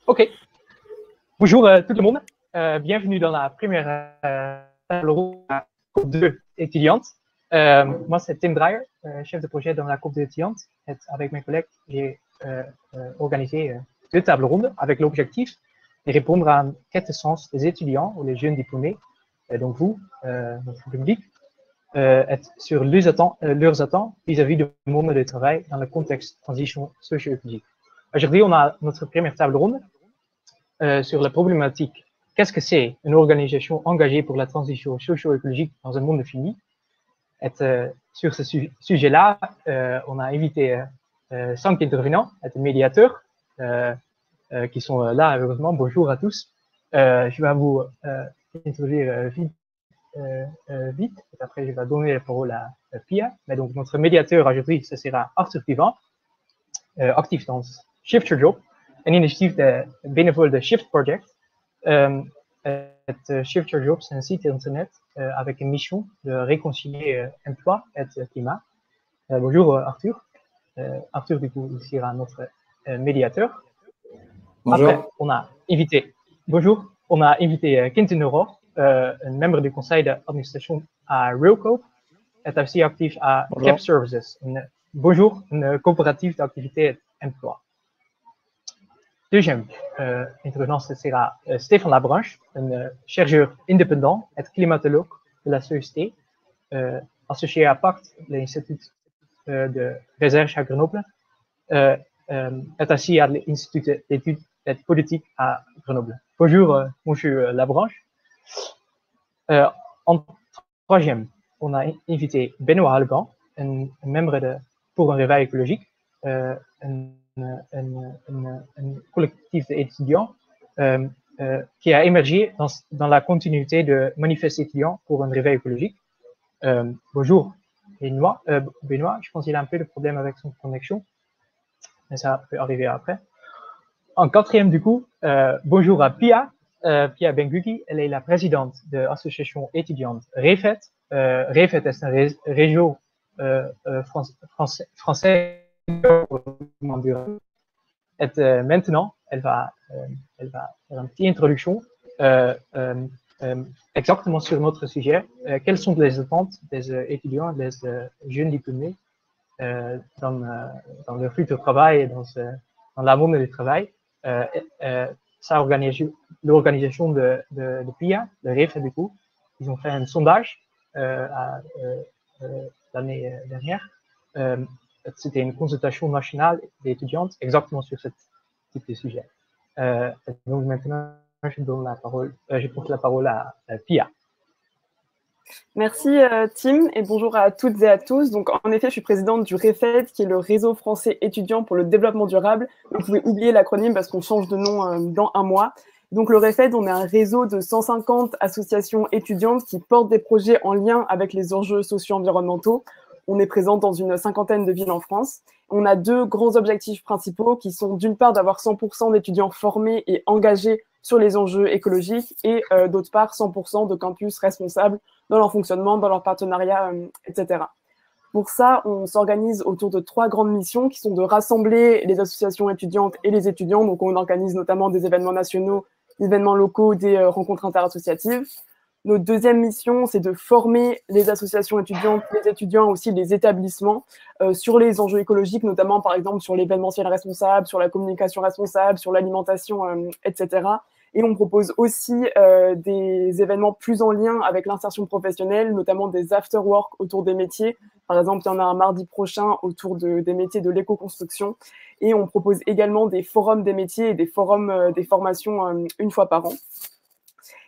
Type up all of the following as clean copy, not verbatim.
OK. Bonjour tout le monde. Bienvenue dans la première table ronde de la courbe 2 étudiante. Moi, c'est Tim Dreyer, chef de projet dans la courbe 2 étudiante. Et avec mes collègues, j'ai organisé 2 tables rondes avec l'objectif de répondre à une quête de sens des étudiants ou les jeunes diplômés, donc vous, notre public, sur leurs attentes vis-à-vis du monde du travail dans le contexte de transition socio-écologique. Aujourd'hui, on a notre première table ronde sur la problématique. Qu'est-ce que c'est une organisation engagée pour la transition socio-écologique dans un monde fini? Et sur ce sujet-là, on a invité 5 intervenants, des médiateurs, qui sont là, heureusement. Bonjour à tous. Je vais vous introduire vite. Et après, je vais donner la parole à Pia. Mais donc, notre médiateur aujourd'hui, ce sera Arthur Vivant, actif dans Shift Your Job, een initiatief binnen de Shift Project. Het Shift Your Job, c'est un site internet avec une mission de réconcilier emploi et climat. Bonjour Arthur. Arthur, du coup, il sera notre médiateur. Bonjour. Après, on a invité Quentin Aurore, un membre du conseil d'administration à Realcoop, est aussi actif à CAP Services, une coopérative d'activité emploi. Deuxième intervenant, ce sera Stéphane Labranche, un chercheur indépendant et climatologue de la société, associé à PACT, l'Institut de recherche à Grenoble, est assis à l'Institut d'études politiques à Grenoble. Bonjour, monsieur Labranche. En troisième, on a invité Benoît Alban, un membre pour un réveil écologique, un collectif d'étudiants qui a émergé dans la continuité de manifeste étudiants pour un réveil écologique. Bonjour Benoît, je pense qu'il a un peu de problème avec son connexion, mais ça peut arriver après. En quatrième, du coup, bonjour à Pia, Pia Benguigui, elle est la présidente de l'association étudiante REFET. REFET est un réseau français. Et maintenant, elle va faire une petite introduction exactement sur notre sujet. Quelles sont les attentes des étudiants, des jeunes diplômés dans leur futur travail et dans la monde du travail? L'organisation de PIA, de REF, du coup, ils ont fait un sondage l'année dernière. C'était une consultation nationale d'étudiantes exactement sur ce type de sujet. Donc maintenant, je porte la parole à Pia. Merci Tim et bonjour à toutes et à tous. Donc en effet, je suis présidente du REFED, qui est le réseau français étudiant pour le développement durable. Vous pouvez oublier l'acronyme parce qu'on change de nom dans un mois. Donc le REFED, on est un réseau de 150 associations étudiantes qui portent des projets en lien avec les enjeux socio-environnementaux. On est présent dans une 50aine de villes en France. On a 2 grands objectifs principaux qui sont d'une part d'avoir 100% d'étudiants formés et engagés sur les enjeux écologiques et d'autre part 100% de campus responsables dans leur fonctionnement, dans leur partenariat, etc. Pour ça, on s'organise autour de 3 grandes missions qui sont de rassembler les associations étudiantes et les étudiants. Donc on organise notamment des événements nationaux, des événements locaux, des rencontres interassociatives. Notre deuxième mission, c'est de former les associations étudiantes, les étudiants, aussi les établissements sur les enjeux écologiques, notamment par exemple sur l'événementiel responsable, sur la communication responsable, sur l'alimentation, etc. Et on propose aussi des événements plus en lien avec l'insertion professionnelle, notamment des after-work autour des métiers. Par exemple, il y en a un mardi prochain autour des métiers de l'éco-construction. Et on propose également des forums des métiers et des forums des formations une fois par an.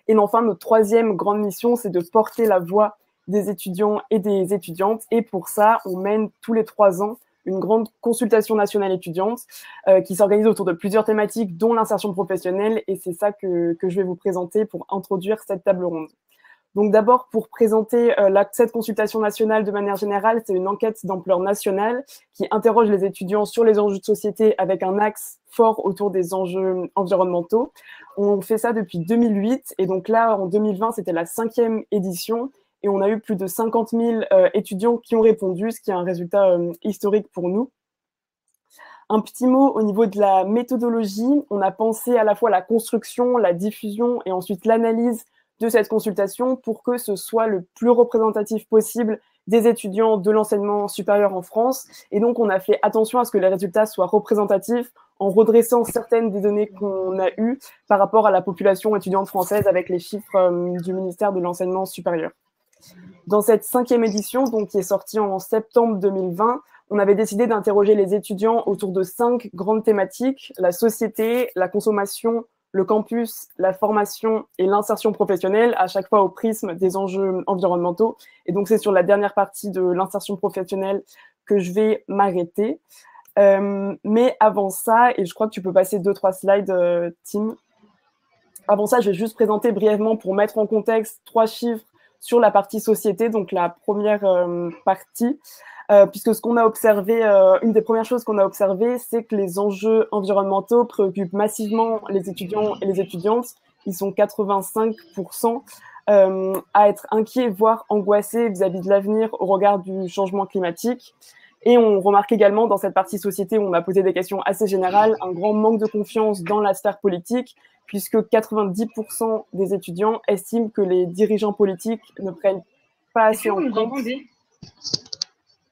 Et enfin, notre troisième grande mission, c'est de porter la voix des étudiants et des étudiantes. Et pour ça, on mène tous les 3 ans une grande consultation nationale étudiante qui s'organise autour de plusieurs thématiques, dont l'insertion professionnelle. Et c'est ça que je vais vous présenter pour introduire cette table ronde. Donc d'abord, pour présenter cette consultation nationale de manière générale, c'est une enquête d'ampleur nationale qui interroge les étudiants sur les enjeux de société avec un axe fort autour des enjeux environnementaux. On fait ça depuis 2008 et donc là, en 2020, c'était la 5e édition et on a eu plus de 50 000 étudiants qui ont répondu, ce qui est un résultat historique pour nous. Un petit mot au niveau de la méthodologie. On a pensé à la fois la construction, la diffusion et ensuite l'analyse de cette consultation pour que ce soit le plus représentatif possible des étudiants de l'enseignement supérieur en France. Et donc, on a fait attention à ce que les résultats soient représentatifs en redressant certaines des données qu'on a eues par rapport à la population étudiante française avec les chiffres du ministère de l'enseignement supérieur. Dans cette 5e édition, donc, qui est sortie en septembre 2020, on avait décidé d'interroger les étudiants autour de 5 grandes thématiques: la société, la consommation, le campus, la formation et l'insertion professionnelle, à chaque fois au prisme des enjeux environnementaux. Et donc, c'est sur la dernière partie de l'insertion professionnelle que je vais m'arrêter. Mais avant ça, et je crois que tu peux passer 2-3 slides, Tim. Avant ça, je vais juste présenter brièvement, pour mettre en contexte, 3 chiffres sur la partie société, donc la première partie. Puisque ce qu'on a observé, une des premières choses qu'on a observé, c'est que les enjeux environnementaux préoccupent massivement les étudiants et les étudiantes. Ils sont 85% à être inquiets, voire angoissés vis-à-vis de l'avenir au regard du changement climatique. Et on remarque également dans cette partie société où on a posé des questions assez générales, un grand manque de confiance dans la sphère politique, puisque 90% des étudiants estiment que les dirigeants politiques ne prennent pas assez en compte.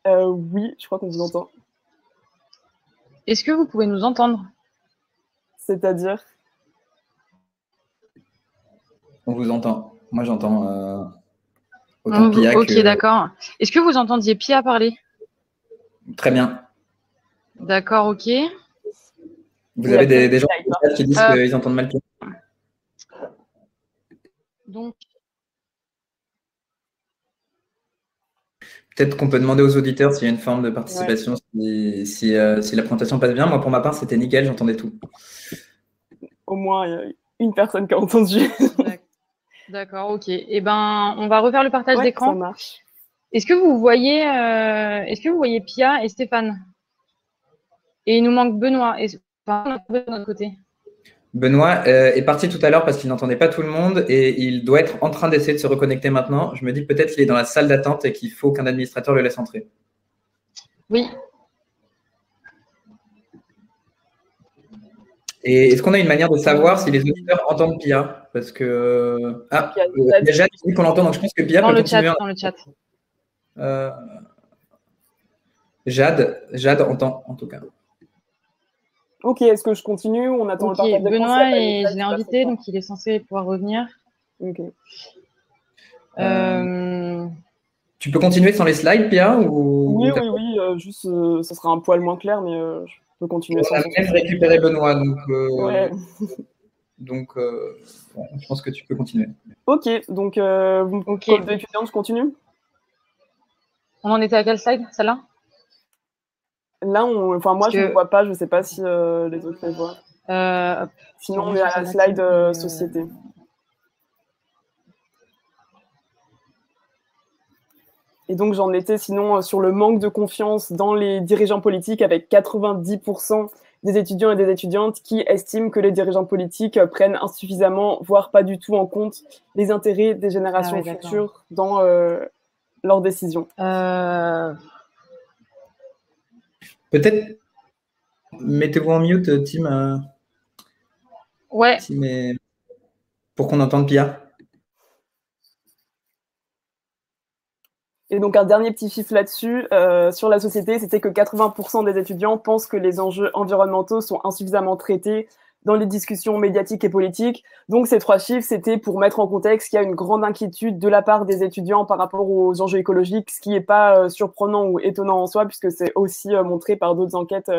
Oui, je crois qu'on vous entend. Est-ce que vous pouvez nous entendre? C'est-à-dire? On vous entend. Moi, j'entends autant Pia que... Ok, d'accord. Est-ce que vous entendiez Pia parler? Très bien. D'accord, ok. Vous avez des gens qui disent qu'ils entendent mal Pia. Donc... Peut-être qu'on peut demander aux auditeurs s'il y a une forme de participation, ouais. si la présentation passe bien. Moi, pour ma part, c'était nickel, j'entendais tout. Au moins, il y a une personne qui a entendu. D'accord, ok. Eh ben, on va refaire le partage d'écran. Ça marche. Est-ce que vous voyez Pia et Stéphane? Et il nous manque Benoît. Enfin, de notre côté. Benoît est parti tout à l'heure parce qu'il n'entendait pas tout le monde et il doit être en train d'essayer de se reconnecter maintenant. Je me dis que peut-être qu'il est dans la salle d'attente et qu'il faut qu'un administrateur le laisse entrer. Oui. Et est-ce qu'on a une manière de savoir si les auditeurs entendent Pia? Parce que... Ah, il y a Jade qui dit qu'on l'entend, donc je pense que Pia peut continuer. Dans le chat. Jade entend, en tout cas. Ok, est-ce que je continue ou on attend le partage d'écran? Benoît, je l'ai invité, donc il est censé pouvoir revenir. Ok. Tu peux continuer sans les slides, Pia ou... Oui, juste, ça sera un poil moins clair, mais je peux continuer sans. On a même récupéré Benoît, donc, ouais. donc je pense que tu peux continuer. Ok, donc, comme étudiante, je continue. On en était à quelle slide, celle-là? Là, moi, je ne vois pas. Je ne sais pas si les autres les voient. Sinon, on est à la slide société. Et donc, j'en étais sinon sur le manque de confiance dans les dirigeants politiques, avec 90% des étudiants et des étudiantes qui estiment que les dirigeants politiques prennent insuffisamment, voire pas du tout en compte les intérêts des générations futures dans leurs décisions. Peut-être mettez-vous en mute, Tim. Ouais. Pour qu'on entende Pia. Et donc, un dernier petit chiffre là-dessus, sur la société, c'était que 80% des étudiants pensent que les enjeux environnementaux sont insuffisamment traités dans les discussions médiatiques et politiques. Donc, ces 3 chiffres, c'était pour mettre en contexte qu'il y a une grande inquiétude de la part des étudiants par rapport aux enjeux écologiques, ce qui n'est pas surprenant ou étonnant en soi, puisque c'est aussi montré par d'autres enquêtes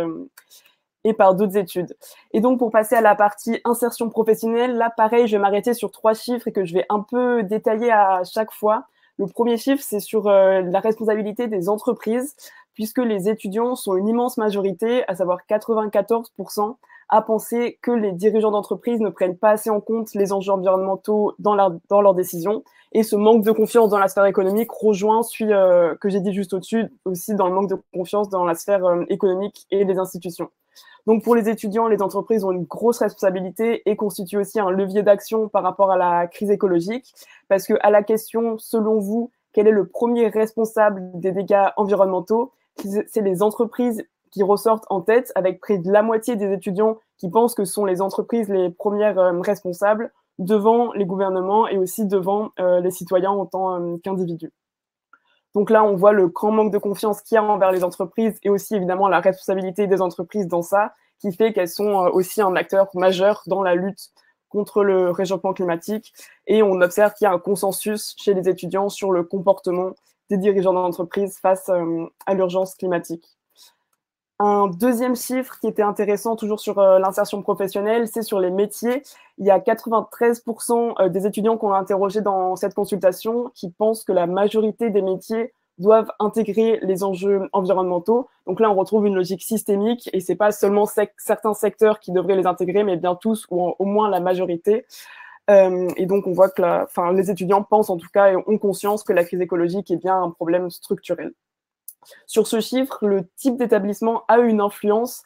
et par d'autres études. Et donc, pour passer à la partie insertion professionnelle, là, pareil, je vais m'arrêter sur 3 chiffres et que je vais un peu détailler à chaque fois. Le premier chiffre, c'est sur la responsabilité des entreprises, puisque les étudiants sont une immense majorité, à savoir 94%, à penser que les dirigeants d'entreprise ne prennent pas assez en compte les enjeux environnementaux dans leurs décisions. Et ce manque de confiance dans la sphère économique rejoint celui que j'ai dit juste au-dessus, aussi dans le manque de confiance dans la sphère économique et les institutions. Donc, pour les étudiants, les entreprises ont une grosse responsabilité et constituent aussi un levier d'action par rapport à la crise écologique. Parce que à la question, selon vous, quel est le premier responsable des dégâts environnementaux? C'est les entreprises qui ressortent en tête, avec près de la moitié des étudiants qui pensent que ce sont les entreprises les premières responsables devant les gouvernements et aussi devant les citoyens en tant qu'individus. Donc là, on voit le grand manque de confiance qu'il y a envers les entreprises et aussi évidemment la responsabilité des entreprises dans ça, qui fait qu'elles sont aussi un acteur majeur dans la lutte contre le réchauffement climatique. Et on observe qu'il y a un consensus chez les étudiants sur le comportement des dirigeants d'entreprise face à l'urgence climatique. Un deuxième chiffre qui était intéressant, toujours sur l'insertion professionnelle, c'est sur les métiers. Il y a 93% des étudiants qu'on a interrogés dans cette consultation qui pensent que la majorité des métiers doivent intégrer les enjeux environnementaux. Donc là, on retrouve une logique systémique et c'est pas seulement certains secteurs qui devraient les intégrer, mais bien tous ou au moins la majorité. Et donc, on voit que les étudiants pensent en tout cas et ont conscience que la crise écologique est bien un problème structurel. Sur ce chiffre, le type d'établissement a une influence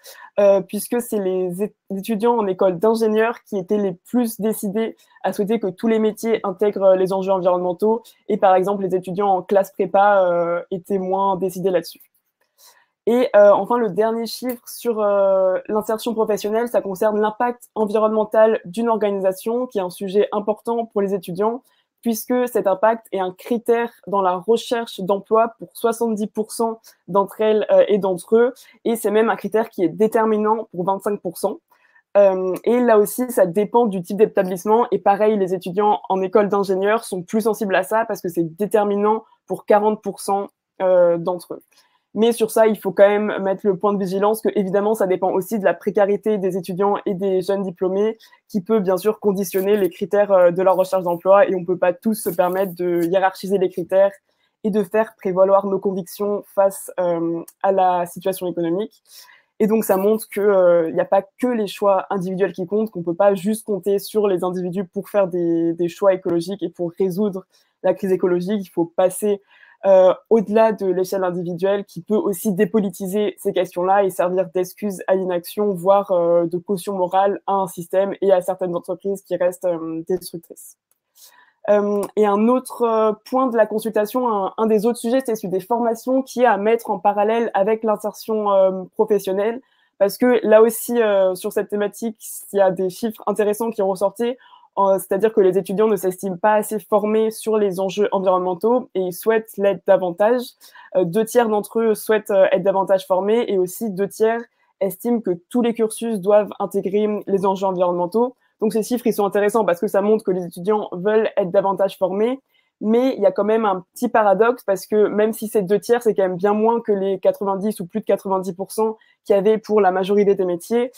puisque c'est les étudiants en école d'ingénieurs qui étaient les plus décidés à souhaiter que tous les métiers intègrent les enjeux environnementaux et par exemple les étudiants en classe prépa étaient moins décidés là-dessus. Et enfin, le dernier chiffre sur l'insertion professionnelle, ça concerne l'impact environnemental d'une organisation qui est un sujet important pour les étudiants puisque cet impact est un critère dans la recherche d'emploi pour 70% d'entre elles et d'entre eux, et c'est même un critère qui est déterminant pour 25%. Et là aussi, ça dépend du type d'établissement, et pareil, les étudiants en école d'ingénieur sont plus sensibles à ça parce que c'est déterminant pour 40% d'entre eux. Mais sur ça, il faut quand même mettre le point de vigilance que, évidemment, ça dépend aussi de la précarité des étudiants et des jeunes diplômés qui peut, bien sûr, conditionner les critères de leur recherche d'emploi et on ne peut pas tous se permettre de hiérarchiser les critères et de faire prévaloir nos convictions face à la situation économique. Et donc, ça montre qu'il n'y a pas que les choix individuels qui comptent, qu'on ne peut pas juste compter sur les individus pour faire des choix écologiques et pour résoudre la crise écologique. Il faut passer au-delà de l'échelle individuelle qui peut aussi dépolitiser ces questions-là et servir d'excuse à l'inaction, voire de caution morale à un système et à certaines entreprises qui restent destructrices. Et un autre point de la consultation, un des autres sujets, c'est celui des formations qui est à mettre en parallèle avec l'insertion professionnelle parce que là aussi, sur cette thématique, il y a des chiffres intéressants qui ont ressorti. C'est-à-dire que les étudiants ne s'estiment pas assez formés sur les enjeux environnementaux et ils souhaitent l'être davantage. 2/3 d'entre eux souhaitent être davantage formés et aussi 2/3 estiment que tous les cursus doivent intégrer les enjeux environnementaux. Donc ces chiffres, ils sont intéressants parce que ça montre que les étudiants veulent être davantage formés, mais il y a quand même un petit paradoxe parce que même si c'est 2/3, c'est quand même bien moins que les 90 ou plus de 90% qu'il y avait pour la majorité des métiers.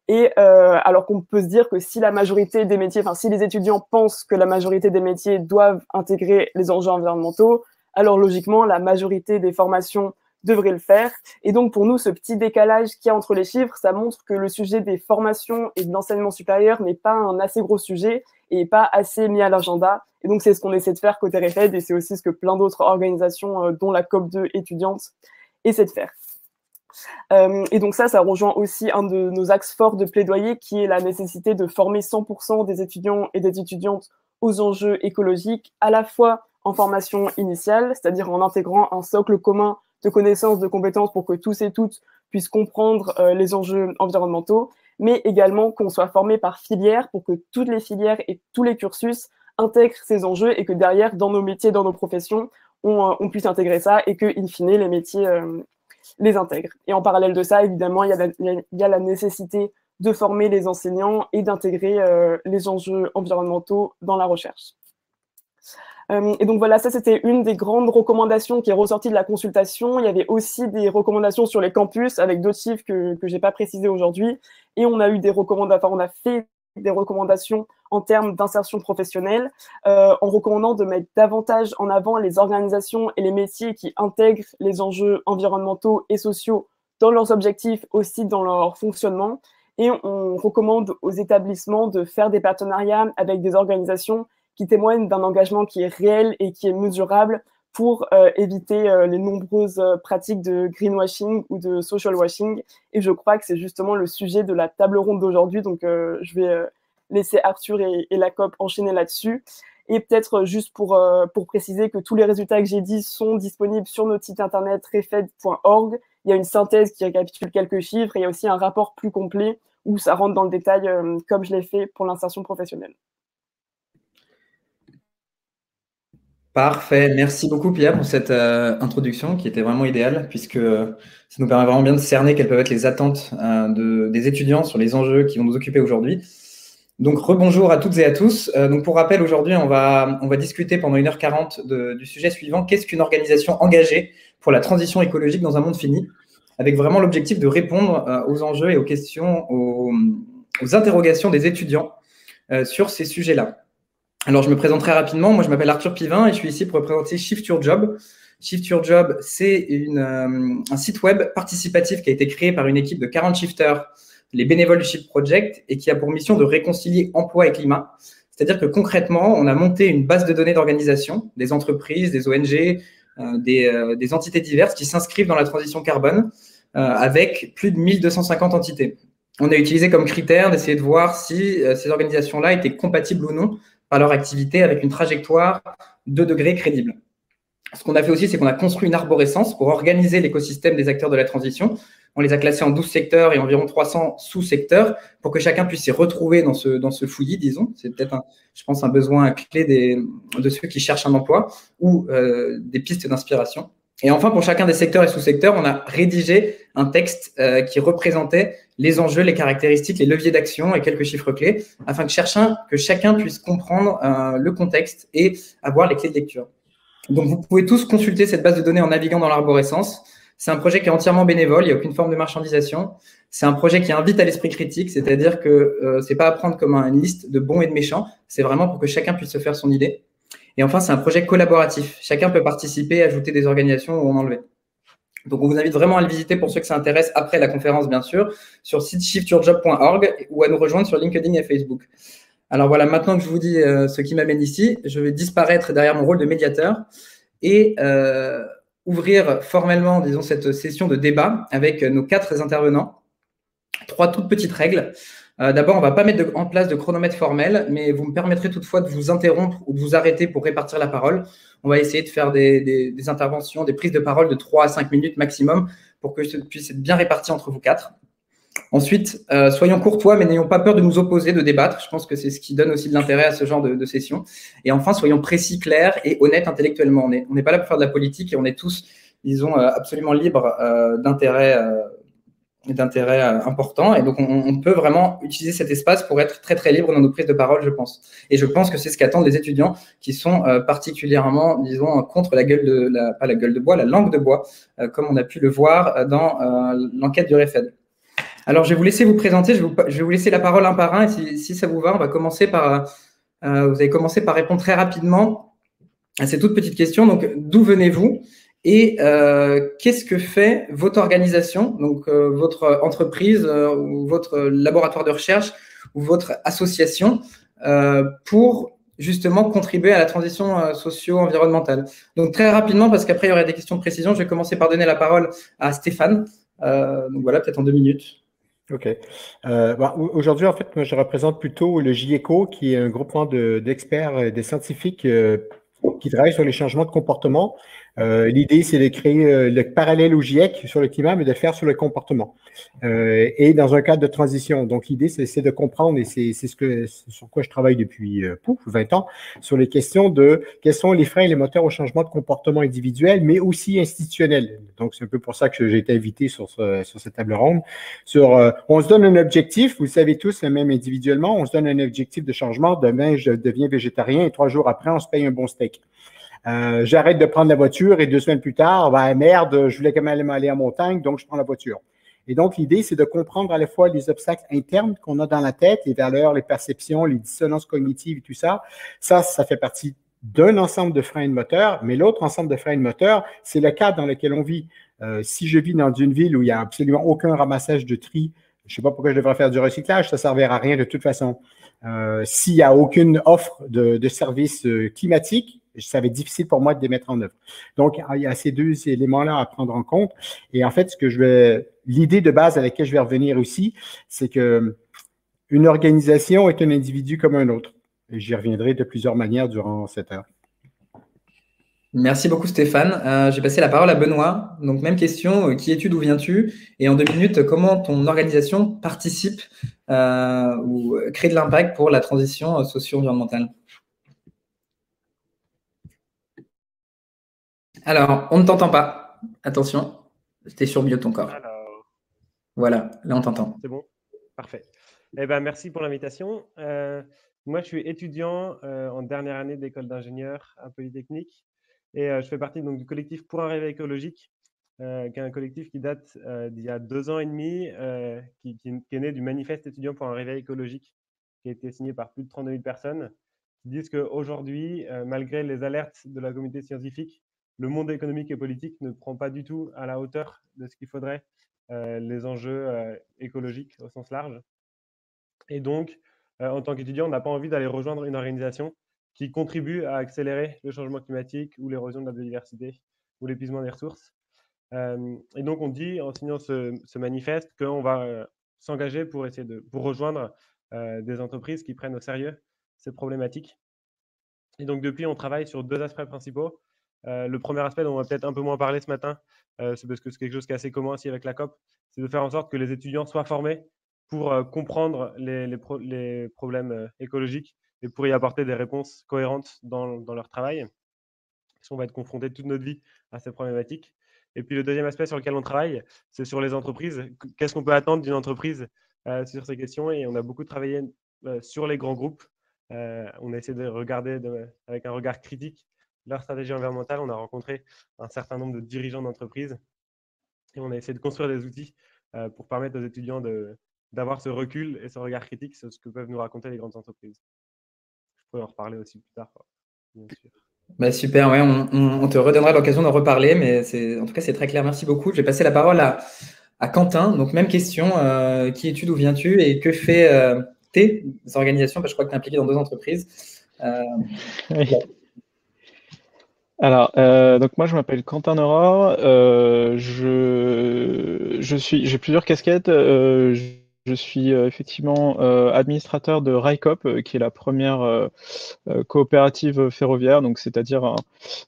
Et alors qu'on peut se dire que si la majorité des métiers, si les étudiants pensent que la majorité des métiers doivent intégrer les enjeux environnementaux, alors logiquement, la majorité des formations devrait le faire. Et donc, pour nous, ce petit décalage qu'il y a entre les chiffres, ça montre que le sujet des formations et de l'enseignement supérieur n'est pas un assez gros sujet et pas assez mis à l'agenda. Et donc, c'est ce qu'on essaie de faire côté REFED et c'est aussi ce que plein d'autres organisations, dont la COP2 étudiante, essaient de faire. Et donc ça rejoint aussi un de nos axes forts de plaidoyer qui est la nécessité de former 100% des étudiants et des étudiantes aux enjeux écologiques, à la fois en formation initiale, c'est-à-dire en intégrant un socle commun de connaissances, de compétences pour que tous et toutes puissent comprendre les enjeux environnementaux, mais également qu'on soit formé par filière pour que toutes les filières et tous les cursus intègrent ces enjeux et que derrière, dans nos métiers, dans nos professions, on puisse intégrer ça et que, in fine, les métiers les intègrent. Et en parallèle de ça, évidemment, il y a la nécessité de former les enseignants et d'intégrer les enjeux environnementaux dans la recherche. Et donc voilà, ça c'était une des grandes recommandations qui est ressortie de la consultation. Il y avait aussi des recommandations sur les campus avec d'autres chiffres que j'ai pas précisés aujourd'hui. Et on a eu on a fait des recommandations en termes d'insertion professionnelle, en recommandant de mettre davantage en avant les organisations et les métiers qui intègrent les enjeux environnementaux et sociaux dans leurs objectifs, aussi dans leur fonctionnement. Et on recommande aux établissements de faire des partenariats avec des organisations qui témoignent d'un engagement qui est réel et qui est mesurable pour éviter les nombreuses pratiques de greenwashing ou de social washing. Et je crois que c'est justement le sujet de la table ronde d'aujourd'hui. Donc, je vais laisser Arthur et la COP enchaîner là-dessus. Et peut-être juste pour préciser que tous les résultats que j'ai dit sont disponibles sur notre site internet refed.org il y a une synthèse qui récapitule quelques chiffres et il y a aussi un rapport plus complet où ça rentre dans le détail comme je l'ai fait pour l'insertion professionnelle. Parfait. Merci beaucoup, Pia, pour cette introduction qui était vraiment idéale, puisque ça nous permet vraiment bien de cerner quelles peuvent être les attentes des étudiants sur les enjeux qui vont nous occuper aujourd'hui. Donc, rebonjour à toutes et à tous. Donc, pour rappel, aujourd'hui, on va discuter pendant 1h40 du sujet suivant. Qu'est-ce qu'une organisation engagée pour la transition écologique dans un monde fini? Avec vraiment l'objectif de répondre aux enjeux et aux questions, aux interrogations des étudiants sur ces sujets-là. Alors, je me présente très rapidement. Moi, je m'appelle Arthur Pivin et je suis ici pour représenter Shift Your Job. Shift Your Job, c'est un site web participatif qui a été créé par une équipe de 40 shifters, les bénévoles du Shift Project, et qui a pour mission de réconcilier emploi et climat. C'est-à-dire que concrètement, on a monté une base de données d'organisation, des entreprises, des ONG, des entités diverses qui s'inscrivent dans la transition carbone avec plus de 1250 entités. On a utilisé comme critère d'essayer de voir si ces organisations-là étaient compatibles ou non par leur activité avec une trajectoire 2 degrés crédible. Ce qu'on a fait aussi, c'est qu'on a construit une arborescence pour organiser l'écosystème des acteurs de la transition. On les a classés en 12 secteurs et environ 300 sous-secteurs pour que chacun puisse s'y retrouver dans ce fouillis, disons. C'est peut-être, je pense, un besoin clé de ceux qui cherchent un emploi ou des pistes d'inspiration. Et enfin, pour chacun des secteurs et sous-secteurs, on a rédigé un texte qui représentait les enjeux, les caractéristiques, les leviers d'action et quelques chiffres clés, afin que chacun puisse comprendre le contexte et avoir les clés de lecture. Donc, vous pouvez tous consulter cette base de données en naviguant dans l'arborescence. C'est un projet qui est entièrement bénévole, il n'y a aucune forme de marchandisation. C'est un projet qui invite à l'esprit critique, c'est-à-dire que c'est pas à prendre comme une liste de bons et de méchants, c'est vraiment pour que chacun puisse se faire son idée. Et enfin, c'est un projet collaboratif. Chacun peut participer, ajouter des organisations ou en enlever. Donc, on vous invite vraiment à le visiter pour ceux que ça intéresse après la conférence, bien sûr, sur le site shiftyourjob.org ou à nous rejoindre sur LinkedIn et Facebook. Alors voilà, maintenant que je vous dis ce qui m'amène ici, je vais disparaître derrière mon rôle de médiateur et ouvrir formellement, disons, cette session de débat avec nos 4 intervenants. 3 toutes petites règles. D'abord, on ne va pas mettre en place de chronomètre formel, mais vous me permettrez toutefois de vous interrompre ou de vous arrêter pour répartir la parole. On va essayer de faire des interventions, des prises de parole de 3 à 5 minutes maximum pour que ça puisse être bien réparti entre vous 4. Ensuite, soyons courtois, mais n'ayons pas peur de nous opposer, de débattre. Je pense que c'est ce qui donne aussi de l'intérêt à ce genre de session. Et enfin, soyons précis, clairs et honnêtes intellectuellement. On n'est pas là pour faire de la politique et on est tous, disons, absolument libres d'intérêts importants. Et donc, on peut vraiment utiliser cet espace pour être très, très libre dans nos prises de parole, je pense. Et je pense que c'est ce qu'attendent les étudiants qui sont particulièrement, disons, contre la langue de bois, comme on a pu le voir dans l'enquête du REFED. Alors, je vais vous laisser vous présenter, je vais vous laisser la parole un par un. Et si ça vous va, on va commencer vous allez commencer par répondre très rapidement à ces toutes petites questions. Donc, d'où venez-vous et qu'est-ce que fait votre organisation, donc votre entreprise ou votre laboratoire de recherche ou votre association pour justement contribuer à la transition socio-environnementale. Donc, très rapidement, parce qu'après, il y aurait des questions de précision, je vais commencer par donner la parole à Stéphane. Donc, voilà, peut-être en 2 minutes. OK. Aujourd'hui, en fait, moi, je représente plutôt le GIECO, qui est un groupement d'experts, de scientifiques qui travaillent sur les changements de comportement. L'idée, c'est de créer le parallèle au GIEC sur le climat, mais de le faire sur le comportement. Et dans un cadre de transition. Donc, l'idée, c'est de comprendre, et c'est sur quoi je travaille depuis 20 ans, sur les questions de quels sont les freins et les moteurs au changement de comportement individuel, mais aussi institutionnel. Donc, c'est un peu pour ça que j'ai été invité sur cette table ronde. On se donne un objectif, vous le savez tous, même individuellement, on se donne un objectif de changement. Demain, je deviens végétarien et 3 jours après, on se paye un bon steak. J'arrête de prendre la voiture et 2 semaines plus tard, merde, je voulais quand même aller en montagne, donc je prends la voiture. Et donc, l'idée, c'est de comprendre à la fois les obstacles internes qu'on a dans la tête, les valeurs, les perceptions, les dissonances cognitives et tout ça. Ça fait partie d'un ensemble de freins de moteur, mais l'autre ensemble de freins de moteur, c'est le cadre dans lequel on vit. Si je vis dans une ville où il n'y a absolument aucun ramassage de tri, je ne sais pas pourquoi je devrais faire du recyclage, ça ne servira à rien de toute façon. S'il n'y a aucune offre de services climatiques, ça va être difficile pour moi de les mettre en œuvre. Donc, il y a ces 2 éléments-là à prendre en compte. Et en fait, l'idée de base à laquelle je vais revenir aussi, c'est que une organisation est un individu comme un autre. Et j'y reviendrai de plusieurs manières durant cette heure. Merci beaucoup Stéphane. Je vais passer la parole à Benoît. Donc même question, qui es-tu, d'où viens-tu? Et en 2 minutes, comment ton organisation participe ou crée de l'impact pour la transition socio-environnementale? Alors, on ne t'entend pas. Attention, t'es sur mute encore. Alors, Voilà, là on t'entend. c'est bon? Parfait. Eh ben, merci pour l'invitation. Moi, je suis étudiant en dernière année d'école d'ingénieur à Polytechnique et je fais partie donc, du collectif Pour un réveil écologique, qui est un collectif qui date d'il y a 2 ans et demi, qui est né du manifeste étudiant pour un réveil écologique, qui a été signé par plus de 32 000 personnes, qui disent qu'aujourd'hui, malgré les alertes de la communauté scientifique, le monde économique et politique ne prend pas du tout à la hauteur de ce qu'il faudrait les enjeux écologiques au sens large. Et donc, en tant qu'étudiant, on n'a pas envie d'aller rejoindre une organisation qui contribue à accélérer le changement climatique ou l'érosion de la biodiversité ou l'épuisement des ressources. Et donc, on dit, en signant ce manifeste, qu'on va s'engager pour pour rejoindre des entreprises qui prennent au sérieux ces problématiques. Et donc, depuis, on travaille sur 2 aspects principaux. Le premier aspect dont on va peut-être un peu moins parler ce matin, c'est parce que c'est quelque chose qui est assez commun aussi avec la COP, c'est de faire en sorte que les étudiants soient formés pour comprendre les problèmes écologiques et pour y apporter des réponses cohérentes dans leur travail. Parce qu'on va être confronté toute notre vie à ces problématiques. Et puis le deuxième aspect sur lequel on travaille, c'est sur les entreprises. Qu'est-ce qu'on peut attendre d'une entreprise sur ces questions? Et on a beaucoup travaillé sur les grands groupes. On a essayé de regarder avec un regard critique leur stratégie environnementale. On a rencontré un certain nombre de dirigeants d'entreprises et on a essayé de construire des outils pour permettre aux étudiants d'avoir ce recul et ce regard critique sur ce que peuvent nous raconter les grandes entreprises. Je pourrais en reparler aussi plus tard, bien sûr. Bah, super, ouais, on te redonnera l'occasion d'en reparler, mais en tout cas, c'est très clair. Merci beaucoup. Je vais passer la parole à Quentin. Donc, même question, qui es-tu, d'où viens-tu et que fait tes organisations? Je crois que tu es impliqué dans 2 entreprises. Oui. Alors, donc moi je m'appelle Quentin Aurore, j'ai plusieurs casquettes. Je suis effectivement administrateur de RICOP, qui est la première coopérative ferroviaire, donc c'est-à-dire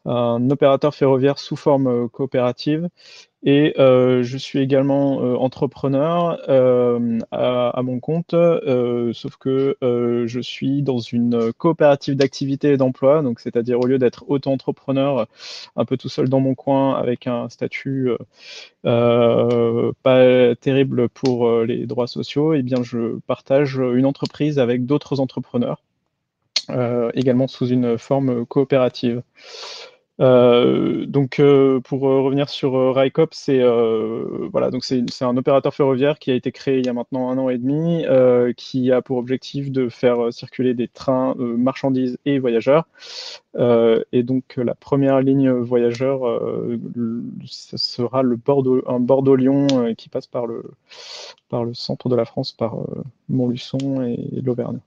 un opérateur ferroviaire sous forme coopérative. Et je suis également entrepreneur à mon compte, sauf que je suis dans une coopérative d'activité et d'emploi, donc c'est-à-dire au lieu d'être auto-entrepreneur un peu tout seul dans mon coin avec un statut pas terrible pour les droits sociaux, eh bien je partage une entreprise avec d'autres entrepreneurs, également sous une forme coopérative. Donc pour revenir sur RICOP, c'est voilà, donc c'est un opérateur ferroviaire qui a été créé il y a maintenant 1 an et demi, qui a pour objectif de faire circuler des trains marchandises et voyageurs. Et donc la première ligne voyageur, ce sera un Bordeaux-Lyon qui passe par le centre de la France, par Montluçon et l'Auvergne.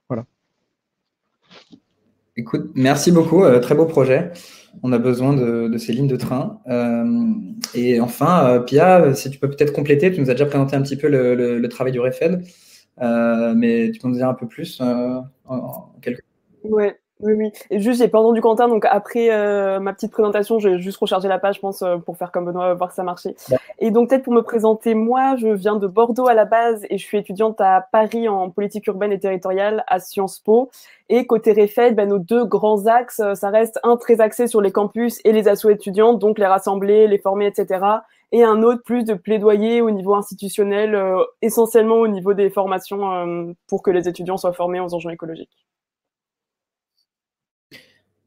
Voilà. Écoute, merci beaucoup, très beau projet. On a besoin de ces lignes de train. Et enfin, Pia, si tu peux peut-être compléter, tu nous as déjà présenté un petit peu le travail du REFED, mais tu peux nous dire un peu plus en quelques... Ouais. Oui. Et juste, j'ai pas entendu Quentin, donc après ma petite présentation, j'ai juste rechargé la page, je pense, pour faire comme Benoît, voir que ça marchait. Ouais. Et donc, peut-être pour me présenter, moi, je viens de Bordeaux à la base et je suis étudiante à Paris en politique urbaine et territoriale à Sciences Po. Et côté REFED, nos 2 grands axes, ça reste un très axé sur les campus et les assos étudiants, donc les rassembler, les former, etc. Et un autre plus de plaidoyer au niveau institutionnel, essentiellement au niveau des formations pour que les étudiants soient formés aux enjeux écologiques.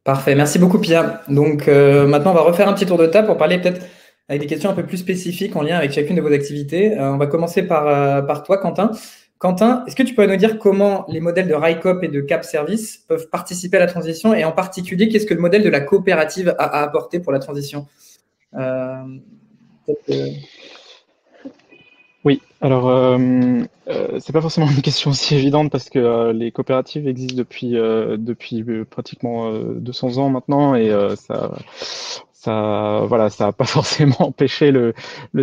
Parfait, merci beaucoup Pia. Donc maintenant, on va refaire un petit tour de table pour parler peut-être avec des questions un peu plus spécifiques en lien avec chacune de vos activités. On va commencer par toi, Quentin. Quentin, est-ce que tu pourrais nous dire comment les modèles de RICOP et de CAP Service peuvent participer à la transition et en particulier, qu'est-ce que le modèle de la coopérative a apporté pour la transition? Oui, alors c'est pas forcément une question aussi évidente parce que les coopératives existent depuis pratiquement 200 ans maintenant et voilà, ça n'a pas forcément empêché le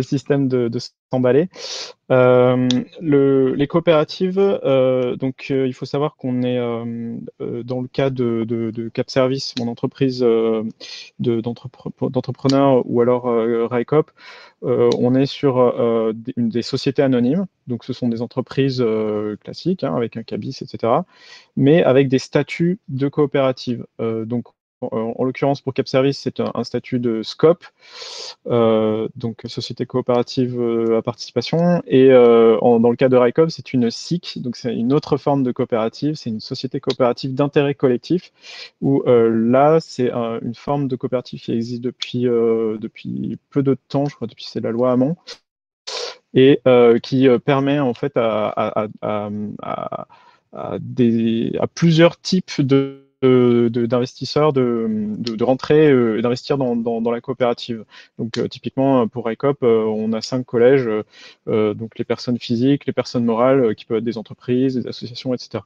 système de s'emballer. Les coopératives, donc il faut savoir qu'on est dans le cas de Cap Service, mon entreprise d'entrepreneurs, ou alors RICOP, on est sur des sociétés anonymes, donc ce sont des entreprises classiques, hein, avec un cabis, etc., mais avec des statuts de coopérative. Donc en l'occurrence, pour Cap Service, c'est un statut de SCOP, donc Société Coopérative à Participation. Et dans le cas de RICOP, c'est une SIC, donc c'est une autre forme de coopérative, c'est une Société Coopérative d'intérêt collectif, où là, c'est une forme de coopérative qui existe depuis peu de temps, je crois, depuis c'est la loi Hamon, et qui permet en fait à plusieurs types d'investisseurs de rentrer et d'investir dans la coopérative. Donc typiquement pour ICOP, on a 5 collèges, donc les personnes physiques, les personnes morales, qui peuvent être des entreprises, des associations, etc.,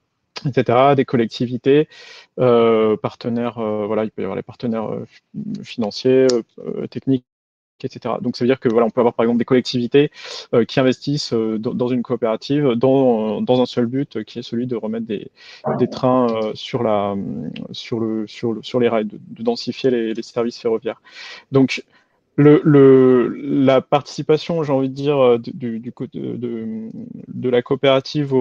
des collectivités, partenaires, voilà, il peut y avoir les partenaires financiers, techniques, etc. Donc ça veut dire que voilà, on peut avoir par exemple des collectivités qui investissent dans une coopérative dans un seul but, qui est celui de remettre des trains sur les rails, de densifier les services ferroviaires. Donc la participation, j'ai envie de dire, de la coopérative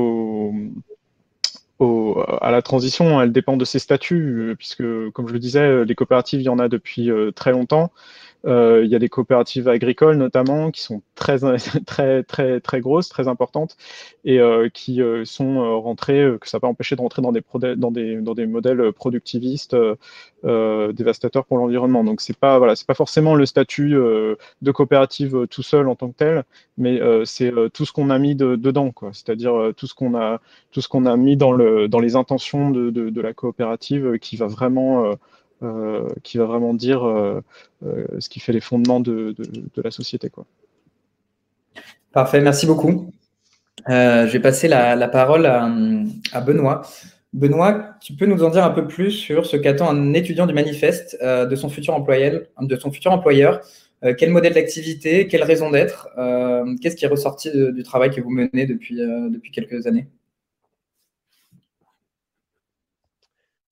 à la transition, elle dépend de ses statuts, puisque, comme je le disais, les coopératives, il y en a depuis très longtemps. Il y a des coopératives agricoles notamment qui sont très grosses, très importantes, et qui sont rentrées, que ça n'a pas empêché de rentrer dans des modèles productivistes dévastateurs pour l'environnement. Donc c'est pas forcément le statut de coopérative tout seul en tant que tel, mais c'est tout ce qu'on a mis dedans, quoi. C'est-à-dire tout ce qu'on a mis dans les intentions de la coopérative, qui va vraiment dire ce qui fait les fondements de la société, quoi. Parfait, merci beaucoup. Je vais passer la parole à Benoît. Benoît, tu peux nous en dire un peu plus sur ce qu'attend un étudiant du manifeste de son futur employeur, quel modèle d'activité, quelle raison d'être, qu'est-ce qui est ressorti du travail que vous menez depuis quelques années?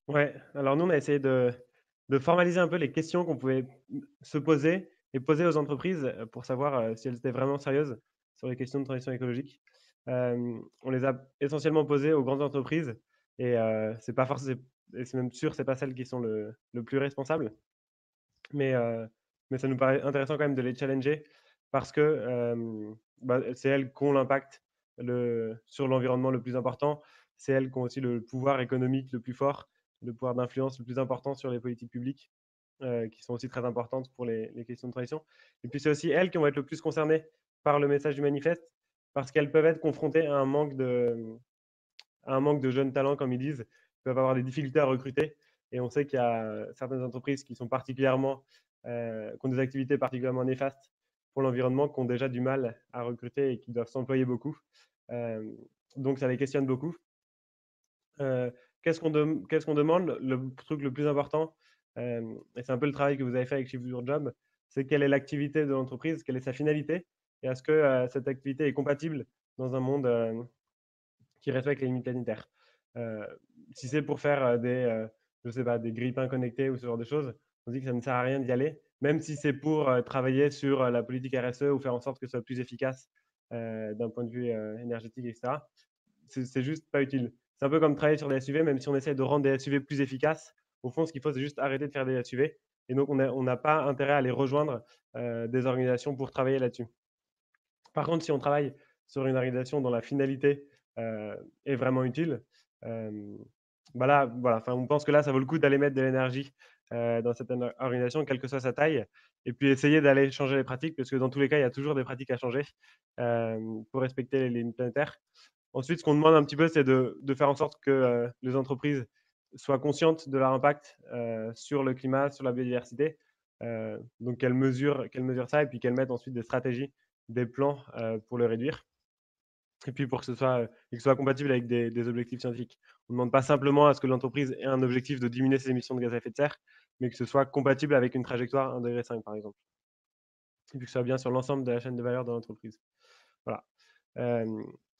Ouais, alors nous, on a essayé de formaliser un peu les questions qu'on pouvait se poser et poser aux entreprises pour savoir si elles étaient vraiment sérieuses sur les questions de transition écologique. On les a essentiellement posées aux grandes entreprises, et c'est pas forcément, et c'est même sûr, c'est pas celles qui sont le plus responsables. Mais ça nous paraît intéressant quand même de les challenger, parce que c'est elles qui ont l'impact sur l'environnement le plus important. C'est elles qui ont aussi le pouvoir économique le plus fort, le pouvoir d'influence le plus important sur les politiques publiques, qui sont aussi très importantes pour les questions de transition. Et puis c'est aussi elles qui vont être le plus concernées par le message du manifeste, parce qu'elles peuvent être confrontées à un manque de jeunes talents, comme ils disent. Ils peuvent avoir des difficultés à recruter. Et on sait qu'il y a certaines entreprises qui sont qui ont des activités particulièrement néfastes pour l'environnement, qui ont déjà du mal à recruter et qui doivent s'employer beaucoup. Donc ça les questionne beaucoup. Qu'est-ce qu'on demande? Le truc le plus important, et c'est un peu le travail que vous avez fait avec Shift Your Job, c'est quelle est l'activité de l'entreprise, quelle est sa finalité, et est-ce que cette activité est compatible dans un monde qui respecte les limites sanitaires. Si c'est pour faire je sais pas, des grille-pains connectés ou ce genre de choses, on dit que ça ne sert à rien d'y aller, même si c'est pour travailler sur la politique RSE ou faire en sorte que ce soit plus efficace d'un point de vue énergétique, etc. C'est juste pas utile. C'est un peu comme travailler sur des SUV, même si on essaie de rendre des SUV plus efficaces. Au fond, ce qu'il faut, c'est juste arrêter de faire des SUV. Et donc, on n'a pas intérêt à aller rejoindre des organisations pour travailler là-dessus. Par contre, si on travaille sur une organisation dont la finalité est vraiment utile, voilà, on pense que là, ça vaut le coup d'aller mettre de l'énergie dans cette organisation, quelle que soit sa taille, et puis essayer d'aller changer les pratiques, parce que dans tous les cas, il y a toujours des pratiques à changer pour respecter les limites planétaires. Ensuite, ce qu'on demande un petit peu, c'est de faire en sorte que les entreprises soient conscientes de leur impact sur le climat, sur la biodiversité. Donc, qu'elles mesurent ça, et puis qu'elles mettent ensuite des stratégies, des plans pour le réduire. Et puis pour que ce soit compatible avec des objectifs scientifiques. On ne demande pas simplement à ce que l'entreprise ait un objectif de diminuer ses émissions de gaz à effet de serre, mais que ce soit compatible avec une trajectoire 1,5 degré, par exemple. Et puis que ce soit bien sur l'ensemble de la chaîne de valeur de l'entreprise. Voilà.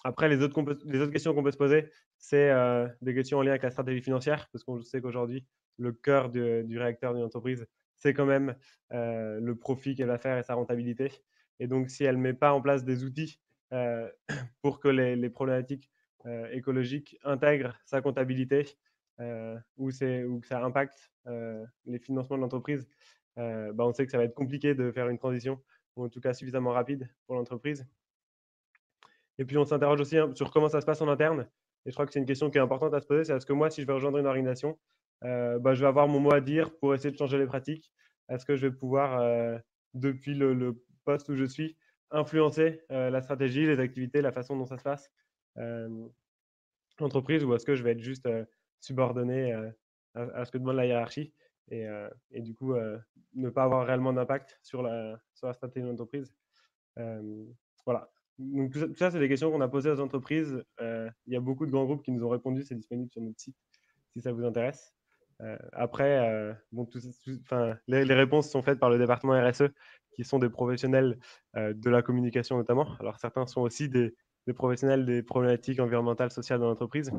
Après, les autres questions qu'on peut se poser, c'est des questions en lien avec la stratégie financière, parce qu'on sait qu'aujourd'hui, le cœur du réacteur d'une entreprise, c'est quand même le profit qu'elle va faire et sa rentabilité. Et donc, si elle ne met pas en place des outils pour que les problématiques écologiques intègrent sa comptabilité ou que ça impacte les financements de l'entreprise, on sait que ça va être compliqué de faire une transition, ou en tout cas suffisamment rapide pour l'entreprise. Et puis, on s'interroge aussi sur comment ça se passe en interne. Et je crois que c'est une question qui est importante à se poser. C'est est-ce que moi, si je vais rejoindre une organisation, je vais avoir mon mot à dire pour essayer de changer les pratiques? Est-ce que je vais pouvoir, depuis le poste où je suis, influencer la stratégie, les activités, la façon dont ça se passe l'entreprise, ou est-ce que je vais être juste subordonné à ce que demande la hiérarchie et du coup, ne pas avoir réellement d'impact sur la stratégie de l'entreprise? Voilà. Donc, tout ça, c'est des questions qu'on a posées aux entreprises. Il y a beaucoup de grands groupes qui nous ont répondu. C'est disponible sur notre site si ça vous intéresse. Après, les réponses sont faites par le département RSE, qui sont des professionnels de la communication notamment. Alors, certains sont aussi des professionnels des problématiques environnementales, sociales de l'entreprise.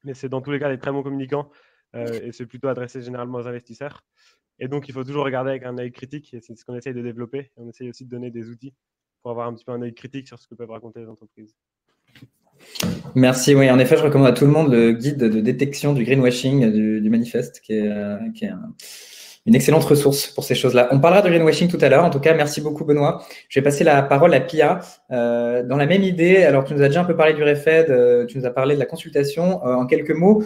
Mais c'est dans tous les cas des très bons communicants et c'est plutôt adressé généralement aux investisseurs. Et donc, il faut toujours regarder avec un œil critique et c'est ce qu'on essaye de développer. On essaye aussi de donner des outils pour avoir un petit peu un œil critique sur ce que peuvent raconter les entreprises. Merci. Oui, en effet, je recommande à tout le monde le guide de détection du greenwashing du manifeste, qui est une excellente ressource pour ces choses-là. On parlera de greenwashing tout à l'heure. En tout cas, merci beaucoup, Benoît. Je vais passer la parole à Pia. Dans la même idée, alors tu nous as déjà un peu parlé du REFED, tu nous as parlé de la consultation. En quelques mots,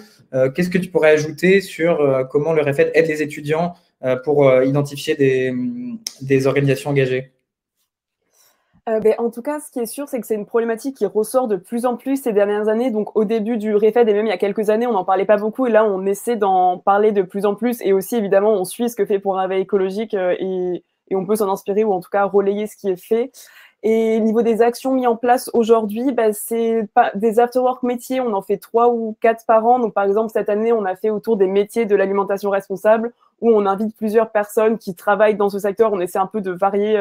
qu'est-ce que tu pourrais ajouter sur comment le REFED aide les étudiants pour identifier des organisations engagées? En tout cas, ce qui est sûr, c'est que c'est une problématique qui ressort de plus en plus ces dernières années. Donc, au début du REFED et même il y a quelques années, on n'en parlait pas beaucoup. Et là, on essaie d'en parler de plus en plus. Et aussi, évidemment, on suit ce que fait Pour un réveil écologique et on peut s'en inspirer ou en tout cas relayer ce qui est fait. Et au niveau des actions mises en place aujourd'hui, c'est pas des afterwork métiers. On en fait 3 ou 4 par an. Donc, par exemple, cette année, on a fait autour des métiers de l'alimentation responsable où on invite plusieurs personnes qui travaillent dans ce secteur. On essaie un peu de varier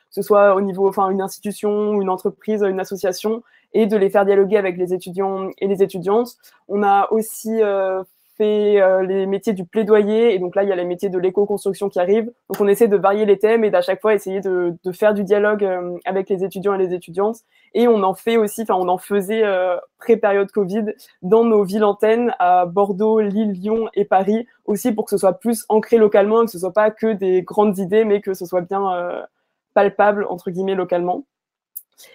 que ce soit au niveau, une institution, une entreprise, une association, et de les faire dialoguer avec les étudiants et les étudiantes. On a aussi fait les métiers du plaidoyer, et donc là, il y a les métiers de l'éco-construction qui arrivent. Donc, on essaie de varier les thèmes et d'à chaque fois essayer de faire du dialogue avec les étudiants et les étudiantes. Et on en fait aussi, on en faisait pré-période Covid dans nos villes antennes à Bordeaux, Lille, Lyon et Paris, aussi pour que ce soit plus ancré localement et que ce soit pas que des grandes idées, mais que ce soit bien palpable, entre guillemets, localement.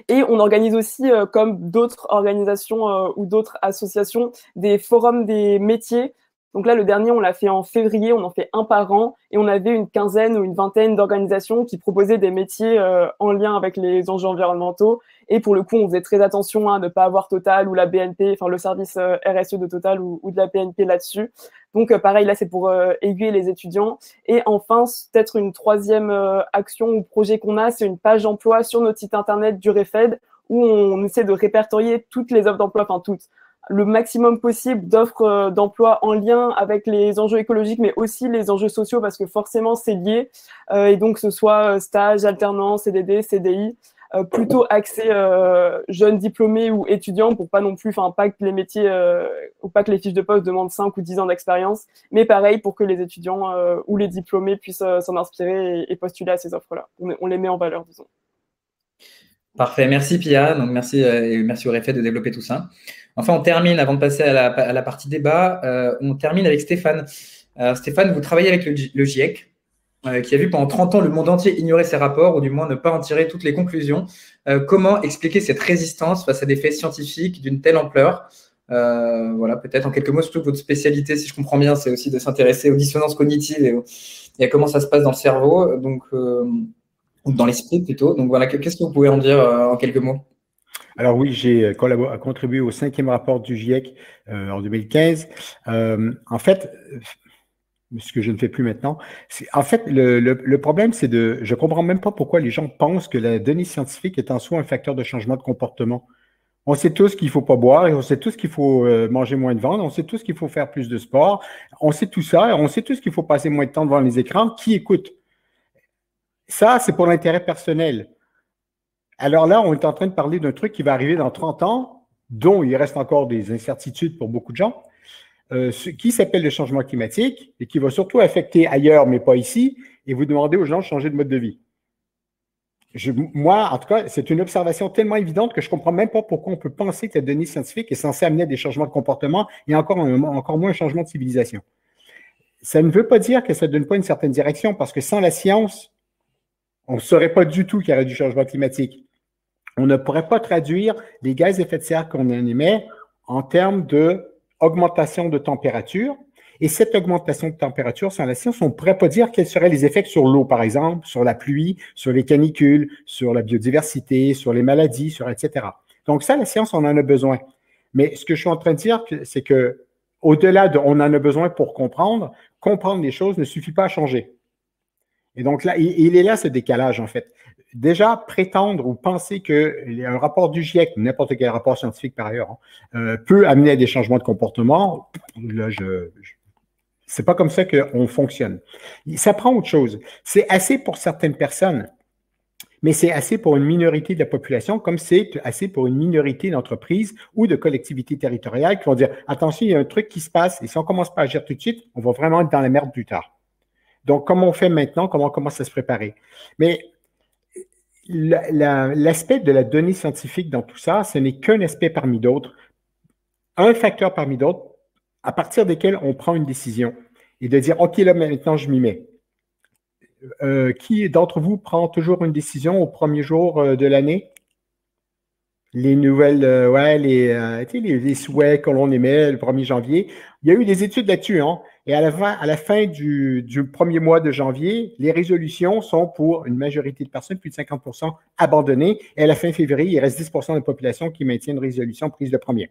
Et on organise aussi, comme d'autres organisations ou d'autres associations, des forums des métiers. Donc là, le dernier, on l'a fait en février, on en fait un par an, et on avait une quinzaine ou une vingtaine d'organisations qui proposaient des métiers en lien avec les enjeux environnementaux. Et pour le coup, on faisait très attention à ne pas avoir Total ou la BNP, le service RSE de Total ou de la BNP là-dessus. Donc pareil, là, c'est pour aiguiller les étudiants. Et enfin, peut-être une troisième action ou projet qu'on a, c'est une page d'emploi sur notre site internet du REFED où on essaie de répertorier toutes les offres d'emploi, le maximum possible d'offres d'emploi en lien avec les enjeux écologiques, mais aussi les enjeux sociaux, parce que forcément, c'est lié. Et donc, que ce soit stage, alternance, CDD, CDI, plutôt axé jeunes diplômés ou étudiants, pour pas non plus, pas que les métiers ou pas que les fiches de poste demandent 5 ou 10 ans d'expérience, mais pareil pour que les étudiants ou les diplômés puissent s'en inspirer et postuler à ces offres-là. On les met en valeur, disons. Parfait, merci Pia, donc merci et merci au REFED de développer tout ça. Enfin, on termine, avant de passer à la partie débat, on termine avec Stéphane. Stéphane, vous travaillez avec le GIEC, qui a vu pendant 30 ans le monde entier ignorer ses rapports, ou du moins ne pas en tirer toutes les conclusions. Comment expliquer cette résistance face à des faits scientifiques d'une telle ampleur? Voilà, peut-être en quelques mots, surtout votre spécialité, si je comprends bien, c'est aussi de s'intéresser aux dissonances cognitives et à comment ça se passe dans le cerveau, donc, ou dans l'esprit plutôt. Donc voilà, qu'est-ce que vous pouvez en dire en quelques mots? Alors oui, j'ai contribué au 5e rapport du GIEC en 2015. En fait, ce que je ne fais plus maintenant, en fait, le problème, c'est je ne comprends même pas pourquoi les gens pensent que la donnée scientifique est en soi un facteur de changement de comportement. On sait tous qu'il ne faut pas boire, et on sait tous qu'il faut manger moins de viande, on sait tous qu'il faut faire plus de sport, on sait tout ça, et on sait tous qu'il faut passer moins de temps devant les écrans. Qui écoute? Ça, c'est pour l'intérêt personnel. Alors là, on est en train de parler d'un truc qui va arriver dans 30 ans, dont il reste encore des incertitudes pour beaucoup de gens, qui s'appelle le changement climatique et qui va surtout affecter ailleurs, mais pas ici, et vous demandez aux gens de changer de mode de vie. Moi, en tout cas, c'est une observation tellement évidente que je ne comprends même pas pourquoi on peut penser que la donnée scientifique est censée amener à des changements de comportement et encore moins un changement de civilisation. Ça ne veut pas dire que ça ne donne pas une certaine direction, parce que sans la science, on ne saurait pas du tout qu'il y aurait du changement climatique. On ne pourrait pas traduire les gaz à effet de serre qu'on émet en termes d'augmentation de température. Et cette augmentation de température, sans la science, on ne pourrait pas dire quels seraient les effets sur l'eau, par exemple, sur la pluie, sur les canicules, sur la biodiversité, sur les maladies, etc. Donc ça, la science, on en a besoin. Mais ce que je suis en train de dire, c'est que au-delà de on en a besoin pour comprendre les choses ne suffit pas à changer. Et donc là, il est là ce décalage, en fait. Déjà, prétendre ou penser qu'un rapport du GIEC, n'importe quel rapport scientifique par ailleurs, peut amener à des changements de comportement, là, c'est pas comme ça qu'on fonctionne. Ça prend autre chose. C'est assez pour certaines personnes, mais c'est assez pour une minorité de la population, comme c'est assez pour une minorité d'entreprises ou de collectivités territoriales qui vont dire « Attention, il y a un truc qui se passe et si on ne commence pas à agir tout de suite, on va vraiment être dans la merde plus tard. » Donc, comment on fait maintenant? Comment on commence à se préparer? Mais l'aspect de la donnée scientifique dans tout ça, ce n'est qu'un aspect parmi d'autres, un facteur parmi d'autres, à partir desquels on prend une décision et de dire, OK, là, maintenant, je m'y mets. Qui d'entre vous prend toujours une décision au premier jour de l'année? Les nouvelles, les souhaits que l'on émet le 1er janvier. Il y a eu des études là-dessus, hein? Et à la fin du premier mois de janvier, les résolutions sont pour une majorité de personnes, plus de 50%, abandonnées. Et à la fin février, il reste 10% de la population qui maintient une résolution prise le premier.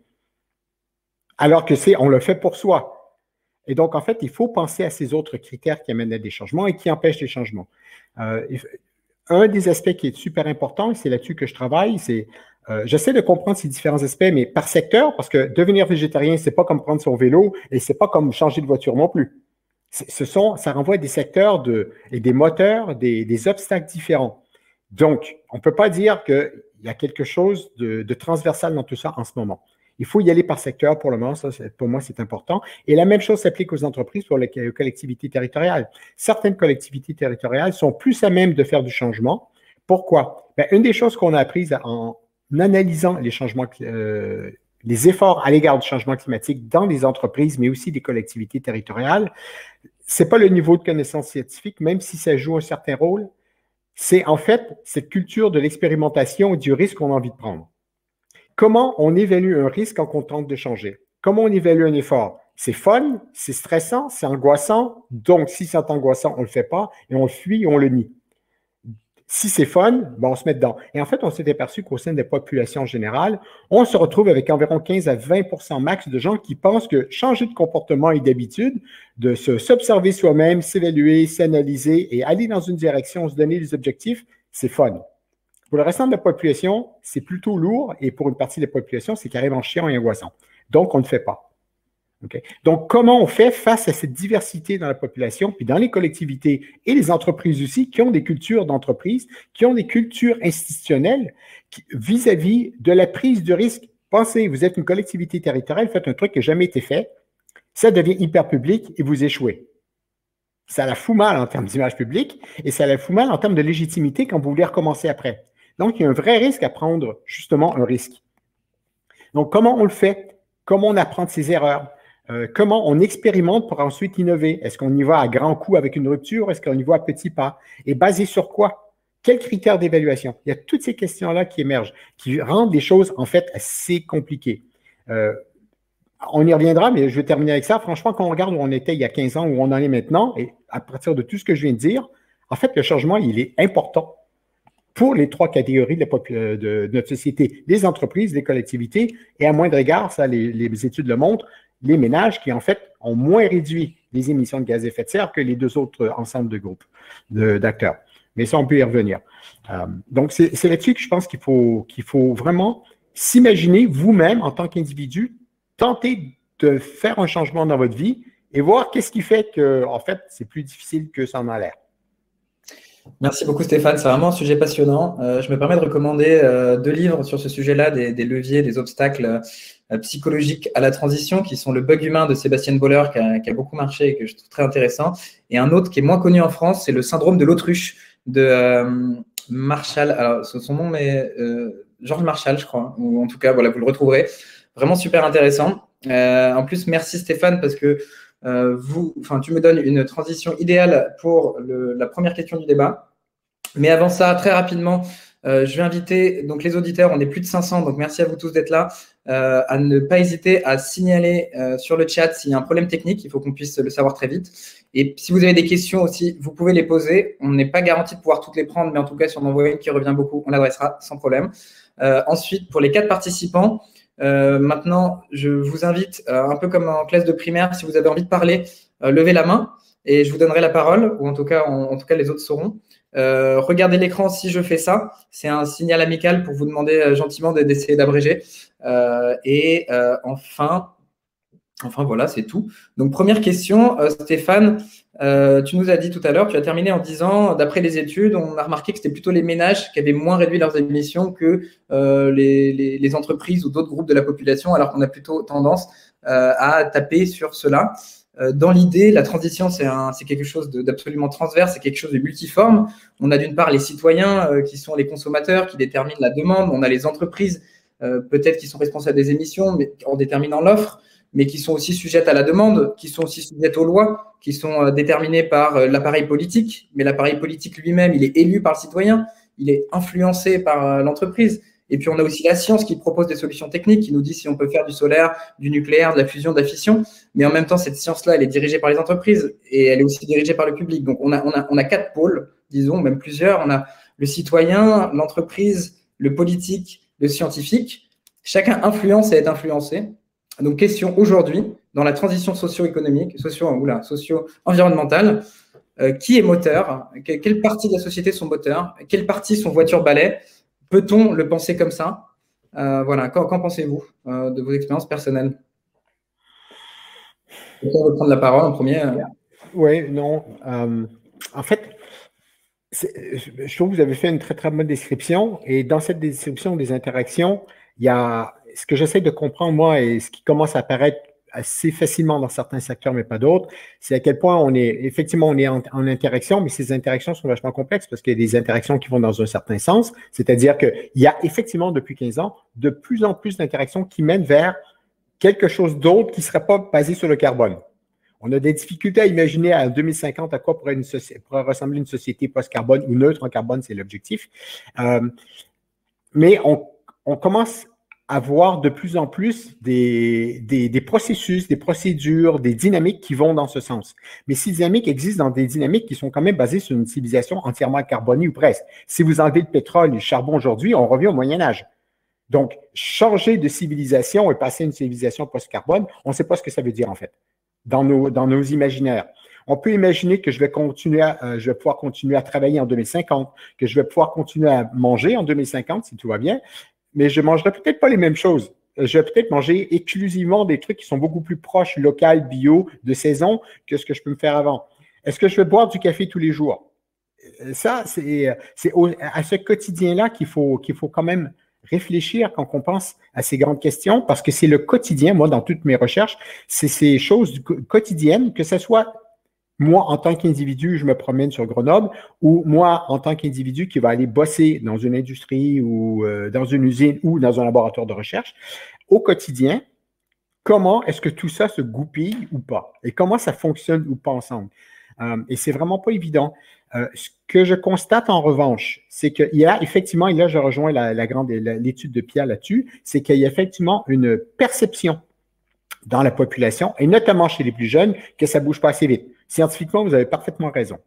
Alors que on le fait pour soi. Et donc, en fait, il faut penser à ces autres critères qui amènent à des changements et qui empêchent les changements. Un des aspects qui est super important, et c'est là-dessus que je travaille, c'est j'essaie de comprendre ces différents aspects, mais par secteur, parce que devenir végétarien, c'est pas comme prendre son vélo et c'est pas comme changer de voiture non plus. Ça renvoie à des secteurs et des moteurs, des obstacles différents. Donc, on ne peut pas dire qu'il y a quelque chose de transversal dans tout ça en ce moment. Il faut y aller par secteur pour le moment, ça, pour moi, c'est important. Et la même chose s'applique aux entreprises pour les collectivités territoriales. Certaines collectivités territoriales sont plus à même de faire du changement. Pourquoi? Bien, une des choses qu'on a apprises en analysant les changements, les efforts à l'égard du changement climatique dans les entreprises, mais aussi des collectivités territoriales, c'est pas le niveau de connaissance scientifique, même si ça joue un certain rôle, c'est en fait cette culture de l'expérimentation et du risque qu'on a envie de prendre. Comment on évalue un risque quand on tente de changer? Comment on évalue un effort? C'est fun, c'est stressant, c'est angoissant. Donc, si c'est angoissant, on ne le fait pas et on le fuit et on le nie. Si c'est fun, ben on se met dedans. Et en fait, on s'est aperçu qu'au sein des populations générales, on se retrouve avec environ 15 à 20% max de gens qui pensent que changer de comportement et d'habitude, de s'observer soi-même, s'évaluer, s'analyser et aller dans une direction, se donner des objectifs, c'est fun. Pour le restant de la population, c'est plutôt lourd et pour une partie de la population, c'est carrément chiant et angoissant. Donc, on ne fait pas. Okay? Donc, comment on fait face à cette diversité dans la population, puis dans les collectivités et les entreprises aussi, qui ont des cultures d'entreprise, qui ont des cultures institutionnelles vis-à-vis de la prise de risque? Pensez, vous êtes une collectivité territoriale, faites un truc qui n'a jamais été fait, ça devient hyper public et vous échouez. Ça la fout mal en termes d'image publique et ça la fout mal en termes de légitimité quand vous voulez recommencer après. Donc, il y a un vrai risque à prendre, justement, un risque. Donc, comment on le fait? Comment on apprend de ses erreurs? Comment on expérimente pour ensuite innover? Est-ce qu'on y va à grands coups avec une rupture? Est-ce qu'on y va à petits pas? Et basé sur quoi? Quels critères d'évaluation? Il y a toutes ces questions-là qui émergent, qui rendent les choses, en fait, assez compliquées. On y reviendra, mais je vais terminer avec ça. Franchement, quand on regarde où on était il y a 15 ans, où on en est maintenant, et à partir de tout ce que je viens de dire, en fait, le changement, il est important pour les trois catégories de notre société, les entreprises, les collectivités, et à moindre égard, ça, les études le montrent, les ménages qui, en fait, ont moins réduit les émissions de gaz à effet de serre que les deux autres ensembles de groupes d'acteurs. Mais ça, on peut y revenir. Donc, c'est là-dessus que je pense qu'il faut vraiment s'imaginer vous-même, en tant qu'individu, tenter de faire un changement dans votre vie et voir qu'est-ce qui fait que, en fait, c'est plus difficile que ça en a l'air. Merci beaucoup Stéphane, c'est vraiment un sujet passionnant. Je me permets de recommander 2 livres sur ce sujet-là, des leviers, des obstacles psychologiques à la transition, qui sont Le bug humain de Sébastien Boller, qui a beaucoup marché et que je trouve très intéressant. Et un autre qui est moins connu en France, c'est Le syndrome de l'autruche de Marshall. Alors son nom est Georges Marshall, je crois, ou en tout cas, voilà, vous le retrouverez. Vraiment super intéressant. En plus, merci Stéphane, parce que tu me donnes une transition idéale pour la première question du débat. Mais avant ça, très rapidement, je vais inviter donc les auditeurs, on est plus de 500, donc merci à vous tous d'être là, à ne pas hésiter à signaler sur le chat s'il y a un problème technique, il faut qu'on puisse le savoir très vite. Et si vous avez des questions aussi, vous pouvez les poser. On n'est pas garanti de pouvoir toutes les prendre, mais en tout cas, si on en voit une qui revient beaucoup, on l'adressera sans problème. Ensuite, pour les 4 participants, maintenant, je vous invite, un peu comme en classe de primaire, si vous avez envie de parler, levez la main et je vous donnerai la parole, ou en tout cas, les autres sauront. Regardez l'écran si je fais ça. C'est un signal amical pour vous demander gentiment d'essayer d'abréger. Enfin, voilà, c'est tout. Donc, première question, Stéphane, tu nous as dit tout à l'heure, tu as terminé en disant, d'après les études, on a remarqué que c'était plutôt les ménages qui avaient moins réduit leurs émissions que les entreprises ou d'autres groupes de la population, alors qu'on a plutôt tendance à taper sur cela. Dans l'idée, la transition, c'est quelque chose d'absolument transverse, c'est quelque chose de multiforme. On a d'une part les citoyens qui sont les consommateurs, qui déterminent la demande. On a les entreprises, peut-être qui sont responsables des émissions, mais en déterminant l'offre, mais qui sont aussi sujettes à la demande, qui sont aussi sujettes aux lois, qui sont déterminées par l'appareil politique. Mais l'appareil politique lui-même, il est élu par le citoyen, il est influencé par l'entreprise. Et puis, on a aussi la science qui propose des solutions techniques, qui nous dit si on peut faire du solaire, du nucléaire, de la fusion, de la fission. Mais en même temps, cette science-là, elle est dirigée par les entreprises et elle est aussi dirigée par le public. Donc, on a 4 pôles, disons, même plusieurs. On a le citoyen, l'entreprise, le politique, le scientifique. Chacun influence et est influencé. Donc, question aujourd'hui, dans la transition socio-économique, socio-environnementale, qui est moteur? Quelle partie de la société sont moteurs? Quelle partie sont voitures-balais? Peut-on le penser comme ça? Voilà, qu'en pensez-vous de vos expériences personnelles? On va prendre la parole en premier. Oui, non. En fait, je trouve que vous avez fait une très, très bonne description. Et dans cette description des interactions, il y a ce que j'essaie de comprendre, moi, et ce qui commence à apparaître assez facilement dans certains secteurs, mais pas d'autres, c'est à quel point on est en interaction, mais ces interactions sont vachement complexes parce qu'il y a des interactions qui vont dans un certain sens, c'est-à-dire qu'il y a effectivement, depuis 15 ans, de plus en plus d'interactions qui mènent vers quelque chose d'autre qui ne serait pas basé sur le carbone. On a des difficultés à imaginer en 2050 à quoi pourrait ressembler une société post-carbone ou neutre en carbone, c'est l'objectif. Mais on commence à voir de plus en plus des processus, des procédures, des dynamiques qui vont dans ce sens. Mais ces dynamiques existent dans des dynamiques qui sont quand même basées sur une civilisation entièrement carbonée ou presque. Si vous enlevez le pétrole et le charbon aujourd'hui, on revient au Moyen-Âge. Donc, changer de civilisation et passer à une civilisation post-carbone, on ne sait pas ce que ça veut dire en fait, dans nos imaginaires. On peut imaginer que je vais pouvoir continuer à travailler en 2050, que je vais pouvoir continuer à manger en 2050 si tout va bien, mais je ne mangerai peut-être pas les mêmes choses. Je vais peut-être manger exclusivement des trucs qui sont beaucoup plus proches, local, bio, de saison, que ce que je peux me faire avant. Est-ce que je vais boire du café tous les jours? Ça, c'est à ce quotidien-là qu'il faut quand même réfléchir quand on pense à ces grandes questions, parce que c'est le quotidien, moi, dans toutes mes recherches, c'est ces choses quotidiennes, que ce soit moi, en tant qu'individu, je me promène sur Grenoble, ou moi, en tant qu'individu qui va aller bosser dans une industrie ou dans une usine ou dans un laboratoire de recherche, au quotidien, comment est-ce que tout ça se goupille ou pas? Et comment ça fonctionne ou pas ensemble? Et c'est vraiment pas évident. Ce que je constate en revanche, c'est qu'il y a effectivement, et là je rejoins l'étude de Pia là-dessus, c'est qu'il y a effectivement une perception dans la population, et notamment chez les plus jeunes, que ça ne bouge pas assez vite. Scientifiquement, vous avez parfaitement raison.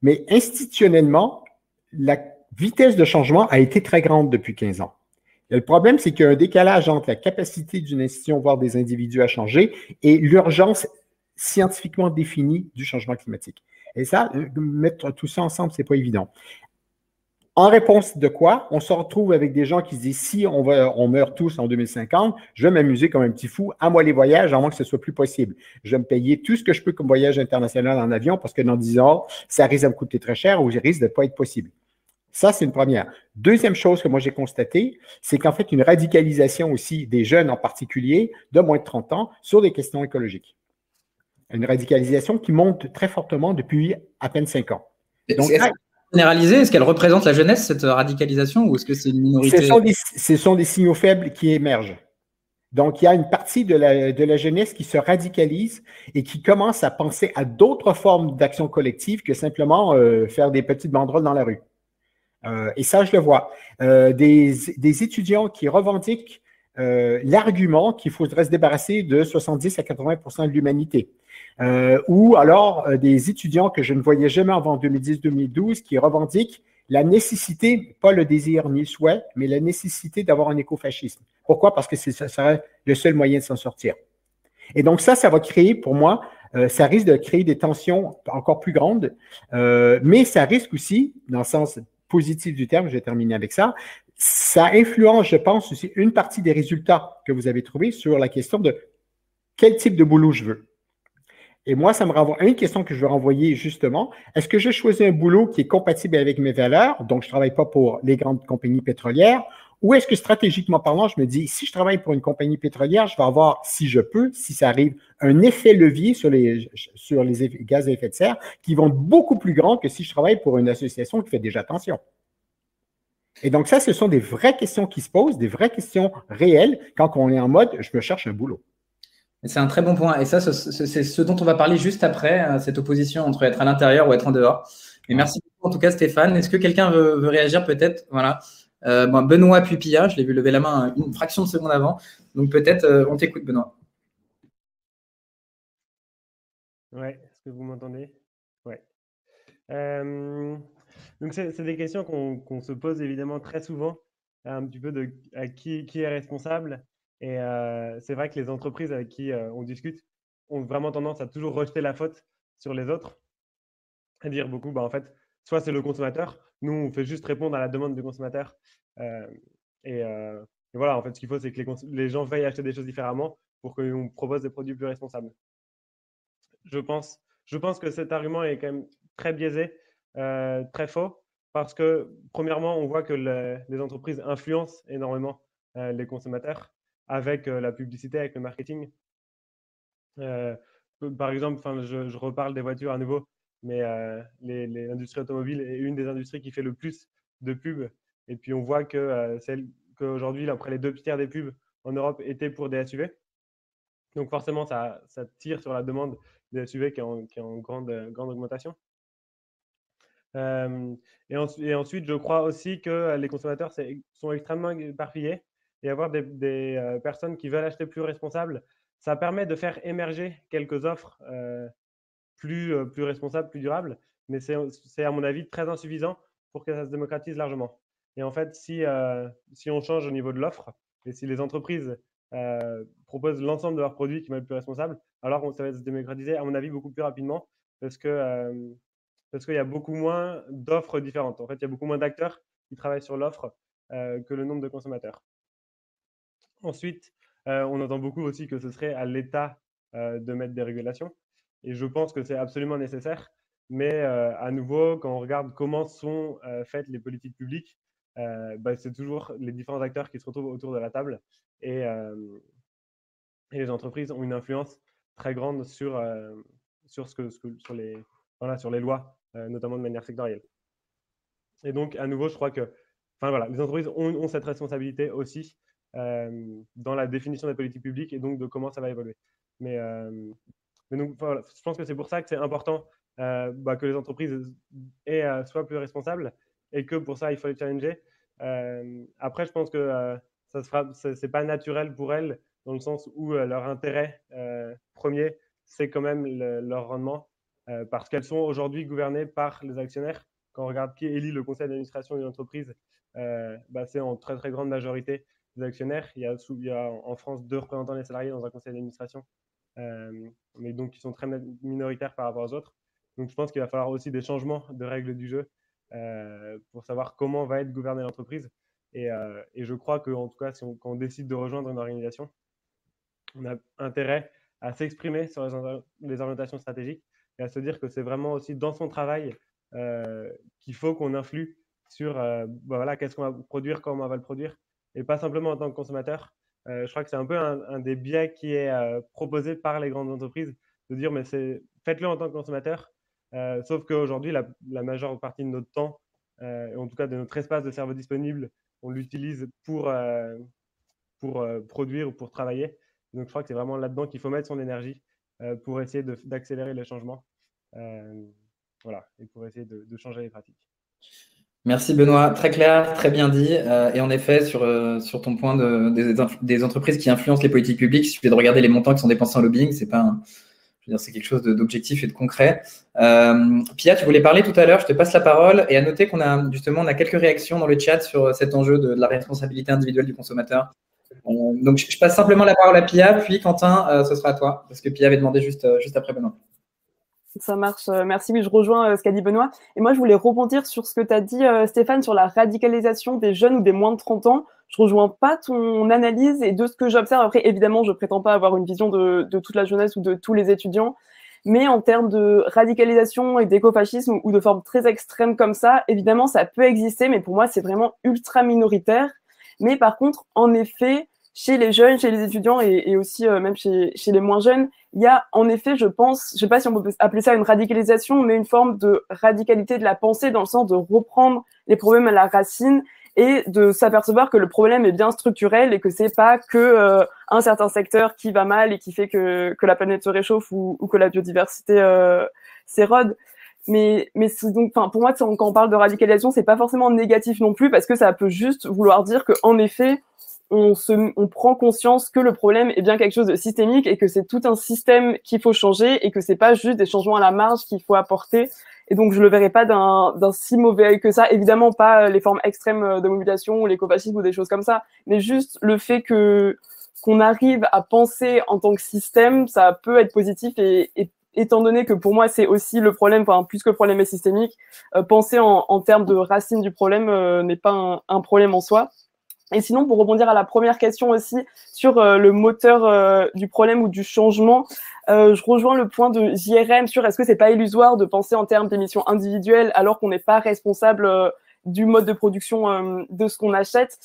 Mais institutionnellement, la vitesse de changement a été très grande depuis 15 ans. Et le problème, c'est qu'il y a un décalage entre la capacité d'une institution, voire des individus à changer, et l'urgence scientifiquement définie du changement climatique. Et ça, mettre tout ça ensemble, ce n'est pas évident. En réponse de quoi, on se retrouve avec des gens qui se disent si on meurt tous en 2050, je vais m'amuser comme un petit fou, à moi les voyages, à moins que ce soit plus possible. Je vais me payer tout ce que je peux comme voyage international en avion parce que dans 10 ans, ça risque de me coûter très cher ou ça risque de ne pas être possible. Ça, c'est une première. Deuxième chose que moi j'ai constatée, c'est qu'en fait, une radicalisation aussi des jeunes en particulier, de moins de 30 ans, sur des questions écologiques. Une radicalisation qui monte très fortement depuis à peine 5 ans. Donc, est-ce généralisée, est-ce qu'elle représente la jeunesse, cette radicalisation, ou est-ce que c'est une minorité? Ce sont des signaux faibles qui émergent. Donc, il y a une partie de la jeunesse qui se radicalise et qui commence à penser à d'autres formes d'action collective que simplement faire des petites banderoles dans la rue. Et ça, je le vois. Des étudiants qui revendiquent l'argument qu'il faudrait se débarrasser de 70 à 80% de l'humanité. Ou alors des étudiants que je ne voyais jamais avant 2010-2012 qui revendiquent la nécessité, pas le désir ni le souhait, mais la nécessité d'avoir un écofascisme. Pourquoi? Parce que ça serait le seul moyen de s'en sortir. Et donc ça va créer, pour moi, ça risque de créer des tensions encore plus grandes, mais ça risque aussi, dans le sens positif du terme, je vais terminer avec ça, ça influence, je pense, aussi une partie des résultats que vous avez trouvés sur la question de quel type de boulot je veux. Et moi, ça me renvoie à une question que je veux renvoyer justement. Est-ce que je choisis un boulot qui est compatible avec mes valeurs, donc je ne travaille pas pour les grandes compagnies pétrolières, ou est-ce que stratégiquement parlant, je me dis, si je travaille pour une compagnie pétrolière, je vais avoir, si je peux, si ça arrive, un effet levier sur les gaz à effet de serre qui vont être beaucoup plus grands que si je travaille pour une association qui fait déjà attention. Et donc ça, ce sont des vraies questions qui se posent, des vraies questions réelles quand on est en mode, je me cherche un boulot. C'est un très bon point. Et ça, c'est ce dont on va parler juste après, cette opposition entre être à l'intérieur ou être en dehors. Et merci beaucoup, en tout cas, Stéphane. Est-ce que quelqu'un veut réagir peut-être? Voilà. Benoît puis Pia, je l'ai vu lever la main une fraction de seconde avant. Donc peut-être, on t'écoute, Benoît. Ouais, est-ce que vous m'entendez? Ouais. Donc c'est des questions qu'on se pose évidemment très souvent, un petit peu de à qui est responsable. Et c'est vrai que les entreprises avec qui on discute ont vraiment tendance à toujours rejeter la faute sur les autres, à dire beaucoup, en fait, soit c'est le consommateur, nous on fait juste répondre à la demande du consommateur. Et voilà, en fait, ce qu'il faut, c'est que les gens veuillent acheter des choses différemment pour qu'on propose des produits plus responsables. Je pense que cet argument est quand même très biaisé, très faux, parce que premièrement, on voit que les entreprises influencent énormément les consommateurs avec la publicité, avec le marketing. Par exemple, je reparle des voitures à nouveau, mais l'industrie automobile est une des industries qui fait le plus de pubs. Et puis on voit qu'aujourd'hui, après les 2 tiers des pubs en Europe étaient pour des SUV. Donc forcément, ça tire sur la demande des SUV qui est en grande augmentation. Et ensuite, je crois aussi que les consommateurs sont extrêmement éparpillés et avoir des personnes qui veulent acheter plus responsables, ça permet de faire émerger quelques offres plus responsables, plus durables, mais c'est à mon avis très insuffisant pour que ça se démocratise largement. Et en fait, si on change au niveau de l'offre et si les entreprises proposent l'ensemble de leurs produits qui vont être plus responsables, alors ça va se démocratiser, à mon avis, beaucoup plus rapidement parce qu'il y a beaucoup moins d'offres différentes. En fait, il y a beaucoup moins d'acteurs qui travaillent sur l'offre que le nombre de consommateurs. Ensuite, on entend beaucoup aussi que ce serait à l'État de mettre des régulations. Et je pense que c'est absolument nécessaire. Mais à nouveau, quand on regarde comment sont faites les politiques publiques, c'est toujours les différents acteurs qui se retrouvent autour de la table. Et les entreprises ont une influence très grande sur les lois, notamment de manière sectorielle. Et donc, à nouveau, je crois que les entreprises ont cette responsabilité aussi dans la définition des politiques publiques et donc de comment ça va évoluer. Mais donc, voilà, je pense que c'est pour ça que c'est important que les entreprises soient plus responsables et que pour ça, il faut les challenger. Après, je pense que c'est pas naturel pour elles dans le sens où leur intérêt premier, c'est quand même leur rendement parce qu'elles sont aujourd'hui gouvernées par les actionnaires. Quand on regarde qui élit le conseil d'administration d'une entreprise, c'est en très très grande majorité des actionnaires. Il y a en France 2 représentants des salariés dans un conseil d'administration, mais donc qui sont très minoritaires par rapport aux autres. Donc je pense qu'il va falloir aussi des changements de règles du jeu pour savoir comment va être gouvernée l'entreprise. Et je crois que, en tout cas, quand on décide de rejoindre une organisation, on a intérêt à s'exprimer sur les orientations stratégiques et à se dire que c'est vraiment aussi dans son travail qu'il faut qu'on influe sur voilà, qu'est-ce qu'on va produire, comment on va le produire, et pas simplement en tant que consommateur. Je crois que c'est un peu un des biais qui est proposé par les grandes entreprises, de dire mais faites-le en tant que consommateur, sauf qu'aujourd'hui, la majeure partie de notre temps, en tout cas de notre espace de cerveau disponible, on l'utilise pour produire ou pour travailler. Donc, je crois que c'est vraiment là-dedans qu'il faut mettre son énergie pour essayer d'accélérer les changements. Voilà, et pour essayer de changer les pratiques. Merci Benoît, très clair, très bien dit. Et en effet, sur ton point des entreprises qui influencent les politiques publiques, il suffit de regarder les montants qui sont dépensés en lobbying. C'est pas je veux dire, c'est quelque chose d'objectif et de concret. Pia, tu voulais parler tout à l'heure, je te passe la parole. Et à noter qu'on a quelques réactions dans le chat sur cet enjeu de la responsabilité individuelle du consommateur. Donc, je passe simplement la parole à Pia, puis Quentin, ce sera à toi, parce que Pia avait demandé juste après Benoît. Ça marche. Merci. Oui, je rejoins ce qu'a dit Benoît. Et moi, je voulais rebondir sur ce que tu as dit, Stéphane, sur la radicalisation des jeunes ou des moins de 30 ans. Je rejoins pas ton analyse et de ce que j'observe. Après, évidemment, je prétends pas avoir une vision de toute la jeunesse ou de tous les étudiants. Mais en termes de radicalisation et d'écofascisme ou de formes très extrêmes comme ça, évidemment, ça peut exister, mais pour moi, c'est vraiment ultra minoritaire. Mais par contre, en effet, chez les jeunes, chez les étudiants et aussi même chez les moins jeunes, il y a en effet, je pense, je sais pas si on peut appeler ça une radicalisation, mais une forme de radicalité de la pensée dans le sens de reprendre les problèmes à la racine et de s'apercevoir que le problème est bien structurel et que c'est pas que un certain secteur qui va mal et qui fait que la planète se réchauffe ou que la biodiversité s'érode. Mais donc, enfin, pour moi, quand on parle de radicalisation, c'est pas forcément négatif non plus parce que ça peut juste vouloir dire que en effet, on prend conscience que le problème est bien quelque chose de systémique et que c'est tout un système qu'il faut changer et que c'est pas juste des changements à la marge qu'il faut apporter. Et donc, je le verrai pas d'un si mauvais œil que ça. Évidemment, pas les formes extrêmes de mobilisation ou l'écofascisme ou des choses comme ça, mais juste le fait qu'on arrive à penser en tant que système, ça peut être positif et étant donné que pour moi, c'est aussi le problème, enfin, plus que le problème est systémique, penser en termes de racine du problème n'est pas un problème en soi. Et sinon, pour rebondir à la première question aussi sur le moteur du problème ou du changement, je rejoins le point de JRM sur est-ce que c'est pas illusoire de penser en termes d'émissions individuelles alors qu'on n'est pas responsable du mode de production de ce qu'on achète.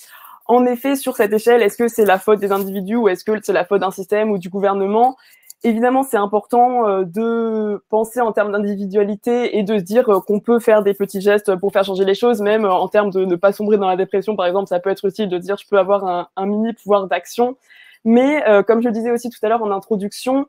En effet, sur cette échelle, est-ce que c'est la faute des individus ou est-ce que c'est la faute d'un système ou du gouvernement ? Évidemment, c'est important de penser en termes d'individualité et de se dire qu'on peut faire des petits gestes pour faire changer les choses, même en termes de ne pas sombrer dans la dépression, par exemple, ça peut être utile de dire je peux avoir un mini pouvoir d'action. Mais comme je le disais aussi tout à l'heure en introduction,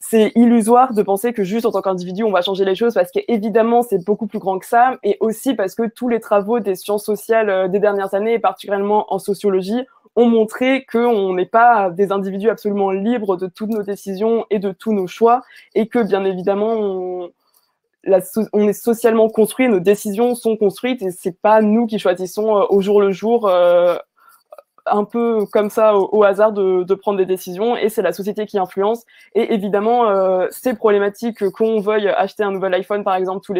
c'est illusoire de penser que juste en tant qu'individu, on va changer les choses parce qu'évidemment, c'est beaucoup plus grand que ça et aussi parce que tous les travaux des sciences sociales des dernières années, et particulièrement en sociologie, ont montré qu'on n'est pas des individus absolument libres de toutes nos décisions et de tous nos choix et que bien évidemment on est socialement construit, nos décisions sont construites et c'est pas nous qui choisissons au jour le jour un peu comme ça au hasard de prendre des décisions et c'est la société qui influence et évidemment c'est problématique qu'on veuille acheter un nouvel iPhone par exemple tous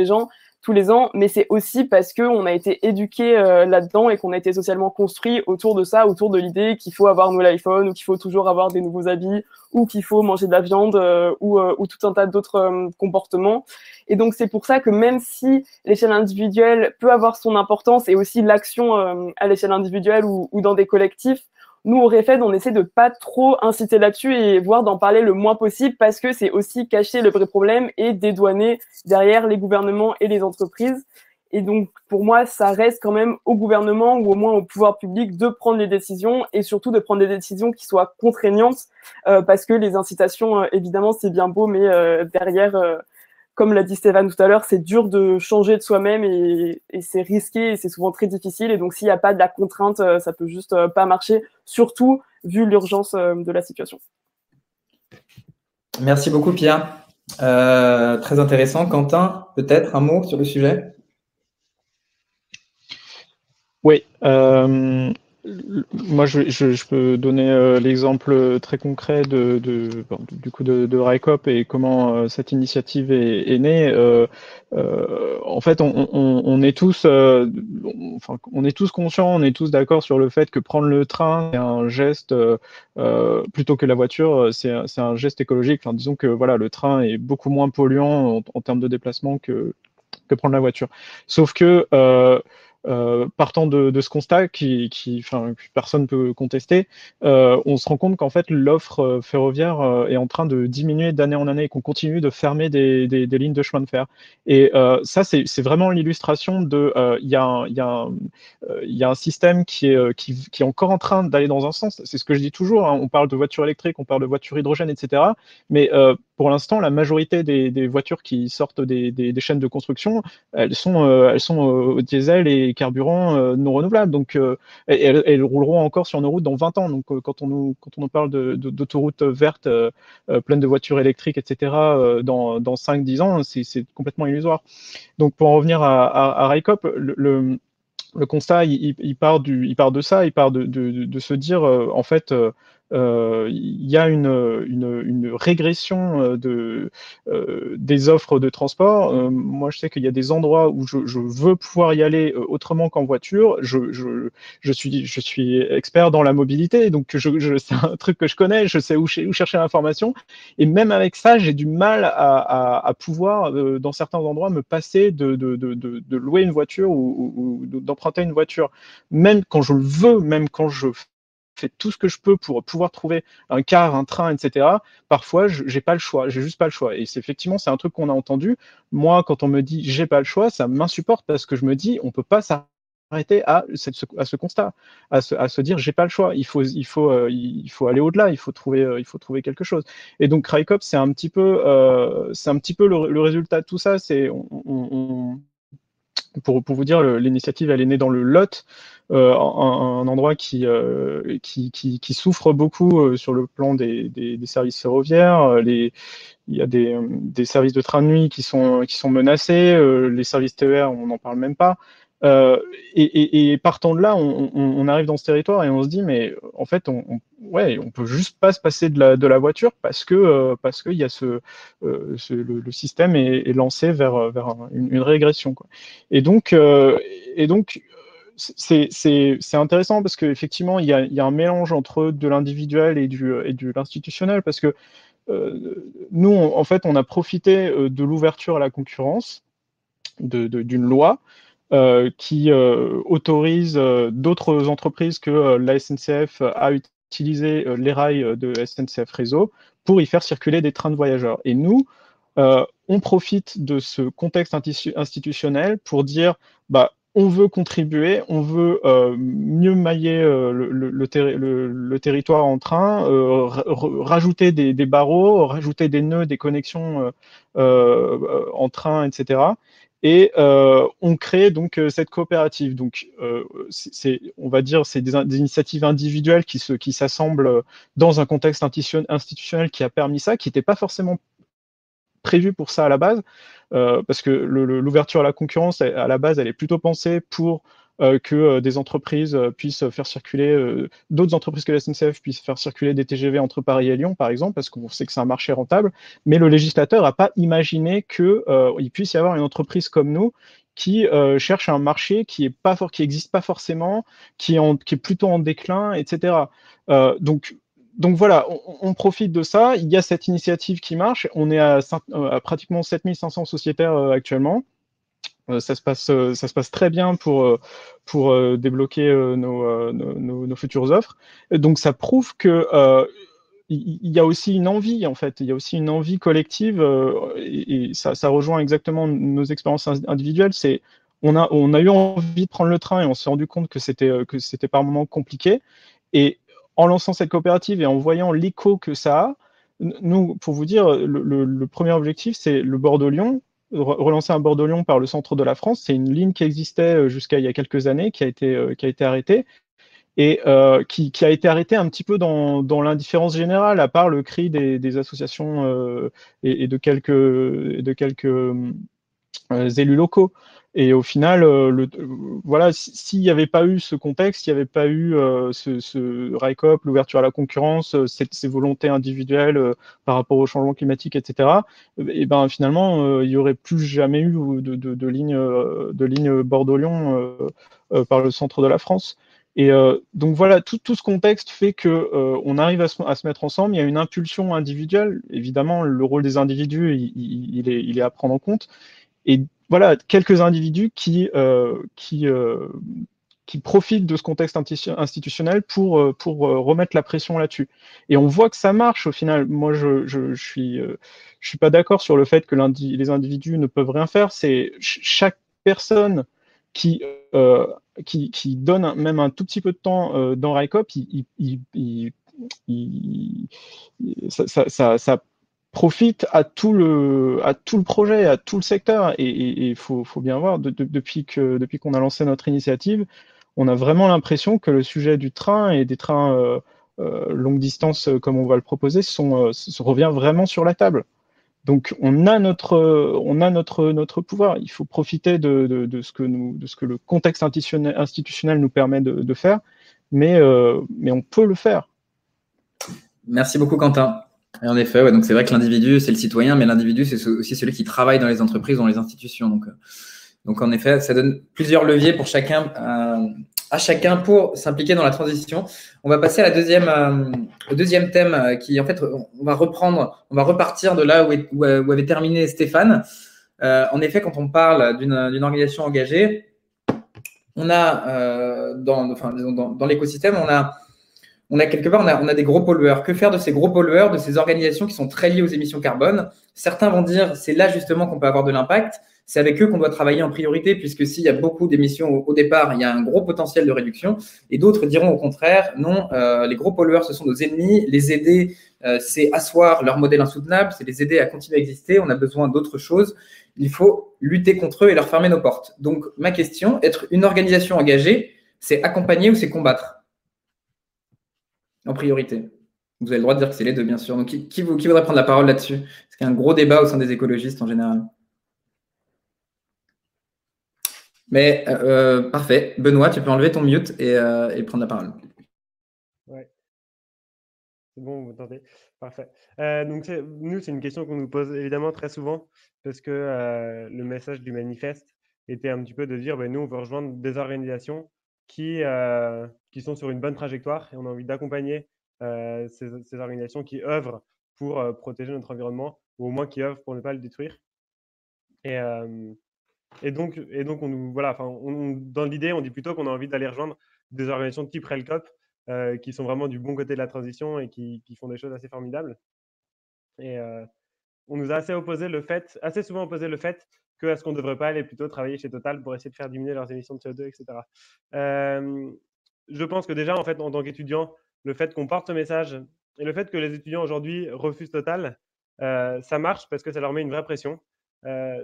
les ans, mais c'est aussi parce que on a été éduqué là-dedans et qu'on a été socialement construit autour de ça, autour de l'idée qu'il faut avoir un nouvel iPhone ou qu'il faut toujours avoir des nouveaux habits ou qu'il faut manger de la viande ou tout un tas d'autres comportements. Et donc c'est pour ça que même si l'échelle individuelle peut avoir son importance et aussi l'action à l'échelle individuelle ou dans des collectifs, nous, au REFED, on essaie de pas trop inciter là-dessus et voire d'en parler le moins possible parce que c'est aussi cacher le vrai problème et dédouaner derrière les gouvernements et les entreprises. Et donc, pour moi, ça reste quand même au gouvernement ou au moins au pouvoir public de prendre les décisions et surtout de prendre des décisions qui soient contraignantes parce que les incitations, évidemment, c'est bien beau, mais derrière, comme l'a dit Stéphane tout à l'heure, c'est dur de changer de soi-même et c'est risqué et c'est souvent très difficile. Et donc, s'il n'y a pas de la contrainte, ça peut juste pas marcher, surtout vu l'urgence de la situation. Merci beaucoup, Pierre. Très intéressant. Quentin, peut-être un mot sur le sujet ? Oui. Moi, je peux donner l'exemple très concret du coup de RICOP et comment cette initiative est née. En fait, on est tous, enfin, on est tous conscients, on est tous d'accord sur le fait que prendre le train est un geste plutôt que la voiture, c'est un geste écologique. Enfin, disons que voilà, le train est beaucoup moins polluant en termes de déplacement que prendre la voiture. Sauf que partant de ce constat que personne peut contester, on se rend compte qu'en fait l'offre ferroviaire est en train de diminuer d'année en année et qu'on continue de fermer des lignes de chemin de fer. Et ça, c'est vraiment l'illustration de il y a un système qui est encore en train d'aller dans un sens. C'est ce que je dis toujours, hein, on parle de voitures électriques, on parle de voitures hydrogène, etc. Mais pour l'instant, la majorité des voitures qui sortent des chaînes de construction, elles sont au diesel et carburant non renouvelables. Donc, elles rouleront encore sur nos routes dans 20 ans. Donc, quand on nous parle d'autoroutes vertes pleines de voitures électriques, etc., dans 5-10 ans, c'est complètement illusoire. Donc, pour en revenir à RICOP, le constat, il part de ça, il part de se dire, en fait, il y a une régression des offres de transport. Moi, je sais qu'il y a des endroits où je veux pouvoir y aller autrement qu'en voiture. Je suis expert dans la mobilité, donc c'est un truc que je connais, je sais où chercher l'information. Et même avec ça, j'ai du mal à pouvoir, dans certains endroits, me passer de louer une voiture ou d'emprunter une voiture. Même quand je le veux, même quand je fais tout ce que je peux pour pouvoir trouver un car, un train, etc. Parfois, j'ai pas le choix, j'ai juste pas le choix. Et effectivement, c'est un truc qu'on a entendu. Moi, quand on me dit j'ai pas le choix, ça m'insupporte parce que je me dis on peut pas s'arrêter à ce constat, à se dire j'ai pas le choix. Il faut aller au-delà. Il faut trouver quelque chose. Et donc RICOP, c'est un petit peu le résultat de tout ça. C'est pour vous dire, l'initiative, elle est née dans le Lot, un endroit qui souffre beaucoup sur le plan des services ferroviaires. Il y a des services de train de nuit qui sont menacés, les services TER, on n'en parle même pas. Et partant de là, on arrive dans ce territoire et on se dit, mais en fait, on peut juste pas se passer de la voiture parce que il y a le système est lancé vers une régression, quoi. Et donc c'est intéressant parce qu'effectivement, il y a un mélange entre de l'individuel et de l'institutionnel parce que nous, en fait, on a profité de l'ouverture à la concurrence d'une loi qui autorise d'autres entreprises que la SNCF à utiliser les rails de SNCF Réseau pour y faire circuler des trains de voyageurs. Et nous, on profite de ce contexte institutionnel pour dire bah, on veut contribuer, on veut mieux mailler le territoire en train, rajouter des barreaux, rajouter des nœuds, des connexions en train, etc. Et on crée donc cette coopérative. Donc, on va dire, c'est des initiatives individuelles qui s'assemblent dans un contexte institutionnel qui a permis ça, qui n'était pas forcément prévu pour ça à la base, parce que l'ouverture à la concurrence, à la base, elle est plutôt pensée pour que des entreprises puissent faire circuler, d'autres entreprises que la SNCF puissent faire circuler des TGV entre Paris et Lyon, par exemple, parce qu'on sait que c'est un marché rentable, mais le législateur n'a pas imaginé qu'il puisse y avoir une entreprise comme nous qui cherche un marché qui n'existe pas forcément, qui est plutôt en déclin, etc. Donc voilà, on profite de ça. Il y a cette initiative qui marche. On est à pratiquement 7500 sociétaires actuellement. Ça se passe très bien pour débloquer nos futures offres. Donc ça prouve que il y a aussi une envie, en fait. Il y a aussi une envie collective et ça rejoint exactement nos expériences individuelles. On a eu envie de prendre le train et on s'est rendu compte que c'était par moments compliqué. Et en lançant cette coopérative et en voyant l'écho que ça a, nous, pour vous dire, le premier objectif, c'est le Bordeaux-Lyon. Relancer un Bordeaux-Lyon par le centre de la France, c'est une ligne qui existait jusqu'à il y a quelques années, qui a été arrêtée, et qui a été arrêtée un petit peu dans l'indifférence générale, à part le cri des associations et de quelques élus locaux. Et au final, voilà, s'il n'y avait pas eu ce contexte, s'il n'y avait pas eu ce RICOP, l'ouverture à la concurrence, ces volontés individuelles par rapport au changement climatique, etc., et ben finalement, il n'y aurait plus jamais eu de ligne Bordeaux-Lyon par le centre de la France. Et donc voilà, tout ce contexte fait que on arrive à se mettre ensemble. Il y a une impulsion individuelle. Évidemment, le rôle des individus, il est à prendre en compte. Et voilà, quelques individus qui profitent de ce contexte institutionnel pour remettre la pression là-dessus. Et on voit que ça marche au final. Moi, je suis pas d'accord sur le fait que les individus ne peuvent rien faire. C'est chaque personne qui, qui donne même un tout petit peu de temps dans RICOP, ça profite à tout le projet, à tout le secteur. Et il faut bien voir, depuis qu'on a lancé notre initiative, on a vraiment l'impression que le sujet du train et des trains longue distance, comme on va le proposer, revient vraiment sur la table. Donc on a notre pouvoir. Il faut profiter de ce que le contexte institutionnel nous permet de faire, mais on peut le faire. Merci beaucoup, Quentin. Et en effet, ouais, donc c'est vrai que l'individu, c'est le citoyen, mais l'individu, c'est aussi celui qui travaille dans les entreprises, dans les institutions. Donc en effet, ça donne plusieurs leviers pour chacun, à chacun pour s'impliquer dans la transition. On va passer à au deuxième thème qui, en fait, on va repartir de là où avait terminé Stéphane. En effet, quand on parle d'une organisation engagée, on a, dans l'écosystème, on a quelque part, on a des gros pollueurs. Que faire de ces gros pollueurs, de ces organisations qui sont très liées aux émissions carbone? Certains vont dire, c'est là justement qu'on peut avoir de l'impact. C'est avec eux qu'on doit travailler en priorité, puisque s'il y a beaucoup d'émissions au départ, il y a un gros potentiel de réduction. Et d'autres diront au contraire, non, les gros pollueurs, ce sont nos ennemis. Les aider, c'est asseoir leur modèle insoutenable, c'est les aider à continuer à exister. On a besoin d'autre chose. Il faut lutter contre eux et leur fermer nos portes. Donc, ma question, être une organisation engagée, c'est accompagner ou c'est combattre en priorité? Vous avez le droit de dire que c'est les deux, bien sûr. Donc, qui voudrait prendre la parole là-dessus? Parce qu'il y a un gros débat au sein des écologistes en général. Mais parfait. Benoît, tu peux enlever ton mute et prendre la parole. Ouais. C'est bon, vous tentez. Parfait. Donc, nous, c'est une question qu'on nous pose évidemment très souvent parce que le message du manifeste était un petit peu de dire, nous, on veut rejoindre des organisations qui sont sur une bonne trajectoire et on a envie d'accompagner ces organisations qui œuvrent pour protéger notre environnement ou au moins qui œuvrent pour ne pas le détruire. Et donc on nous, voilà, dans l'idée, on dit plutôt qu'on a envie d'aller rejoindre des organisations de type RELCOP qui sont vraiment du bon côté de la transition et qui font des choses assez formidables. Et on nous a assez souvent opposé le fait est-ce qu'on ne devrait pas aller plutôt travailler chez Total pour essayer de faire diminuer leurs émissions de CO2, etc. Je pense que déjà, en fait, en tant qu'étudiant, le fait qu'on porte ce message et le fait que les étudiants aujourd'hui refusent Total, ça marche parce que ça leur met une vraie pression.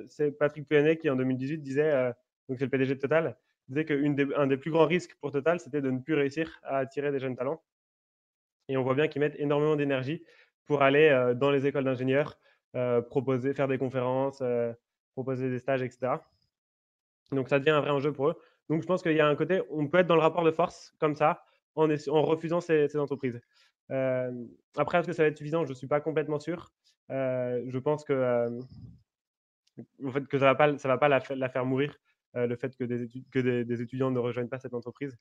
C'est Patrick Pouyanné qui, en 2018, disait, donc c'est le PDG de Total, disait qu'un des plus grands risques pour Total, c'était de ne plus réussir à attirer des jeunes talents. Et on voit bien qu'ils mettent énormément d'énergie pour aller dans les écoles d'ingénieurs, faire des conférences, proposer des stages, etc. Donc ça devient un vrai enjeu pour eux. Donc je pense qu'il y a un côté, on peut être dans le rapport de force comme ça, en refusant ces entreprises. Après, est-ce que ça va être suffisant? Je ne suis pas complètement sûr. Je pense que, en fait, que ça ne va pas la faire mourir, le fait que des étudiants ne rejoignent pas cette entreprise.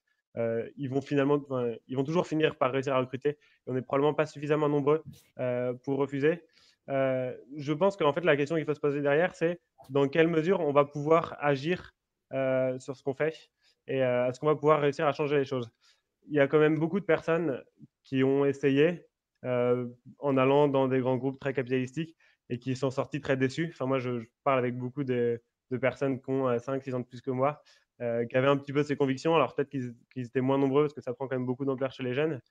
Ils vont toujours finir par réussir à recruter. Et on n'est probablement pas suffisamment nombreux pour refuser. Je pense qu'en fait, la question qu'il faut se poser derrière, c'est dans quelle mesure on va pouvoir agir sur ce qu'on fait et est-ce qu'on va pouvoir réussir à changer les choses. Il y a quand même beaucoup de personnes qui ont essayé en allant dans des grands groupes très capitalistiques et qui sont sortis très déçus. Enfin, moi, je parle avec beaucoup de personnes qui ont 5-6 ans de plus que moi, qui avaient un petit peu ces convictions. Alors, peut-être qu'ils étaient moins nombreux parce que ça prend quand même beaucoup d'ampleur chez les jeunes,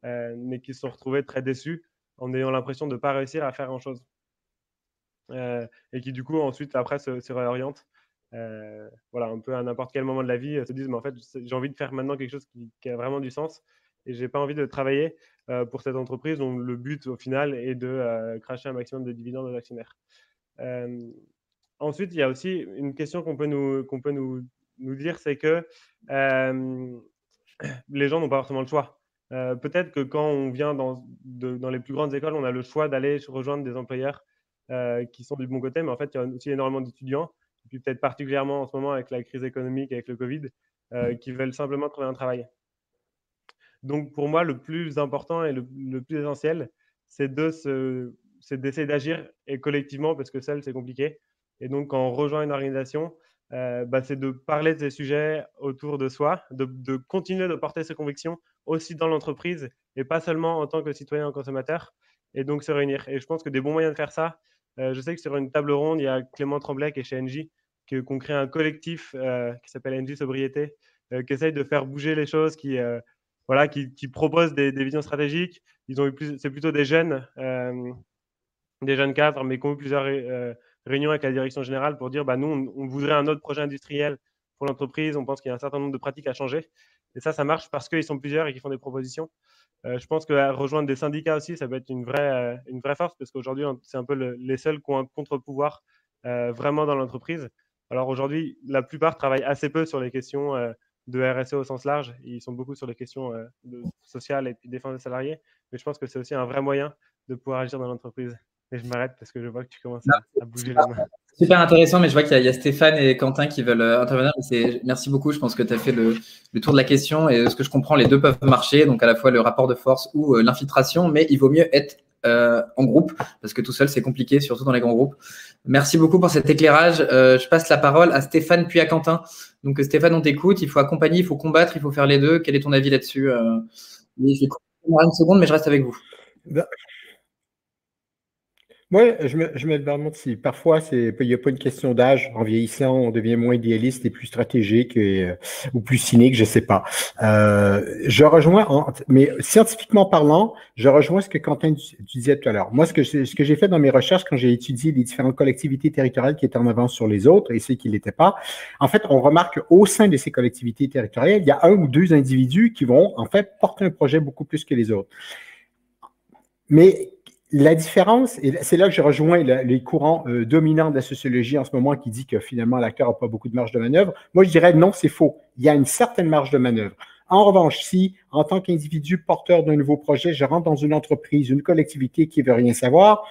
mais qui se sont retrouvés très déçus en ayant l'impression de ne pas réussir à faire grand-chose. Et qui, du coup, ensuite, après, se réorientent. Voilà, un peu à n'importe quel moment de la vie, se disent, mais en fait, j'ai envie de faire maintenant quelque chose qui a vraiment du sens et j'ai pas envie de travailler pour cette entreprise dont le but, au final, est de cracher un maximum de dividendes aux actionnaires. ensuite, il y a aussi une question qu'on peut nous dire, c'est que les gens n'ont pas forcément le choix. Peut-être que quand on vient dans les plus grandes écoles, on a le choix d'aller rejoindre des employeurs qui sont du bon côté, mais en fait, il y a aussi énormément d'étudiants, et puis peut-être particulièrement en ce moment avec la crise économique, avec le Covid, qui veulent simplement trouver un travail. Donc, pour moi, le plus important et le plus essentiel, c'est d'essayer d'agir et collectivement, parce que seul, c'est compliqué. Et donc, quand on rejoint une organisation, c'est de parler de ces sujets autour de soi, de continuer de porter ses convictions aussi dans l'entreprise et pas seulement en tant que citoyen ou consommateur, et donc se réunir. Et je pense que des bons moyens de faire ça, je sais que sur une table ronde, il y a Clément Tremblay qui est chez Engie, qu'on crée un collectif qui s'appelle Engie Sobriété, qui essaye de faire bouger les choses, qui proposent des visions stratégiques. C'est plutôt des jeunes cadres, mais qui ont eu plusieurs réunions avec la direction générale pour dire nous, on voudrait un autre projet industriel pour l'entreprise. On pense qu'il y a un certain nombre de pratiques à changer. Et ça marche parce qu'ils sont plusieurs et qu'ils font des propositions. Je pense que rejoindre des syndicats aussi, ça peut être une vraie force, parce qu'aujourd'hui, c'est un peu les seuls qui ont un contre-pouvoir vraiment dans l'entreprise. Alors aujourd'hui, la plupart travaillent assez peu sur les questions de RSE au sens large. Ils sont beaucoup sur les questions sociales et puis défense des salariés. Mais je pense que c'est aussi un vrai moyen de pouvoir agir dans l'entreprise. Et je m'arrête parce que je vois que tu commences à bouger la main. Super intéressant, mais je vois qu'il y a Stéphane et Quentin qui veulent intervenir. Merci beaucoup, je pense que tu as fait le tour de la question, et de ce que je comprends, les deux peuvent marcher, donc à la fois le rapport de force ou l'infiltration, mais il vaut mieux être en groupe, parce que tout seul, c'est compliqué, surtout dans les grands groupes. Merci beaucoup pour cet éclairage. Je passe la parole à Stéphane puis à Quentin. Donc Stéphane, on t'écoute, il faut accompagner, il faut combattre, il faut faire les deux. Quel est ton avis là-dessus? Je vais couper une seconde, mais je reste avec vous. Moi, je me demande si parfois, il n'y a pas une question d'âge. En vieillissant, on devient moins idéaliste et plus stratégique ou plus cynique, je sais pas. Je rejoins, mais scientifiquement parlant, je rejoins ce que Quentin tu disais tout à l'heure. Moi, ce que j'ai fait dans mes recherches quand j'ai étudié les différentes collectivités territoriales qui étaient en avance sur les autres et ceux qui l'étaient pas, en fait, on remarque au sein de ces collectivités territoriales, il y a un ou deux individus qui vont, en fait, porter un projet beaucoup plus que les autres. Mais la différence, et c'est là que je rejoins les courants dominants de la sociologie en ce moment qui dit que finalement l'acteur n'a pas beaucoup de marge de manœuvre. Moi, je dirais non, c'est faux. Il y a une certaine marge de manœuvre. En revanche, si, en tant qu'individu porteur d'un nouveau projet, je rentre dans une entreprise, une collectivité qui ne veut rien savoir,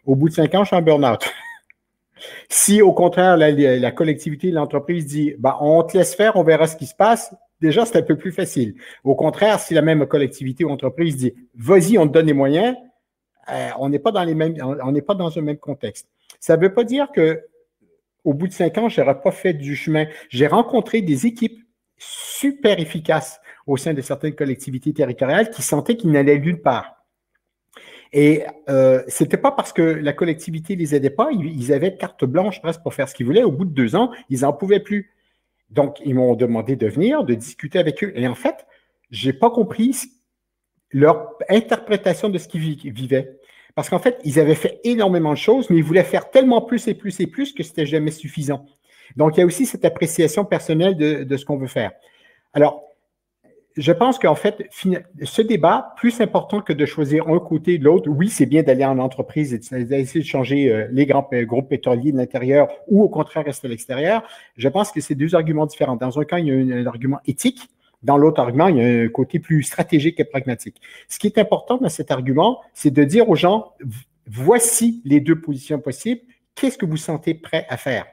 au bout de 5 ans, je suis en burn-out. Si, au contraire, la collectivité, l'entreprise dit on te laisse faire, on verra ce qui se passe, déjà, c'est un peu plus facile. Au contraire, si la même collectivité ou entreprise dit vas-y, on te donne les moyens, on n'est pas dans un même contexte. Ça ne veut pas dire que au bout de 5 ans, je n'aurais pas fait du chemin. J'ai rencontré des équipes super efficaces au sein de certaines collectivités territoriales qui sentaient qu'ils n'allaient nulle part. Et c'était pas parce que la collectivité les aidait pas, ils avaient carte blanche presque pour faire ce qu'ils voulaient. Au bout de 2 ans, ils n'en pouvaient plus. Donc, ils m'ont demandé de venir, de discuter avec eux. Et en fait, j'ai pas compris leur interprétation de ce qu'ils vivaient. Parce qu'en fait, ils avaient fait énormément de choses, mais ils voulaient faire tellement plus et plus et plus que c'était jamais suffisant. Donc, il y a aussi cette appréciation personnelle de ce qu'on veut faire. Alors, je pense qu'en fait, ce débat, plus important que de choisir un côté de l'autre, oui, c'est bien d'aller en entreprise et d'essayer de changer les grands groupes pétroliers de l'intérieur ou au contraire rester à l'extérieur. Je pense que c'est 2 arguments différents. Dans un cas, il y a un argument éthique. Dans l'autre argument, il y a un côté plus stratégique et pragmatique. Ce qui est important dans cet argument, c'est de dire aux gens, voici les 2 positions possibles, qu'est-ce que vous sentez prêt à faire?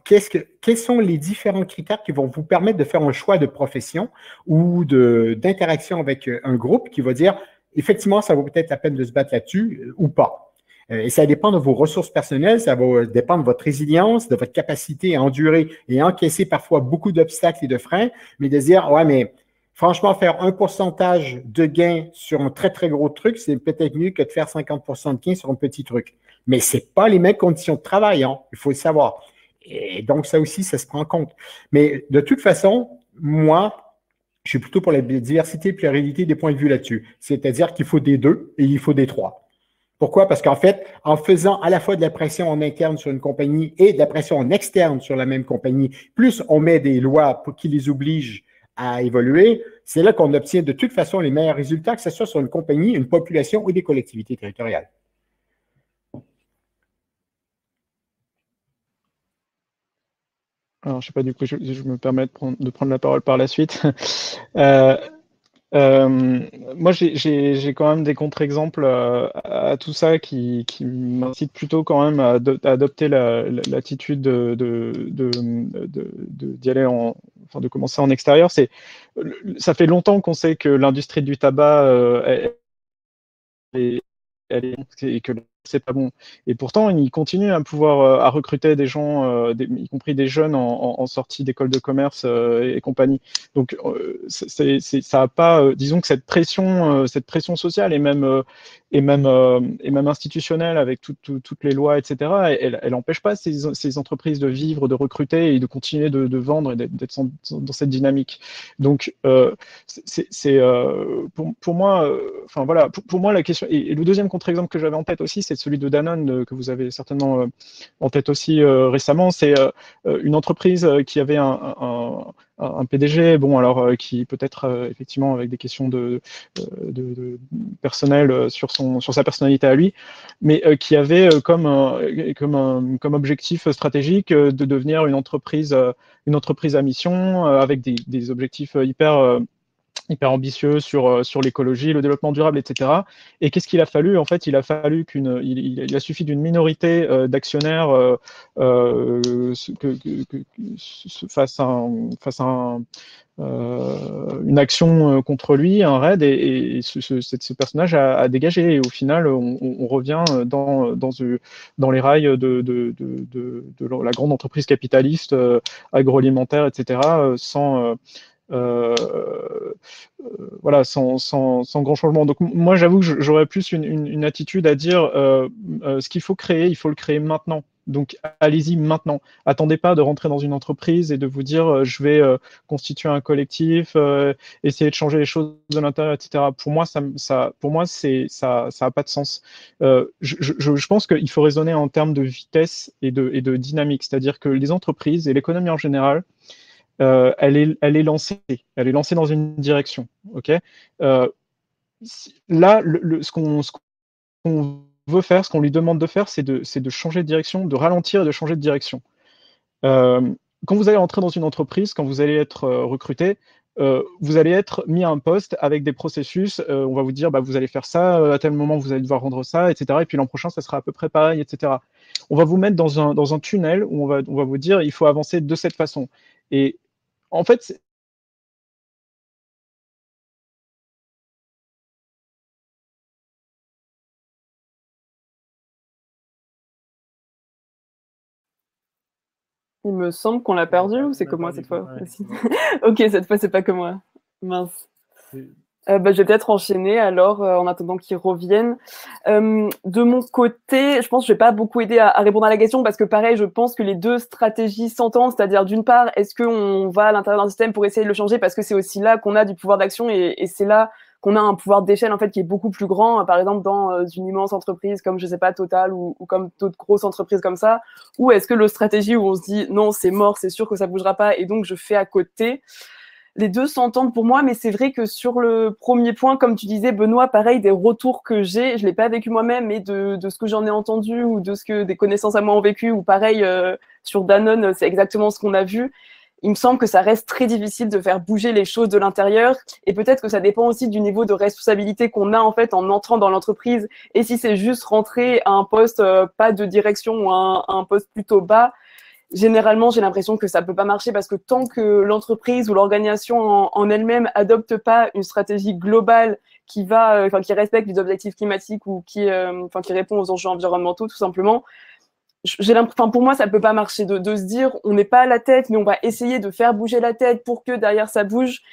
Quels sont les différents critères qui vont vous permettre de faire un choix de profession ou d'interaction avec un groupe qui va dire, effectivement, ça vaut peut-être la peine de se battre là-dessus ou pas. Et ça dépend de vos ressources personnelles, ça va dépendre de votre résilience, de votre capacité à endurer et encaisser parfois beaucoup d'obstacles et de freins, mais de dire, ouais, mais franchement, faire un pourcentage de gain sur un très, très gros truc, c'est peut-être mieux que de faire 50% de gain sur un petit truc. Mais ce n'est pas les mêmes conditions de travail, hein, il faut le savoir. Et donc, ça aussi, ça se prend en compte. Mais de toute façon, moi, je suis plutôt pour la diversité et pluralité des points de vue là-dessus. C'est-à-dire qu'il faut des 2 et il faut des 3. Pourquoi? Parce qu'en fait, en faisant à la fois de la pression en interne sur une compagnie et de la pression en externe sur la même compagnie, plus on met des lois qui les obligent à évoluer, c'est là qu'on obtient de toute façon les meilleurs résultats, que ce soit sur une compagnie, une population ou des collectivités territoriales. alors je sais pas, du coup, je me permets de prendre la parole par la suite. Moi, j'ai quand même des contre-exemples à tout ça qui m'incitent plutôt quand même à adopter l'attitude d'y aller enfin, de commencer en extérieur. Ça fait longtemps qu'on sait que l'industrie du tabac et que c'est pas bon. Et pourtant, ils continuent à pouvoir à recruter des gens, y compris des jeunes en sortie d'école de commerce et compagnie. Donc, ça a pas, disons que cette pression sociale et même institutionnelle avec toutes les lois, etc. Elle n'empêche pas ces entreprises de vivre, de recruter et de continuer de vendre et d'être dans cette dynamique. Donc, pour moi, enfin voilà, pour moi la question et le deuxième contre-exemple que j'avais en tête aussi, c'est celui de Danone que vous avez certainement en tête aussi récemment. C'est une entreprise qui avait un PDG, bon alors qui peut-être effectivement avec des questions de personnel sur sa personnalité à lui, mais qui avait comme objectif stratégique de devenir une entreprise à mission avec des objectifs hyper ambitieux sur l'écologie, le développement durable, etc. Et qu'est-ce qu'il a fallu? En fait, il a fallu il a suffi d'une minorité d'actionnaires face à une action contre lui, un raid, et ce personnage a dégagé. Et au final, on revient dans les rails de la grande entreprise capitaliste agroalimentaire, etc. Voilà, sans grand changement. Donc moi, j'avoue que j'aurais plus une attitude à dire ce qu'il faut créer, il faut le créer maintenant. Donc allez-y maintenant. Attendez pas de rentrer dans une entreprise et de vous dire je vais constituer un collectif, essayer de changer les choses de l'intérieur, etc. Pour moi, ça a pas de sens. Je pense qu'il faut raisonner en termes de vitesse et de dynamique, c'est-à-dire que les entreprises et l'économie en général, elle est lancée dans une direction. Ok. Là, ce qu'on veut faire, ce qu'on lui demande de faire, c'est de changer de direction, de ralentir et de changer de direction. Quand vous allez entrer dans une entreprise, quand vous allez être recruté, vous allez être mis à un poste avec des processus. On va vous dire, vous allez faire ça, à tel moment vous allez devoir rendre ça, etc. Et puis l'an prochain, ça sera à peu près pareil, etc. On va vous mettre dans un tunnel où on va vous dire, il faut avancer de cette façon. Et en fait, il me semble qu'on l'a perdu ou c'est comme moi cette fois aussi. Ok, cette fois c'est pas comme moi. Mince. Je vais peut-être enchaîner alors en attendant qu'ils reviennent. De mon côté, je pense que je vais pas beaucoup aider à répondre à la question parce que pareil, je pense que les deux stratégies s'entendent, c'est-à-dire d'une part, est-ce qu'on va à l'intérieur d'un système pour essayer de le changer parce que c'est aussi là qu'on a du pouvoir d'action et c'est là qu'on a un pouvoir d'échelle en fait qui est beaucoup plus grand, par exemple dans une immense entreprise comme je sais pas Total ou comme d'autres grosses entreprises comme ça, ou est-ce que le stratégie où on se dit non c'est mort, c'est sûr que ça bougera pas et donc je fais à côté. Les deux s'entendent pour moi, mais c'est vrai que sur le premier point, comme tu disais, Benoît, pareil, des retours que j'ai, je l'ai pas vécu moi-même, mais de ce que j'en ai entendu ou de ce que des connaissances à moi ont vécu, ou pareil, sur Danone, c'est exactement ce qu'on a vu. Il me semble que ça reste très difficile de faire bouger les choses de l'intérieur, et peut-être que ça dépend aussi du niveau de responsabilité qu'on a en fait en entrant dans l'entreprise. Et si c'est juste rentrer à un poste pas de direction ou à un poste plutôt bas, généralement, j'ai l'impression que ça peut pas marcher parce que tant que l'entreprise ou l'organisation en elle-même adopte pas une stratégie globale qui va, qui respecte les objectifs climatiques ou qui répond aux enjeux environnementaux, tout simplement, pour moi, ça peut pas marcher de se dire, on n'est pas à la tête, mais on va essayer de faire bouger la tête pour que derrière ça bouge.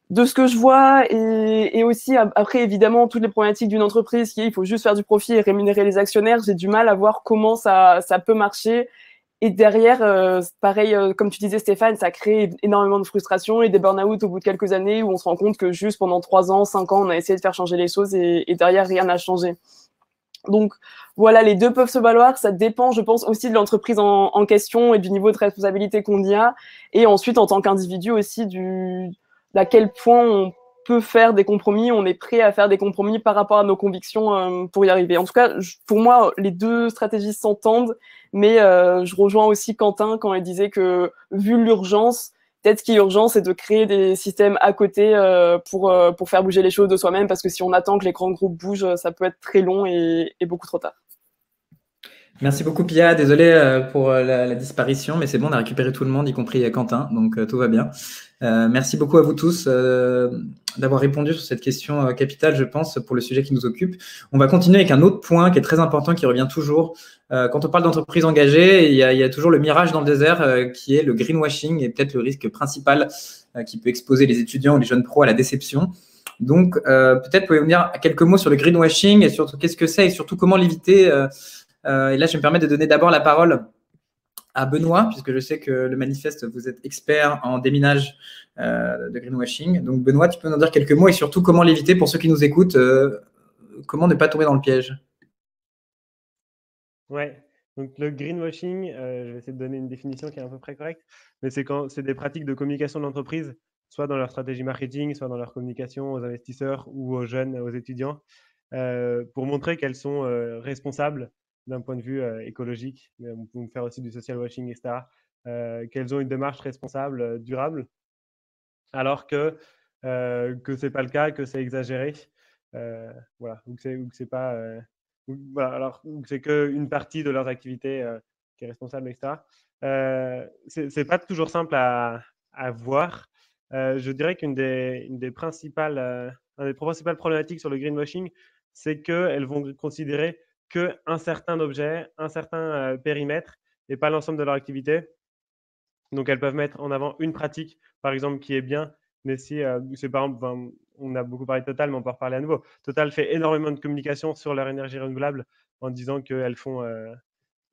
De ce que je vois, et aussi, après, évidemment, toutes les problématiques d'une entreprise il faut juste faire du profit et rémunérer les actionnaires, j'ai du mal à voir comment ça peut marcher. Et derrière, pareil, comme tu disais Stéphane, ça crée énormément de frustration et des burn-out au bout de quelques années où on se rend compte que juste pendant 3 ans, 5 ans, on a essayé de faire changer les choses et derrière, rien n'a changé. Donc voilà, les deux peuvent se valoir, ça dépend, je pense, aussi de l'entreprise en question et du niveau de responsabilité qu'on y a. Et ensuite, en tant qu'individu aussi, d'à quel point on peut faire des compromis, on est prêt à faire des compromis par rapport à nos convictions pour y arriver. En tout cas, pour moi, les deux stratégies s'entendent, mais je rejoins aussi Quentin quand il disait que, vu l'urgence, peut-être ce qui est urgent, c'est de créer des systèmes à côté pour faire bouger les choses de soi-même, parce que si on attend que les grands groupes bougent, ça peut être très long et beaucoup trop tard. Merci beaucoup, Pia. Désolé pour la disparition, mais c'est bon, on a récupéré tout le monde, y compris Quentin, donc tout va bien. Merci beaucoup à vous tous d'avoir répondu sur cette question capitale, je pense, pour le sujet qui nous occupe. On va continuer avec un autre point qui est très important, qui revient toujours. Quand on parle d'entreprises engagées, il y a toujours le mirage dans le désert qui est le greenwashing et peut-être le risque principal qui peut exposer les étudiants ou les jeunes pros à la déception. Donc, peut-être pouvez-vous me dire quelques mots sur le greenwashing et surtout qu'est-ce que c'est et surtout comment l'éviter. Et là, je me permets de donner d'abord la parole à Benoît, puisque je sais que le manifeste, vous êtes expert en déminage de greenwashing. Donc, Benoît, tu peux nous dire quelques mots et surtout comment l'éviter pour ceux qui nous écoutent, comment ne pas tomber dans le piège. Ouais, donc le greenwashing, je vais essayer de donner une définition qui est à peu près correcte, mais c'est quand c'est des pratiques de communication de l'entreprise, soit dans leur stratégie marketing, soit dans leur communication aux investisseurs ou aux jeunes, aux étudiants, pour montrer qu'elles sont responsables d'un point de vue écologique, mais on peut faire aussi du social washing, etc., qu'elles ont une démarche responsable, durable, alors que ce n'est pas le cas, que c'est exagéré, voilà, ou que c'est pas, voilà, alors que c'est qu'une partie de leurs activités qui est responsable, etc. C'est pas toujours simple à voir. Je dirais qu'une des principales problématiques sur le greenwashing, c'est qu'elles vont considérer qu'un certain objet, un certain périmètre et pas l'ensemble de leur activité. Donc, elles peuvent mettre en avant une pratique, par exemple, qui est bien, mais si c'est par exemple, on a beaucoup parlé de Total, mais on peut en reparler à nouveau. Total fait énormément de communication sur leur énergie renouvelable en disant qu'elles font,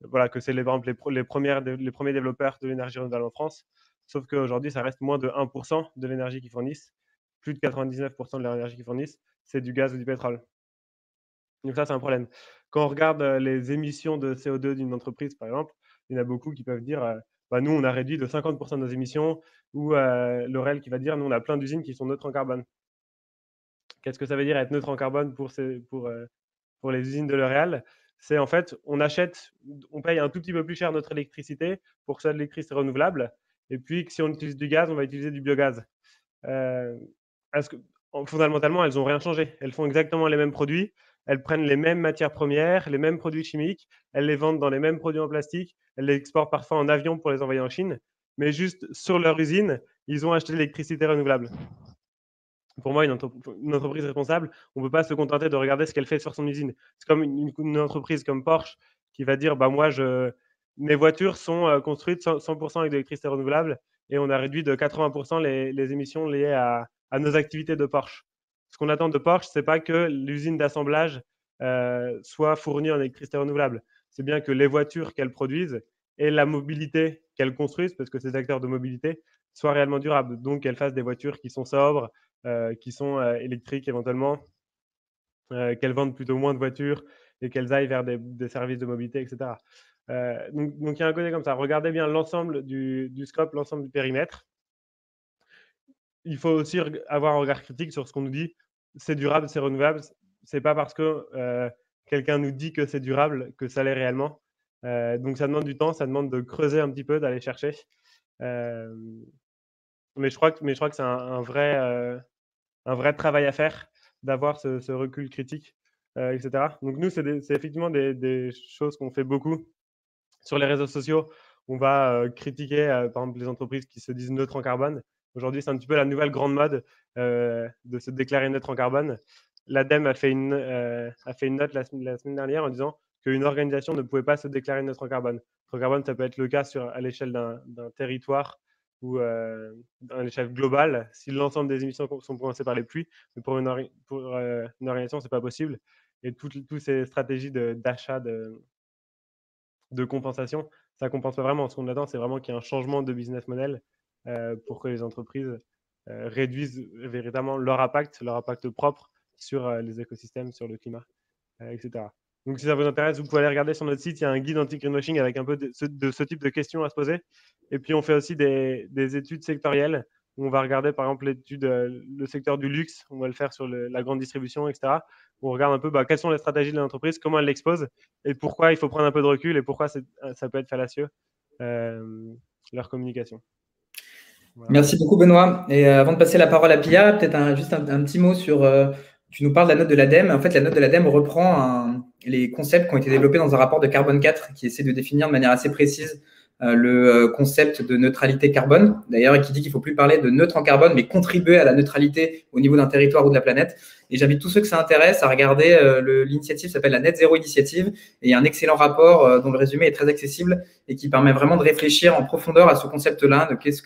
voilà, que c'est par exemple les premiers développeurs de l'énergie renouvelable en France. Sauf qu'aujourd'hui, ça reste moins de 1% de l'énergie qu'ils fournissent. Plus de 99% de leur énergie qu'ils fournissent, c'est du gaz ou du pétrole. Donc ça, c'est un problème. Quand on regarde les émissions de CO2 d'une entreprise, par exemple, il y en a beaucoup qui peuvent dire bah, nous, on a réduit de 50% de nos émissions, ou Laurel qui va dire nous, on a plein d'usines qui sont neutres en carbone. Qu'est-ce que ça veut dire être neutre en carbone pour les usines de L'Oréal? C'est en fait, on paye un tout petit peu plus cher notre électricité pour que ce soit de l'électricité renouvelable, et puis que si on utilise du gaz, on va utiliser du biogaz. Fondamentalement, elles n'ont rien changé. Elles font exactement les mêmes produits, elles prennent les mêmes matières premières, les mêmes produits chimiques, elles les vendent dans les mêmes produits en plastique, elles les exportent parfois en avion pour les envoyer en Chine, mais juste sur leur usine, ils ont acheté de l'électricité renouvelable. Pour moi, une entreprise responsable, on ne peut pas se contenter de regarder ce qu'elle fait sur son usine. C'est comme une entreprise comme Porsche qui va dire bah, moi, mes voitures sont construites 100% avec de l'électricité renouvelable et on a réduit de 80% les émissions liées à nos activités de Porsche. Ce qu'on attend de Porsche, ce n'est pas que l'usine d'assemblage soit fournie en électricité renouvelable. C'est bien que les voitures qu'elles produisent et la mobilité qu'elles construisent, parce que ces acteurs de mobilité soient réellement durables. Donc, qu'elles fassent des voitures qui sont sobres, qui sont électriques éventuellement, qu'elles vendent plutôt moins de voitures et qu'elles aillent vers des services de mobilité, etc. Donc, il y a un côté comme ça. Regardez bien l'ensemble du scope, l'ensemble du périmètre. Il faut aussi avoir un regard critique sur ce qu'on nous dit. C'est durable, c'est renouvelable. C'est pas parce que quelqu'un nous dit que c'est durable que ça l'est réellement. Donc, ça demande du temps, ça demande de creuser un petit peu, d'aller chercher. Mais je crois que c'est un vrai travail à faire, d'avoir ce recul critique, etc. Donc nous, c'est effectivement des choses qu'on fait beaucoup sur les réseaux sociaux. On va critiquer, par exemple, les entreprises qui se disent neutres en carbone. Aujourd'hui, c'est un petit peu la nouvelle grande mode de se déclarer neutre en carbone. L'ADEME a fait une note la semaine dernière en disant qu'une organisation ne pouvait pas se déclarer neutre en carbone. Neutre en carbone, ça peut être le cas à l'échelle d'un territoire ou à l'échelle globale, si l'ensemble des émissions sont commencées par les pluies, mais pour une organisation, ce n'est pas possible. Et toutes ces stratégies d'achat de compensation, ça ne compense pas vraiment. Ce qu'on attend, c'est vraiment qu'il y ait un changement de business model pour que les entreprises réduisent véritablement leur impact propre sur les écosystèmes, sur le climat, etc. Donc, si ça vous intéresse, vous pouvez aller regarder sur notre site. Il y a un guide anti-greenwashing avec un peu de ce type de questions à se poser. Et puis, on fait aussi des études sectorielles On va regarder par exemple l'étude, le secteur du luxe, on va le faire sur la grande distribution, etc. On regarde un peu quelles sont les stratégies de l'entreprise, comment elle l'expose et pourquoi il faut prendre un peu de recul et pourquoi ça peut être fallacieux, leur communication. Voilà. Merci beaucoup Benoît. Et avant de passer la parole à Pia, peut-être juste un petit mot sur… tu nous parles de la note de l'ADEME. En fait, la note de l'ADEME reprend les concepts qui ont été développés dans un rapport de Carbone 4 qui essaie de définir de manière assez précise le concept de neutralité carbone, d'ailleurs, et qui dit qu'il ne faut plus parler de neutre en carbone, mais contribuer à la neutralité au niveau d'un territoire ou de la planète. Et j'invite tous ceux que ça intéresse à regarder l'initiative s'appelle la Net Zero Initiative, et il y a un excellent rapport dont le résumé est très accessible et qui permet vraiment de réfléchir en profondeur à ce concept-là de qu'est-ce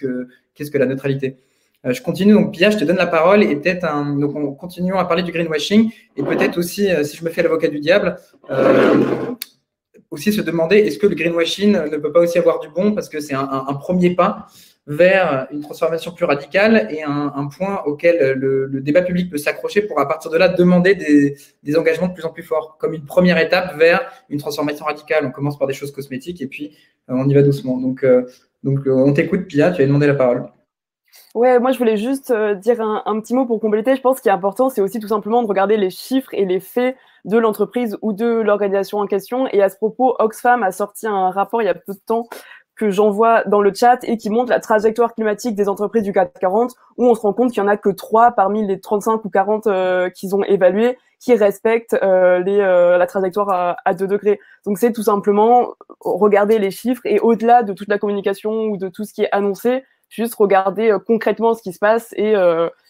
que la neutralité. Je continue, donc Pia, je te donne la parole et peut-être donc on continuons à parler du greenwashing et peut-être aussi, si je me fais l'avocat du diable, aussi se demander est-ce que le greenwashing ne peut pas aussi avoir du bon parce que c'est un premier pas vers une transformation plus radicale et un point auquel le débat public peut s'accrocher pour à partir de là demander des engagements de plus en plus forts, comme une première étape vers une transformation radicale. On commence par des choses cosmétiques et puis on y va doucement. Donc on t'écoute, Pia, tu as demandé la parole. Ouais, moi je voulais juste dire un petit mot pour compléter. Je pense qu'il est important, c'est aussi tout simplement de regarder les chiffres et les faits de l'entreprise ou de l'organisation en question. Et à ce propos, Oxfam a sorti un rapport il y a peu de temps que j'envoie dans le chat et qui montre la trajectoire climatique des entreprises du CAC 40, où on se rend compte qu'il y en a que 3 parmi les 35 ou 40 qu'ils ont évalués qui respectent la trajectoire à 2 degrés. Donc c'est tout simplement regarder les chiffres et au-delà de toute la communication ou de tout ce qui est annoncé, juste regarder concrètement ce qui se passe et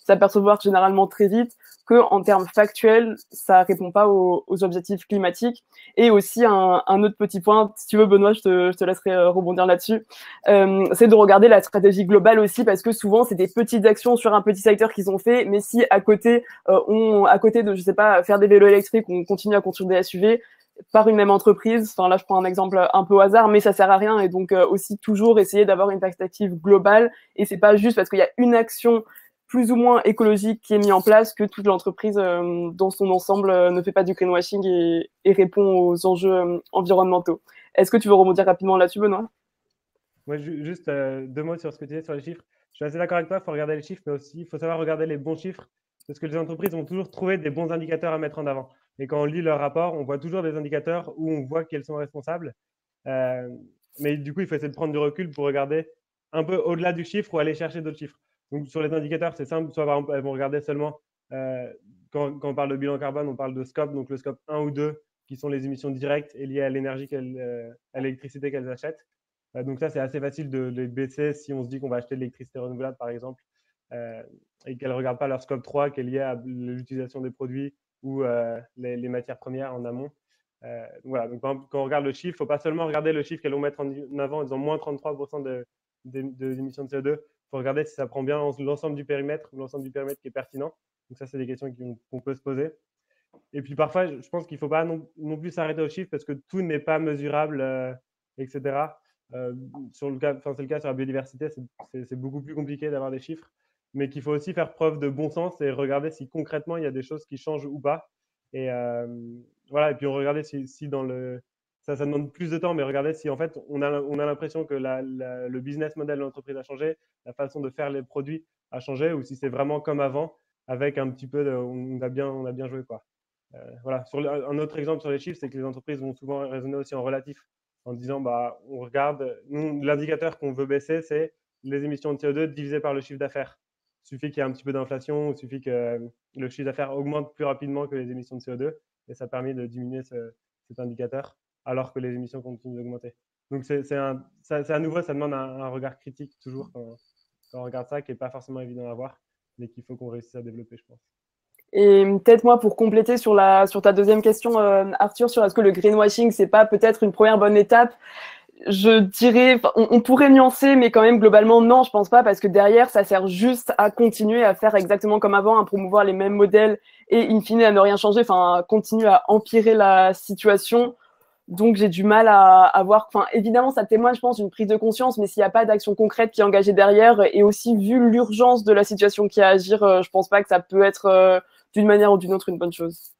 s'apercevoir généralement très vite que en termes factuels, ça répond pas aux objectifs climatiques. Et aussi un autre petit point, si tu veux Benoît, je te laisserai rebondir là-dessus, c'est de regarder la stratégie globale aussi, parce que souvent c'est des petites actions sur un petit secteur qu'ils ont fait, mais si à côté à côté de, je sais pas, faire des vélos électriques, on continue à construire des SUV par une même entreprise, enfin là je prends un exemple un peu au hasard, mais ça sert à rien, et donc aussi toujours essayer d'avoir une perspective globale, et c'est pas juste parce qu'il y a une action plus ou moins écologique qui est mise en place que toute l'entreprise dans son ensemble ne fait pas du greenwashing et répond aux enjeux environnementaux. Est-ce que tu veux rebondir rapidement là-dessus, Benoît? Ouais, juste 2 mots sur ce que tu disais sur les chiffres. Je suis assez d'accord avec toi, il faut regarder les chiffres, mais aussi il faut savoir regarder les bons chiffres, parce que les entreprises vont toujours trouver des bons indicateurs à mettre en avant. Et quand on lit leur rapport, on voit toujours des indicateurs où on voit qu'elles sont responsables. Mais du coup, il faut essayer de prendre du recul pour regarder un peu au-delà du chiffre ou aller chercher d'autres chiffres. Donc, sur les indicateurs, c'est simple. Soit, par exemple, elles vont regarder seulement, quand on parle de bilan carbone, on parle de scope, donc le scope 1 ou 2, qui sont les émissions directes et liées à l'énergie, à l'électricité qu'elles achètent. Donc ça, c'est assez facile de les baisser si on se dit qu'on va acheter de l'électricité renouvelable, par exemple, et qu'elles ne regardent pas leur scope 3 qui est lié à l'utilisation des produits ou les matières premières en amont. Voilà, donc quand on regarde le chiffre, il ne faut pas seulement regarder le chiffre qu'elles vont mettre en avant en disant moins 33% d'émissions de CO2. Il faut regarder si ça prend bien l'ensemble du périmètre ou l'ensemble du périmètre qui est pertinent. Donc ça, c'est des questions qu'on peut se poser. Et puis parfois, je pense qu'il ne faut pas non plus s'arrêter aux chiffres parce que tout n'est pas mesurable, etc. C'est le cas sur la biodiversité, c'est beaucoup plus compliqué d'avoir des chiffres, mais qu'il faut aussi faire preuve de bon sens et regarder si concrètement il y a des choses qui changent ou pas. Et voilà, et puis on regarder si dans ça demande plus de temps, mais regardez si en fait on a l'impression que le business model de l'entreprise a changé, la façon de faire les produits a changé, ou si c'est vraiment comme avant, avec un petit peu on a bien joué, quoi. Voilà. Un autre exemple sur les chiffres, c'est que les entreprises vont souvent raisonner aussi en relatif, en disant on regarde, nous, l'indicateur qu'on veut baisser, c'est les émissions de CO2 divisées par le chiffre d'affaires. Il suffit qu'il y ait un petit peu d'inflation, il suffit que le chiffre d'affaires augmente plus rapidement que les émissions de CO2, et ça permet de diminuer cet indicateur, alors que les émissions continuent d'augmenter. Donc à nouveau, ça demande un regard critique toujours quand on regarde ça, qui n'est pas forcément évident à voir, mais qu'il faut qu'on réussisse à développer, je pense. Et peut-être moi, pour compléter sur ta deuxième question, Arthur, sur est-ce que le greenwashing, c'est pas peut-être une première bonne étape? Je dirais, on pourrait nuancer, mais quand même, globalement, non, je pense pas, parce que derrière, ça sert juste à continuer à faire exactement comme avant, à promouvoir les mêmes modèles et, in fine, à ne rien changer, enfin, à continuer à empirer la situation. Donc, j'ai du mal à voir, enfin, évidemment, ça témoigne, je pense, d'une prise de conscience, mais s'il n'y a pas d'action concrète qui est engagée derrière, et aussi, vu l'urgence de la situation qui est à agir, je pense pas que ça peut être, d'une manière ou d'une autre, une bonne chose.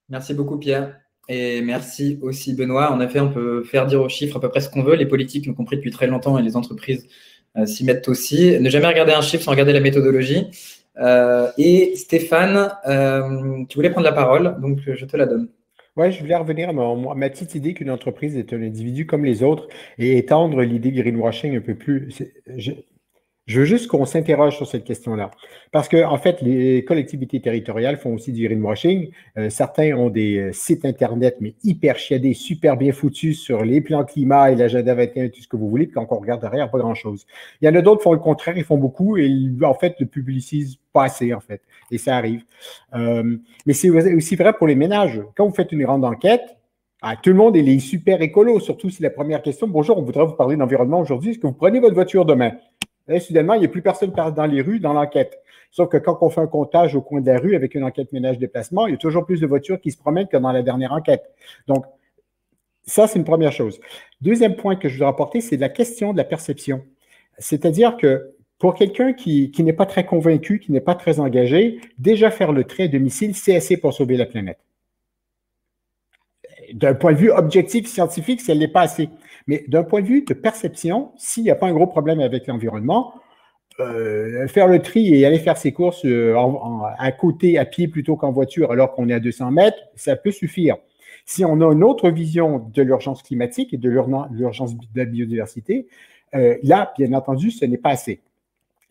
Merci beaucoup, Pierre. Et merci aussi, Benoît. En effet, on peut faire dire aux chiffres à peu près ce qu'on veut. Les politiques l'ont compris depuis très longtemps et les entreprises s'y mettent aussi. Ne jamais regarder un chiffre sans regarder la méthodologie. Et Stéphane, tu voulais prendre la parole, donc je te la donne. Oui, je voulais revenir à ma petite idée qu'une entreprise est un individu comme les autres et étendre l'idée du greenwashing un peu plus. Je veux juste qu'on s'interroge sur cette question-là. Parce que, en fait, les collectivités territoriales font aussi du greenwashing. Certains ont des sites Internet, mais hyper chiadés, super bien foutus sur les plans climat et l'agenda 21, tout ce que vous voulez, puis quand on regarde derrière, pas grand-chose. Il y en a d'autres qui font le contraire, ils font beaucoup et ils, en fait, ne publicisent pas assez, en fait. Et ça arrive. Mais c'est aussi vrai pour les ménages. Quand vous faites une grande enquête, tout le monde est super écolo, surtout si la première question, bonjour, on voudrait vous parler d'environnement aujourd'hui, est-ce que vous prenez votre voiture demain? Et soudainement, il n'y a plus personne dans les rues dans l'enquête. Sauf que quand on fait un comptage au coin de la rue avec une enquête ménage-déplacement, il y a toujours plus de voitures qui se promènent que dans la dernière enquête. Donc, ça, c'est une première chose. Deuxième point que je veux rapporter, c'est la question de la perception. C'est-à-dire que pour quelqu'un qui n'est pas très convaincu, qui n'est pas très engagé, déjà faire le trait à domicile, c'est assez pour sauver la planète. D'un point de vue objectif, scientifique, ça ne l'est pas assez. Mais d'un point de vue de perception, s'il n'y a pas un gros problème avec l'environnement, faire le tri et aller faire ses courses à côté, à pied plutôt qu'en voiture, alors qu'on est à 200 mètres, ça peut suffire. Si on a une autre vision de l'urgence climatique et de l'urgence de la biodiversité, là, bien entendu, ce n'est pas assez.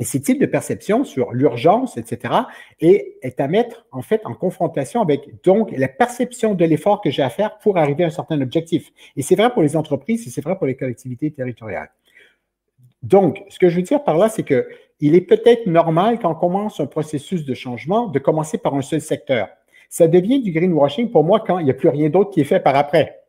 Et ces types de perceptions sur l'urgence, etc., est à mettre en fait en confrontation avec donc la perception de l'effort que j'ai à faire pour arriver à un certain objectif. Et c'est vrai pour les entreprises et c'est vrai pour les collectivités territoriales. Donc, ce que je veux dire par là, c'est que il est peut-être normal quand on commence un processus de changement de commencer par un seul secteur. Ça devient du greenwashing pour moi quand il n'y a plus rien d'autre qui est fait par après.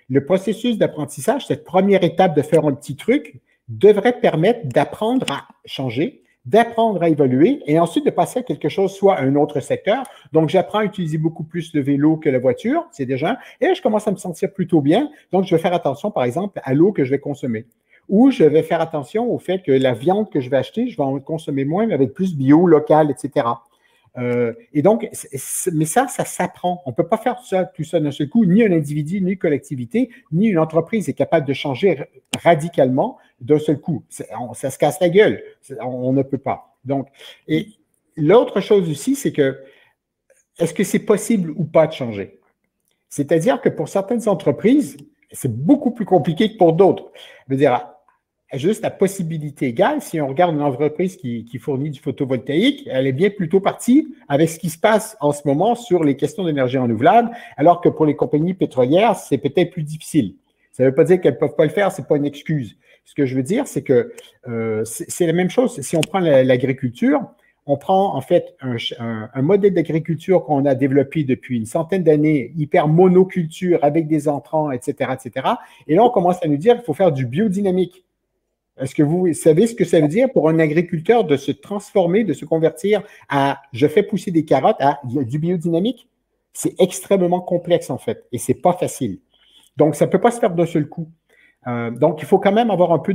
Le processus d'apprentissage, cette première étape de faire un petit truc, devrait permettre d'apprendre à changer, d'apprendre à évoluer et ensuite de passer à quelque chose, soit à un autre secteur. Donc, j'apprends à utiliser beaucoup plus le vélo que la voiture, c'est déjà, et là, je commence à me sentir plutôt bien. Donc, je vais faire attention, par exemple, à l'eau que je vais consommer. Ou je vais faire attention au fait que la viande que je vais acheter, je vais en consommer moins, mais avec plus bio, local, etc. Et donc, mais ça s'apprend. On ne peut pas faire ça, tout ça d'un seul coup. Ni un individu, ni une collectivité, ni une entreprise est capable de changer radicalement d'un seul coup. Ça se casse la gueule. On ne peut pas. Donc, et l'autre chose aussi, c'est que est-ce que c'est possible ou pas de changer? C'est-à-dire que pour certaines entreprises, c'est beaucoup plus compliqué que pour d'autres. Je veux dire, juste la possibilité égale, si on regarde une entreprise qui fournit du photovoltaïque, elle est bien plutôt partie avec ce qui se passe en ce moment sur les questions d'énergie renouvelable, alors que pour les compagnies pétrolières, c'est peut-être plus difficile. Ça ne veut pas dire qu'elles ne peuvent pas le faire, ce n'est pas une excuse. Ce que je veux dire, c'est que c'est la même chose. Si on prend l'agriculture, on prend en fait un modèle d'agriculture qu'on a développé depuis une centaine d'années, hyper monoculture avec des entrants, etc., etc. Et là, on commence à nous dire qu'il faut faire du biodynamique. Est-ce que vous savez ce que ça veut dire pour un agriculteur de se transformer, de se convertir à « je fais pousser des carottes » à du biodynamique? C'est extrêmement complexe en fait et c'est pas facile. Donc, ça ne peut pas se faire d'un seul coup. Donc, il faut quand même avoir un peu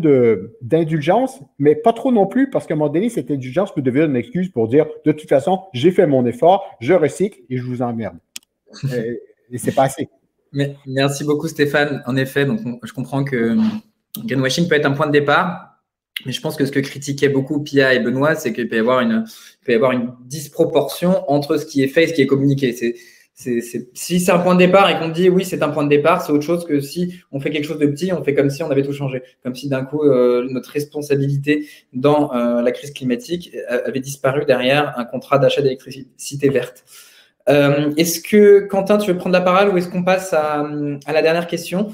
d'indulgence, mais pas trop non plus, parce qu'à un moment donné, cette indulgence peut devenir une excuse pour dire « de toute façon, j'ai fait mon effort, je recycle et je vous emmerde ». Et c'est pas assez. Merci beaucoup Stéphane. En effet, donc, je comprends que greenwashing peut être un point de départ, mais je pense que ce que critiquaient beaucoup Pia et Benoît, c'est qu'il peut y avoir une disproportion entre ce qui est fait et ce qui est communiqué. Si c'est un point de départ et qu'on dit oui, c'est un point de départ, c'est autre chose que si on fait quelque chose de petit, on fait comme si on avait tout changé. Comme si d'un coup, notre responsabilité dans la crise climatique avait disparu derrière un contrat d'achat d'électricité verte. Est-ce que, Quentin, tu veux prendre la parole ou est-ce qu'on passe à la dernière question?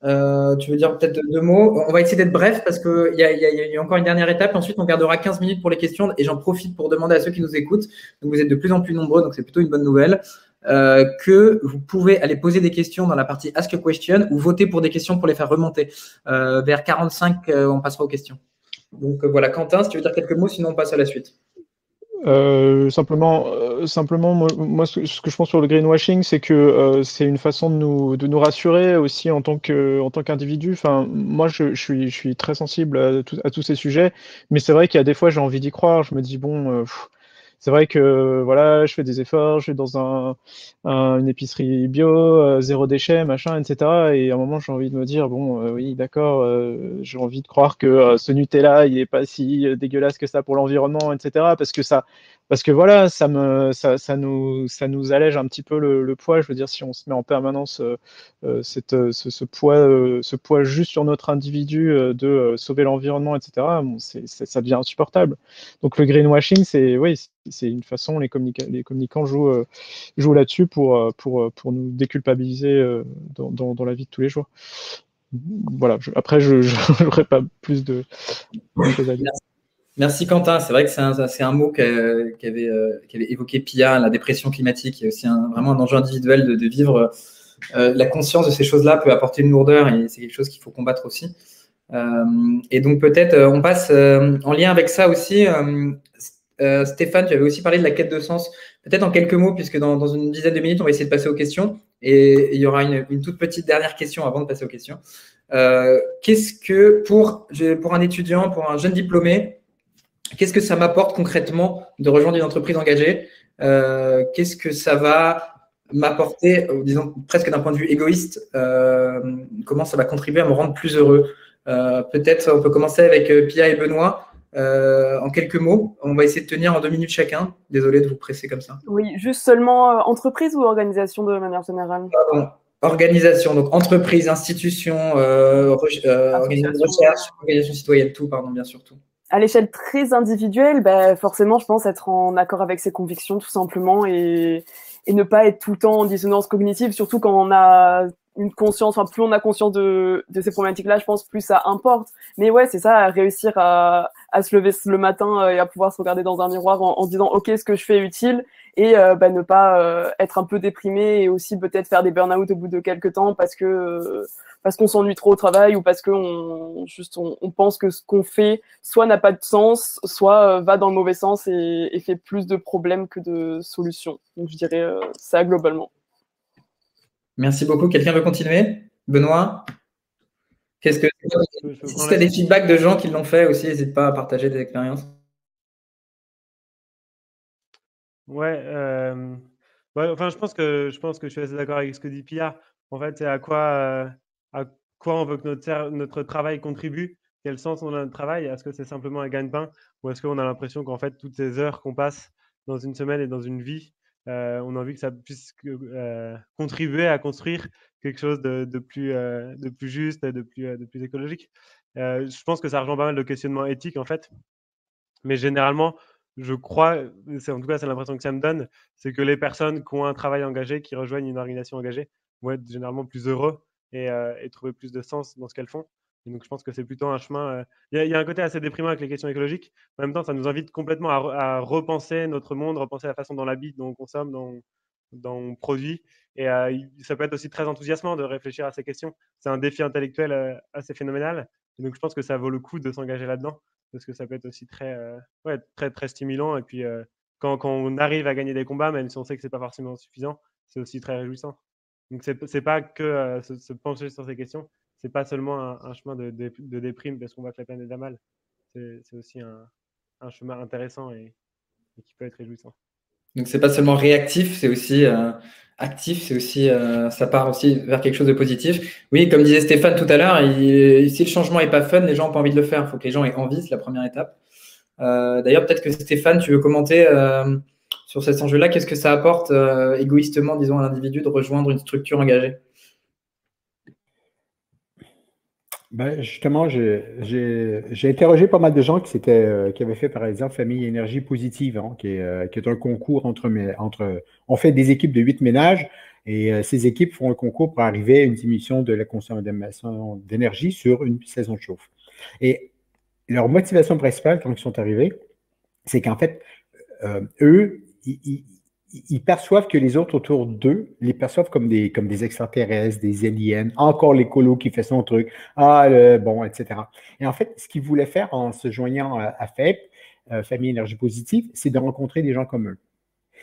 Tu veux dire peut-être deux mots? On va essayer d'être bref parce qu'il y a encore une dernière étape. Ensuite, on gardera 15 minutes pour les questions et j'en profite pour demander à ceux qui nous écoutent, donc vous êtes de plus en plus nombreux, donc c'est plutôt une bonne nouvelle, que vous pouvez aller poser des questions dans la partie Ask a Question ou voter pour des questions pour les faire remonter. Vers 45, on passera aux questions. Donc voilà, Quentin, si tu veux dire quelques mots, sinon on passe à la suite. Simplement, moi, ce que je pense sur le greenwashing, c'est que c'est une façon de nous rassurer aussi en tant qu'individu. Enfin, moi, je suis très sensible à tous ces sujets, mais c'est vrai qu'il y a des fois, j'ai envie d'y croire. Je me dis bon, c'est vrai que voilà, je fais des efforts, je vais dans une épicerie bio, zéro déchet, machin, etc. Et à un moment, j'ai envie de me dire, bon, oui, d'accord, j'ai envie de croire que ce Nutella, il est pas si dégueulasse que ça pour l'environnement, etc. Parce que voilà, ça nous allège un petit peu le poids. Je veux dire, si on se met en permanence ce poids juste sur notre individu de sauver l'environnement, etc., bon, ça devient insupportable. Donc le greenwashing, c'est une façon, les communicants jouent là-dessus pour nous déculpabiliser dans la vie de tous les jours. Voilà, après, je n'aurais pas plus de choses à dire. Merci Quentin, c'est vrai que c'est un mot qu'avait évoqué Pia, la dépression climatique, et aussi vraiment un enjeu individuel de vivre. La conscience de ces choses-là peut apporter une lourdeur et c'est quelque chose qu'il faut combattre aussi. Et donc peut-être on passe en lien avec ça aussi. Stéphane, tu avais aussi parlé de la quête de sens. Peut-être en quelques mots, puisque dans une dizaine de minutes, on va essayer de passer aux questions. Et il y aura une toute petite dernière question avant de passer aux questions. Qu'est-ce que, pour un étudiant, pour un jeune diplômé, qu'est-ce que ça m'apporte concrètement de rejoindre une entreprise engagée? Qu'est-ce que ça va m'apporter, disons presque d'un point de vue égoïste? Comment ça va contribuer à me rendre plus heureux? Peut-être on peut commencer avec Pia et Benoît. En quelques mots, on va essayer de tenir en 2 minutes chacun. Désolé de vous presser comme ça. Oui, juste seulement entreprise ou organisation de manière générale? Pardon. Organisation, donc entreprise, institution, organisation de recherche, organisation citoyenne, tout, pardon, bien sûr, tout. À l'échelle très individuelle, forcément, je pense être en accord avec ses convictions, tout simplement, et ne pas être tout le temps en dissonance cognitive, surtout quand on a une conscience, enfin, plus on a conscience de ces problématiques-là, je pense, plus ça importe. Mais ouais, c'est ça, réussir à se lever le matin et à pouvoir se regarder dans un miroir en se disant, OK, ce que je fais est utile, et ne pas être un peu déprimé et aussi peut-être faire des burn-out au bout de quelques temps parce qu'on s'ennuie trop au travail ou parce qu'on pense que ce qu'on fait soit n'a pas de sens, soit va dans le mauvais sens et fait plus de problèmes que de solutions. Donc je dirais ça globalement. Merci beaucoup. Quelqu'un veut continuer? Benoît? Si tu as des feedbacks de gens qui l'ont fait aussi, n'hésite pas à partager des expériences. Ouais, enfin, je pense que je suis assez d'accord avec ce que dit Pia. En fait, c'est à quoi on veut que notre travail contribue, quel sens on a notre travail. Est-ce que c'est simplement un gagne-pain ou est-ce qu'on a l'impression qu'en fait, toutes ces heures qu'on passe dans une semaine et dans une vie, on a envie que ça puisse contribuer à construire quelque chose de plus juste, de plus écologique. Je pense que ça rejoint pas mal le questionnement éthique, en fait. Mais généralement, je crois, en tout cas, c'est l'impression que ça me donne, c'est que les personnes qui ont un travail engagé, qui rejoignent une organisation engagée, vont être généralement plus heureux et trouver plus de sens dans ce qu'elles font. Et donc, je pense que c'est plutôt un chemin. Il y a un côté assez déprimant avec les questions écologiques. En même temps, ça nous invite complètement à repenser notre monde, repenser la façon dont on l'habite, dont on consomme, dont on produit. Et ça peut être aussi très enthousiasmant de réfléchir à ces questions. C'est un défi intellectuel assez phénoménal. Et donc, je pense que ça vaut le coup de s'engager là-dedans parce que ça peut être aussi très stimulant. Et puis, quand on arrive à gagner des combats, même si on sait que c'est pas forcément suffisant, c'est aussi très réjouissant. Donc, c'est pas que se pencher sur ces questions, c'est pas seulement un chemin de déprime parce qu'on voit que la planète va mal. C'est aussi un chemin intéressant et qui peut être réjouissant. Donc, c'est pas seulement réactif, c'est aussi actif, c'est aussi, ça part aussi vers quelque chose de positif. Oui, comme disait Stéphane tout à l'heure, si le changement est pas fun, les gens n'ont pas envie de le faire. Il faut que les gens aient envie, c'est la première étape. D'ailleurs, peut-être que Stéphane, tu veux commenter sur cet enjeu-là. Qu'est-ce que ça apporte égoïstement, disons, à l'individu de rejoindre une structure engagée? Justement, j'ai interrogé pas mal de gens qui avaient fait, par exemple, Famille Énergie Positive, hein, qui est un concours on fait des équipes de 8 ménages et ces équipes font un concours pour arriver à une diminution de la consommation d'énergie sur une saison de chauffe. Et leur motivation principale quand ils sont arrivés, c'est qu'en fait, eux, ils perçoivent que les autres autour d'eux les perçoivent comme des extraterrestres, des aliens, encore l'écolo qui fait son truc, etc. Et en fait, ce qu'ils voulaient faire en se joignant à FEP, Famille Énergie Positive, c'est de rencontrer des gens comme eux.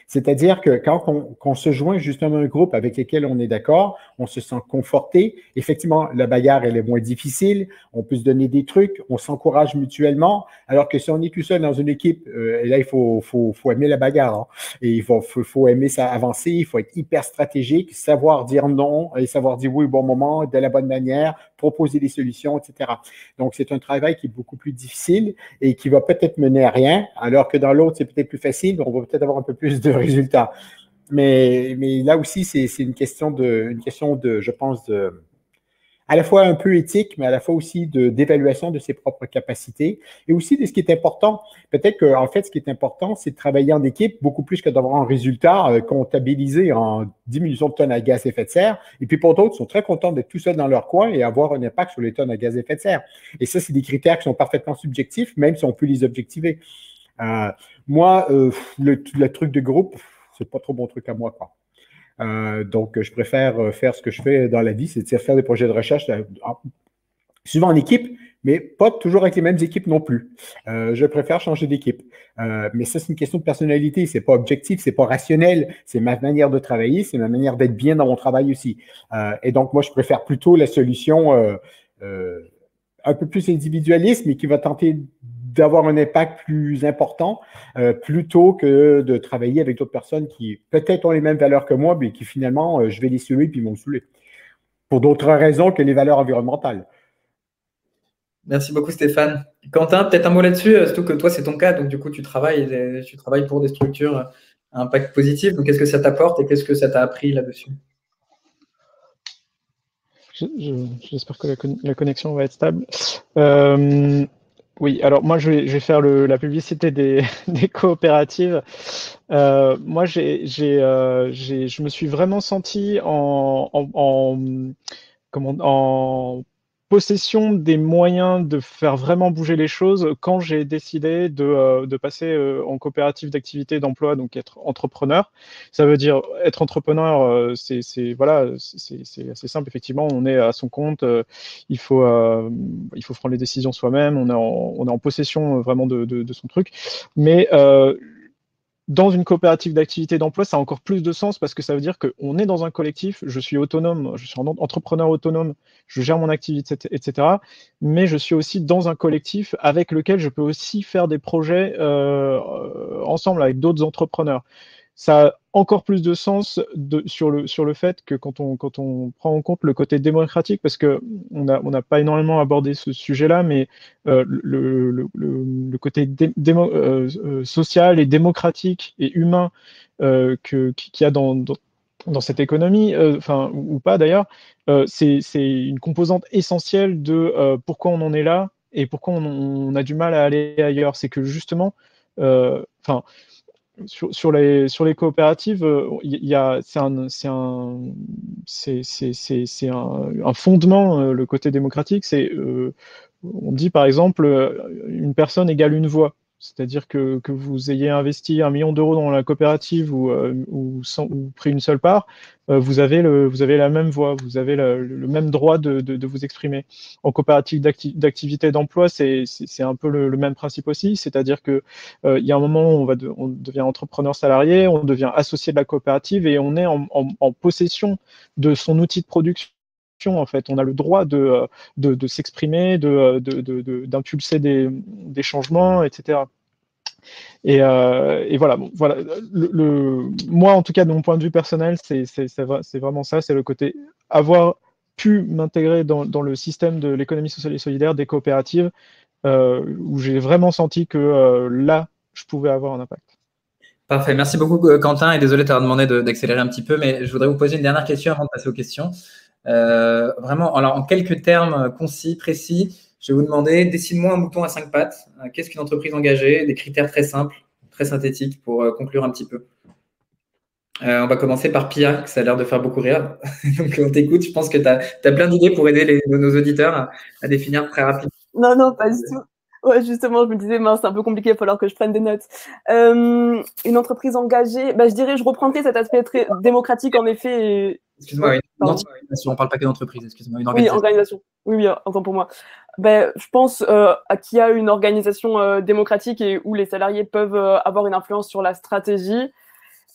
C'est-à-dire que quand on se joint justement à un groupe avec lequel on est d'accord, on se sent conforté. Effectivement, la bagarre, elle est moins difficile. On peut se donner des trucs, on s'encourage mutuellement. Alors que si on est tout seul dans une équipe, et là, il faut aimer la bagarre. Hein. Et il faut aimer ça avancer. Il faut être hyper stratégique, savoir dire non et savoir dire oui au bon moment, de la bonne manière, proposer des solutions, etc. Donc, c'est un travail qui est beaucoup plus difficile et qui va peut-être mener à rien, alors que dans l'autre, c'est peut-être plus facile. On va peut-être avoir un peu plus de résultats. Mais là aussi, c'est une question de, je pense, à la fois un peu éthique, mais à la fois aussi d'évaluation de ses propres capacités et aussi de ce qui est important. Peut-être qu'en fait, ce qui est important, c'est de travailler en équipe beaucoup plus que d'avoir un résultat comptabilisé en diminution de tonnes à gaz à effet de serre. Et puis pour d'autres, ils sont très contents d'être tout seuls dans leur coin et avoir un impact sur les tonnes à gaz à effet de serre. Et ça, c'est des critères qui sont parfaitement subjectifs, même si on peut les objectiver. Moi, le truc de groupe, c'est pas trop bon truc à moi, quoi. Donc, je préfère faire ce que je fais dans la vie, c'est-à-dire faire des projets de recherche, souvent en équipe, mais pas toujours avec les mêmes équipes non plus. Je préfère changer d'équipe. Mais ça, c'est une question de personnalité, c'est pas objectif, c'est pas rationnel, c'est ma manière de travailler, c'est ma manière d'être bien dans mon travail aussi. Et donc, moi, je préfère plutôt la solution un peu plus individualiste, mais qui va tenter d'avoir un impact plus important plutôt que de travailler avec d'autres personnes qui peut-être ont les mêmes valeurs que moi, mais qui finalement, je vais les saouler puis ils vont me saouler. Pour d'autres raisons que les valeurs environnementales. Merci beaucoup Stéphane. Quentin, peut-être un mot là-dessus, surtout que toi c'est ton cas, donc du coup tu travailles pour des structures à impact positif, donc qu'est-ce que ça t'apporte et qu'est-ce que ça t'a appris là-dessus? J'espère que la connexion va être stable. Oui, alors moi je vais faire la publicité des coopératives. Moi je me suis vraiment senti en possession des moyens de faire vraiment bouger les choses quand j'ai décidé de passer en coopérative d'activité d'emploi, donc être entrepreneur. Ça veut dire être entrepreneur, c'est assez simple, effectivement, on est à son compte, il faut prendre les décisions soi-même, on est en possession vraiment de son truc, mais dans une coopérative d'activité d'emploi, ça a encore plus de sens parce que ça veut dire qu'on est dans un collectif, je suis autonome, je suis un entrepreneur autonome, je gère mon activité, etc. Mais je suis aussi dans un collectif avec lequel je peux aussi faire des projets ensemble avec d'autres entrepreneurs. Ça a encore plus de sens sur le fait que quand on prend en compte le côté démocratique, parce que on n'a pas énormément abordé ce sujet-là, mais le côté social et démocratique et humain qu'il y a dans cette économie, enfin ou pas d'ailleurs, c'est une composante essentielle de pourquoi on en est là et pourquoi on a du mal à aller ailleurs. C'est que justement, sur les coopératives, c'est un fondement, le côté démocratique. On dit par exemple, une personne égale une voix. C'est-à-dire que vous ayez investi 1 million d'euros dans la coopérative ou pris une seule part, vous avez la même voix, vous avez le même droit de vous exprimer. En coopérative d'activité d'emploi, c'est un peu le même principe aussi, c'est-à-dire que il y a un moment où on devient entrepreneur salarié, on devient associé de la coopérative et on est en possession de son outil de production. En fait, on a le droit de s'exprimer, d'impulser des changements, etc. Et voilà. Bon, voilà. Moi, en tout cas, de mon point de vue personnel, c'est vraiment ça, c'est le côté avoir pu m'intégrer dans le système de l'économie sociale et solidaire des coopératives, où j'ai vraiment senti que là, je pouvais avoir un impact. Parfait, merci beaucoup Quentin, et désolé de t'avoir demandé d'accélérer un petit peu, mais je voudrais vous poser une dernière question avant de passer aux questions. Vraiment, alors en quelques termes concis, précis, je vais vous demander, dessine-moi un mouton à 5 pattes. Qu'est-ce qu'une entreprise engagée? Des critères très simples, très synthétiques pour conclure un petit peu. On va commencer par Pia, que ça a l'air de faire beaucoup rire. Donc on t'écoute, je pense que tu as plein d'idées pour aider nos auditeurs à définir très rapidement. Non, pas du tout. Ouais, justement, je me disais, mince, c'est un peu compliqué, il va falloir que je prenne des notes. Une entreprise engagée, je dirais, je reprendrai cet aspect très démocratique, en effet. Excuse-moi, une organisation, on ne parle pas que d'entreprise, excuse-moi, une organisation. Oui, organisation. Oui, autant pour moi. Je pense qu'il y a une organisation démocratique et où les salariés peuvent avoir une influence sur la stratégie.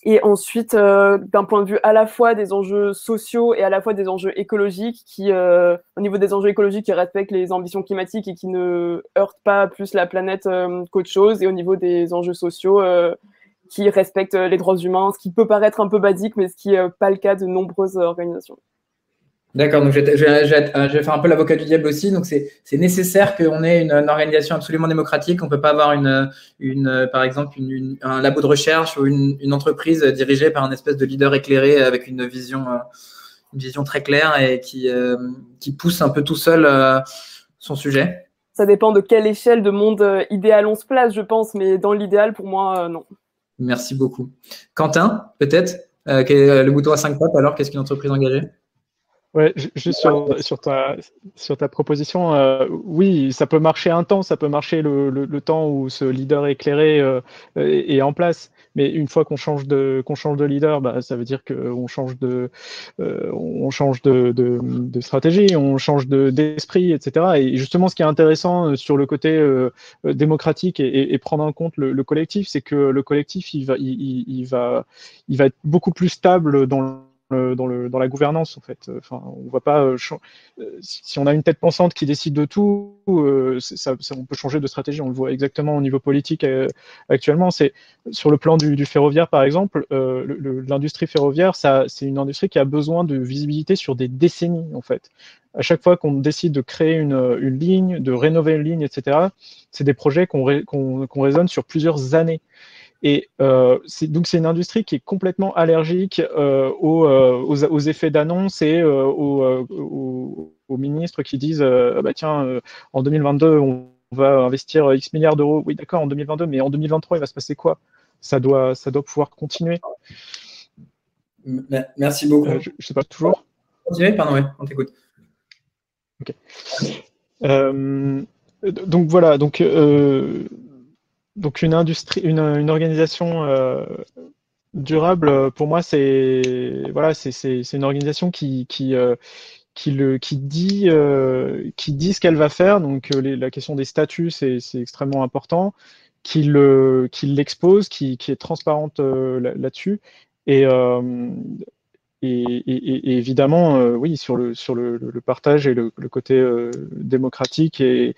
Et ensuite, d'un point de vue à la fois des enjeux sociaux et à la fois des enjeux écologiques, au niveau des enjeux écologiques, qui respectent les ambitions climatiques et qui ne heurtent pas plus la planète qu'autre chose, et au niveau des enjeux sociaux, qui respectent les droits humains, ce qui peut paraître un peu basique, mais ce qui n'est pas le cas de nombreuses organisations. D'accord, donc je vais faire un peu l'avocat du diable aussi. Donc, c'est nécessaire qu'on ait une organisation absolument démocratique. On ne peut pas avoir par exemple, un labo de recherche ou une entreprise dirigée par un espèce de leader éclairé avec une vision très claire et qui pousse un peu tout seul son sujet. Ça dépend de quelle échelle de monde idéal on se place, je pense, mais dans l'idéal, pour moi, non. Merci beaucoup. Quentin, peut-être, le bouton à 5 pattes, alors, qu'est-ce qu'une entreprise engagée? Ouais, juste sur ta proposition, oui, ça peut marcher un temps, ça peut marcher le temps où ce leader éclairé est en place. Mais une fois qu'on change de leader, bah, ça veut dire qu'on change de stratégie, on change d'esprit, etc. Et justement, ce qui est intéressant sur le côté démocratique et prendre en compte le collectif, c'est que le collectif, il va être beaucoup plus stable dans la gouvernance, en fait. Enfin, on voit pas si on a une tête pensante qui décide de tout, on peut changer de stratégie. On le voit exactement au niveau politique actuellement. C'est sur le plan du ferroviaire, par exemple, l'industrie ferroviaire, c'est une industrie qui a besoin de visibilité sur des décennies, en fait. À chaque fois qu'on décide de créer une ligne, de rénover une ligne, etc., c'est des projets qu'on raisonne sur plusieurs années. Et donc, c'est une industrie qui est complètement allergique aux effets d'annonce et aux ministres qui disent bah, tiens, en 2022, on va investir X milliards d'euros. Oui, d'accord, en 2022, mais en 2023, il va se passer quoi? Ça doit pouvoir continuer. Merci beaucoup. Je ne sais pas, toujours. Continuez, pardon, oui, on t'écoute. Ok. Donc, voilà. Donc une industrie, une organisation durable, pour moi, c'est une organisation qui dit ce qu'elle va faire. Donc la question des statuts, c'est extrêmement important. Qui l'expose, qui est transparente là-dessus. Et évidemment, oui, sur le partage et le côté démocratique et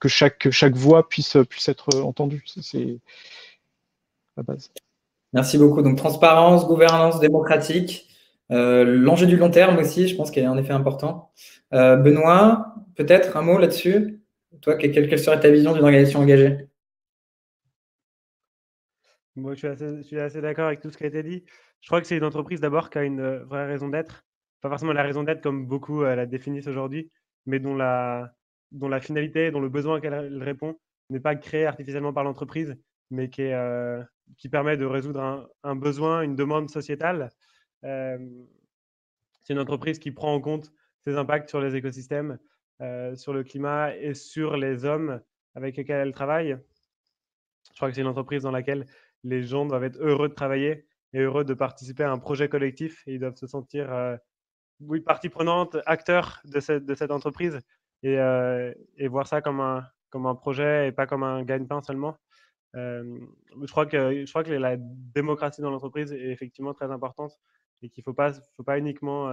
que chaque voix puisse être entendue. C'est la base. Merci beaucoup. Donc, transparence, gouvernance démocratique, l'enjeu du long terme aussi, je pense qu'il est en effet important. Benoît, peut-être un mot là-dessus? Toi, quelle serait ta vision d'une organisation engagée? Moi, je suis assez d'accord avec tout ce qui a été dit. Je crois que c'est une entreprise d'abord qui a une vraie raison d'être. Pas forcément la raison d'être comme beaucoup la définissent aujourd'hui, mais dont la finalité, dont le besoin qu'elle répond n'est pas créé artificiellement par l'entreprise, mais qui permet de résoudre un besoin, une demande sociétale. C'est une entreprise qui prend en compte ses impacts sur les écosystèmes, sur le climat et sur les hommes avec lesquels elle travaille. Je crois que c'est une entreprise dans laquelle les gens doivent être heureux de travailler et heureux de participer à un projet collectif. Et ils doivent se sentir, oui, partie prenante, acteur de cette entreprise et voir ça comme un projet et pas comme un gagne-pain seulement. Je crois que la démocratie dans l'entreprise est effectivement très importante et qu'il ne faut pas uniquement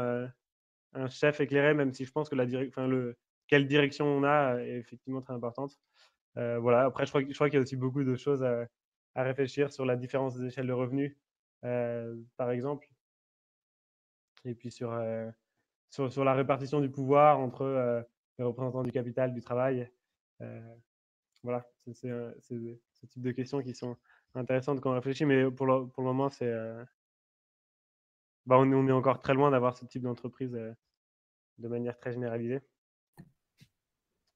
un chef éclairé, même si je pense que quelle direction on a est effectivement très importante. Voilà. Après, je crois qu'il y a aussi beaucoup de choses à réfléchir sur la différence des échelles de revenus, par exemple, et puis sur la répartition du pouvoir entre les représentants du capital, du travail. Voilà, c'est ce type de questions qui sont intéressantes quand on réfléchit, mais pour le moment, on est encore très loin d'avoir ce type d'entreprise de manière très généralisée.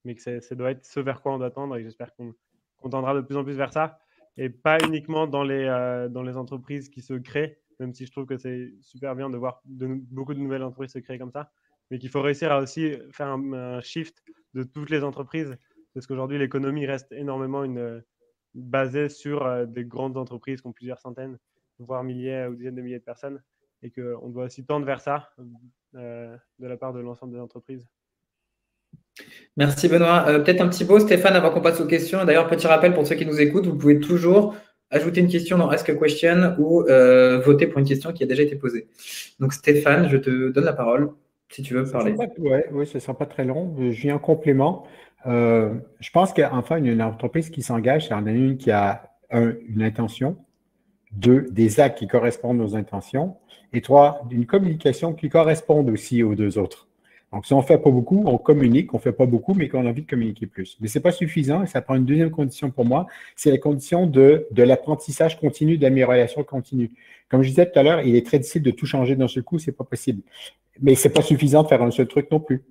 Mais que ça doit être ce vers quoi on doit tendre et j'espère qu'on tendra de plus en plus vers ça et pas uniquement dans les entreprises qui se créent, même si je trouve que c'est super bien de voir beaucoup de nouvelles entreprises se créer comme ça, mais qu'il faut réussir à aussi faire un shift de toutes les entreprises parce qu'aujourd'hui l'économie reste énormément basée sur des grandes entreprises qui ont plusieurs centaines, voire milliers ou dizaines de milliers de personnes et qu'on doit aussi tendre vers ça de la part de l'ensemble des entreprises. Merci Benoît. Peut-être un petit mot, Stéphane, avant qu'on passe aux questions. D'ailleurs, petit rappel pour ceux qui nous écoutent, vous pouvez toujours ajouter une question dans Ask a Question ou voter pour une question qui a déjà été posée. Donc Stéphane, je te donne la parole si tu veux parler. Oui, ce ne sera pas très long. Je viens en complément. Je pense qu'enfin, une entreprise qui s'engage, c'est en a une qui a une intention, 2, des actes qui correspondent aux intentions, et 3, une communication qui corresponde aussi aux 2 autres. Donc, si on ne fait pas beaucoup, on communique, on ne fait pas beaucoup, mais qu'on a envie de communiquer plus. Mais ce n'est pas suffisant et ça prend une deuxième condition pour moi, c'est la condition de l'apprentissage continu, de l'amélioration continue. Comme je disais tout à l'heure, il est très difficile de tout changer d'un seul coup, ce n'est pas possible. Mais ce n'est pas suffisant de faire un seul truc non plus.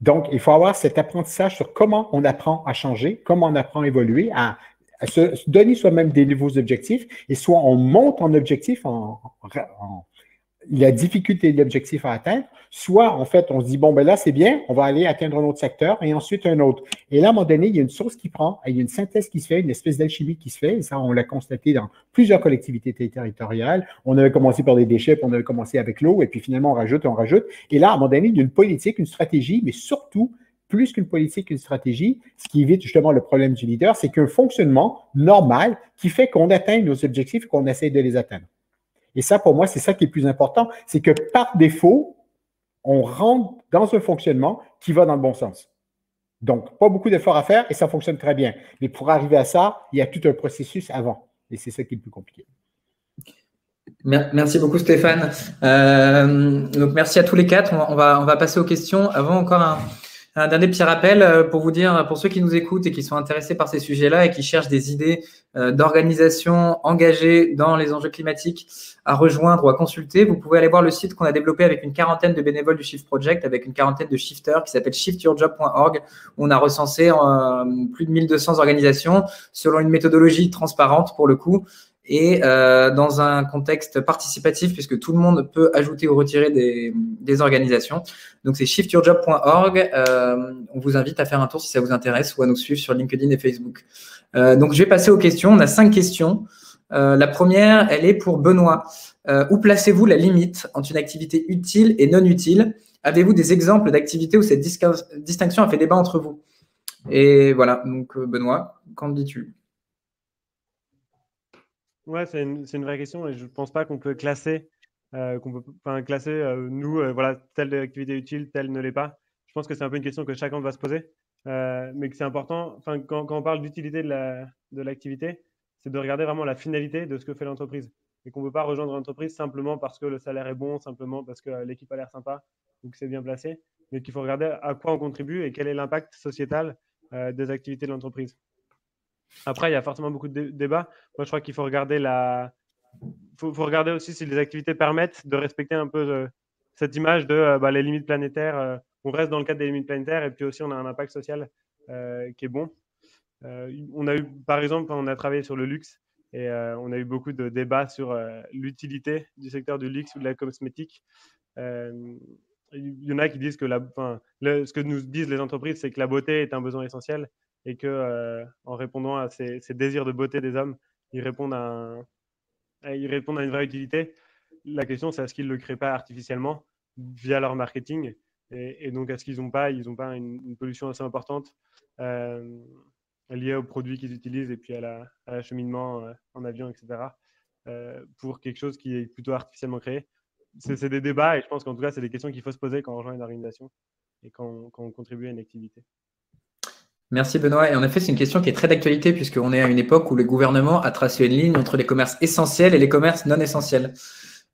Donc, il faut avoir cet apprentissage sur comment on apprend à changer, comment on apprend à évoluer, à se donner soi-même des nouveaux objectifs, et soit on monte en objectif, la difficulté de l'objectif à atteindre, soit en fait on se dit bon ben là c'est bien, on va aller atteindre un autre secteur et ensuite un autre. Et là à un moment donné, il y a une source qui prend, il y a une synthèse qui se fait, une espèce d'alchimie qui se fait, et ça on l'a constaté dans plusieurs collectivités territoriales. On avait commencé par des déchets, puis on avait commencé avec l'eau, et puis finalement on rajoute, et là à un moment donné, il y a une politique, une stratégie, mais surtout plus qu'une politique, une stratégie, ce qui évite justement le problème du leader, c'est qu'un fonctionnement normal qui fait qu'on atteint nos objectifs et qu'on essaie de les atteindre. Et ça, pour moi, c'est ça qui est le plus important, c'est que par défaut, on rentre dans un fonctionnement qui va dans le bon sens. Donc, pas beaucoup d'efforts à faire et ça fonctionne très bien. Mais pour arriver à ça, il y a tout un processus avant. Et c'est ça qui est le plus compliqué. Merci beaucoup, Stéphane. Donc, merci à tous les 4. On va passer aux questions. Avant, encore un dernier petit rappel pour vous dire, pour ceux qui nous écoutent et qui sont intéressés par ces sujets-là et qui cherchent des idées d'organisation engagées dans les enjeux climatiques à rejoindre ou à consulter, vous pouvez aller voir le site qu'on a développé avec une quarantaine de bénévoles du Shift Project, avec une quarantaine de shifters qui s'appelle shiftyourjob.org, où on a recensé plus de 1200 organisations selon une méthodologie transparente pour le coup, et dans un contexte participatif puisque tout le monde peut ajouter ou retirer des organisations. Donc, c'est shiftyourjob.org. On vous invite à faire un tour si ça vous intéresse ou à nous suivre sur LinkedIn et Facebook. Donc, je vais passer aux questions. On a 5 questions. La première, elle est pour Benoît. Où placez-vous la limite entre une activité utile et non utile? Avez-vous des exemples d'activités où cette distinction a fait débat entre vous? Et voilà, donc Benoît, qu'en dis-tu? Ouais, c'est une vraie question et je ne pense pas qu'on peut classer, voilà, telle activité utile, telle ne l'est pas. Je pense que c'est un peu une question que chacun va se poser, mais que c'est important. Quand on parle d'utilité de l'activité, c'est de regarder vraiment la finalité de ce que fait l'entreprise. Et qu'on ne peut pas rejoindre l'entreprise simplement parce que le salaire est bon, simplement parce que l'équipe a l'air sympa ou que c'est bien placé, mais qu'il faut regarder à quoi on contribue et quel est l'impact sociétal des activités de l'entreprise. Après, il y a forcément beaucoup de débats. Moi, je crois qu'il faut regarder faut regarder aussi si les activités permettent de respecter un peu cette image de les limites planétaires. On reste dans le cadre des limites planétaires et puis aussi on a un impact social qui est bon. On a eu, par exemple, on a travaillé sur le luxe et on a eu beaucoup de débats sur l'utilité du secteur du luxe ou de la cosmétique. Il y en a qui disent que ce que nous disent les entreprises, c'est que la beauté est un besoin essentiel et que en répondant à ces désirs de beauté des hommes, ils répondent à une vraie utilité. La question, c'est est-ce qu'ils ne le créent pas artificiellement via leur marketing et donc est-ce qu'ils n'ont pas une pollution assez importante liée aux produits qu'ils utilisent et puis à l'acheminement en avion, etc. Pour quelque chose qui est plutôt artificiellement créé. C'est des débats et je pense qu'en tout cas, c'est des questions qu'il faut se poser quand on rejoint une organisation et quand on contribue à une activité. Merci Benoît. Et en effet, c'est une question qui est très d'actualité puisqu'on est à une époque où le gouvernement a tracé une ligne entre les commerces essentiels et les commerces non essentiels.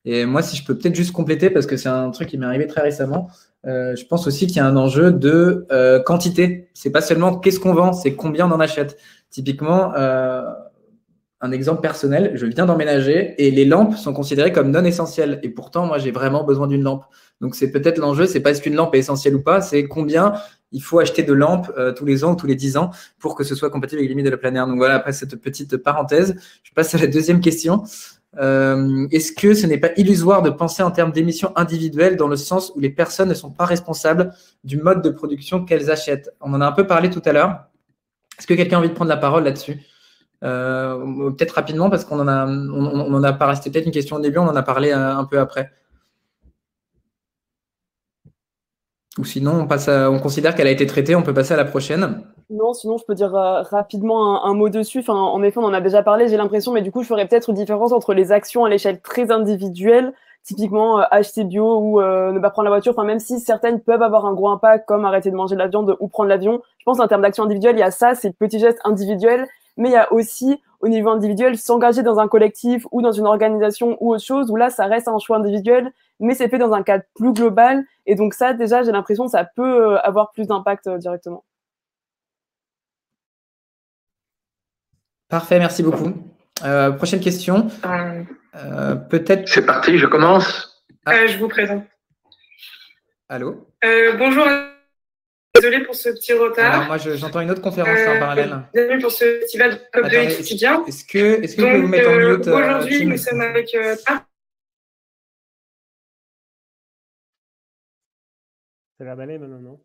Et moi, si je peux peut-être juste compléter, parce que c'est un truc qui m'est arrivé très récemment, je pense aussi qu'il y a un enjeu de quantité. C'est pas seulement qu'est-ce qu'on vend, c'est combien on en achète. Typiquement, un exemple personnel, je viens d'emménager et les lampes sont considérées comme non essentielles. Et pourtant, moi, j'ai vraiment besoin d'une lampe. Donc, c'est peut-être l'enjeu, c'est pas est-ce qu'une lampe est essentielle ou pas, c'est combien il faut acheter de lampes tous les ans ou tous les 10 ans pour que ce soit compatible avec les limites de la planète. Donc voilà, après cette petite parenthèse, je passe à la deuxième question. Est-ce que ce n'est pas illusoire de penser en termes d'émissions individuelles dans le sens où les personnes ne sont pas responsables du mode de production qu'elles achètent? On en a un peu parlé tout à l'heure. Est-ce que quelqu'un a envie de prendre la parole là-dessus? Peut-être rapidement parce qu'on en a pas resté peut-être une question au début, on en a parlé un peu après. Ou sinon, on considère qu'elle a été traitée, on peut passer à la prochaine. Non, sinon je peux dire rapidement un mot dessus. Enfin, en effet, on en a déjà parlé, j'ai l'impression, mais du coup, je ferais peut-être une différence entre les actions à l'échelle très individuelle, typiquement acheter bio ou ne pas prendre la voiture. Enfin, même si certaines peuvent avoir un gros impact, comme arrêter de manger de la viande ou prendre l'avion. Je pense en termes d'action individuelle, il y a ça, ces petits gestes individuels, mais il y a aussi au niveau individuel s'engager dans un collectif ou dans une organisation ou autre chose où là, ça reste un choix individuel, mais c'est fait dans un cadre plus global. Et donc ça, déjà, j'ai l'impression que ça peut avoir plus d'impact directement. Parfait, merci beaucoup. Prochaine question. Peut-être. C'est parti, je commence. Je vous présente. Allô? Bonjour. Désolée pour ce petit retard. Alors, moi, j'entends une autre conférence en parallèle. Bienvenue pour ce festival de COP2 étudiant. Est-ce que vous pouvez vous mettre en mute? Aujourd'hui, nous sommes avec C'est la balai maintenant, non?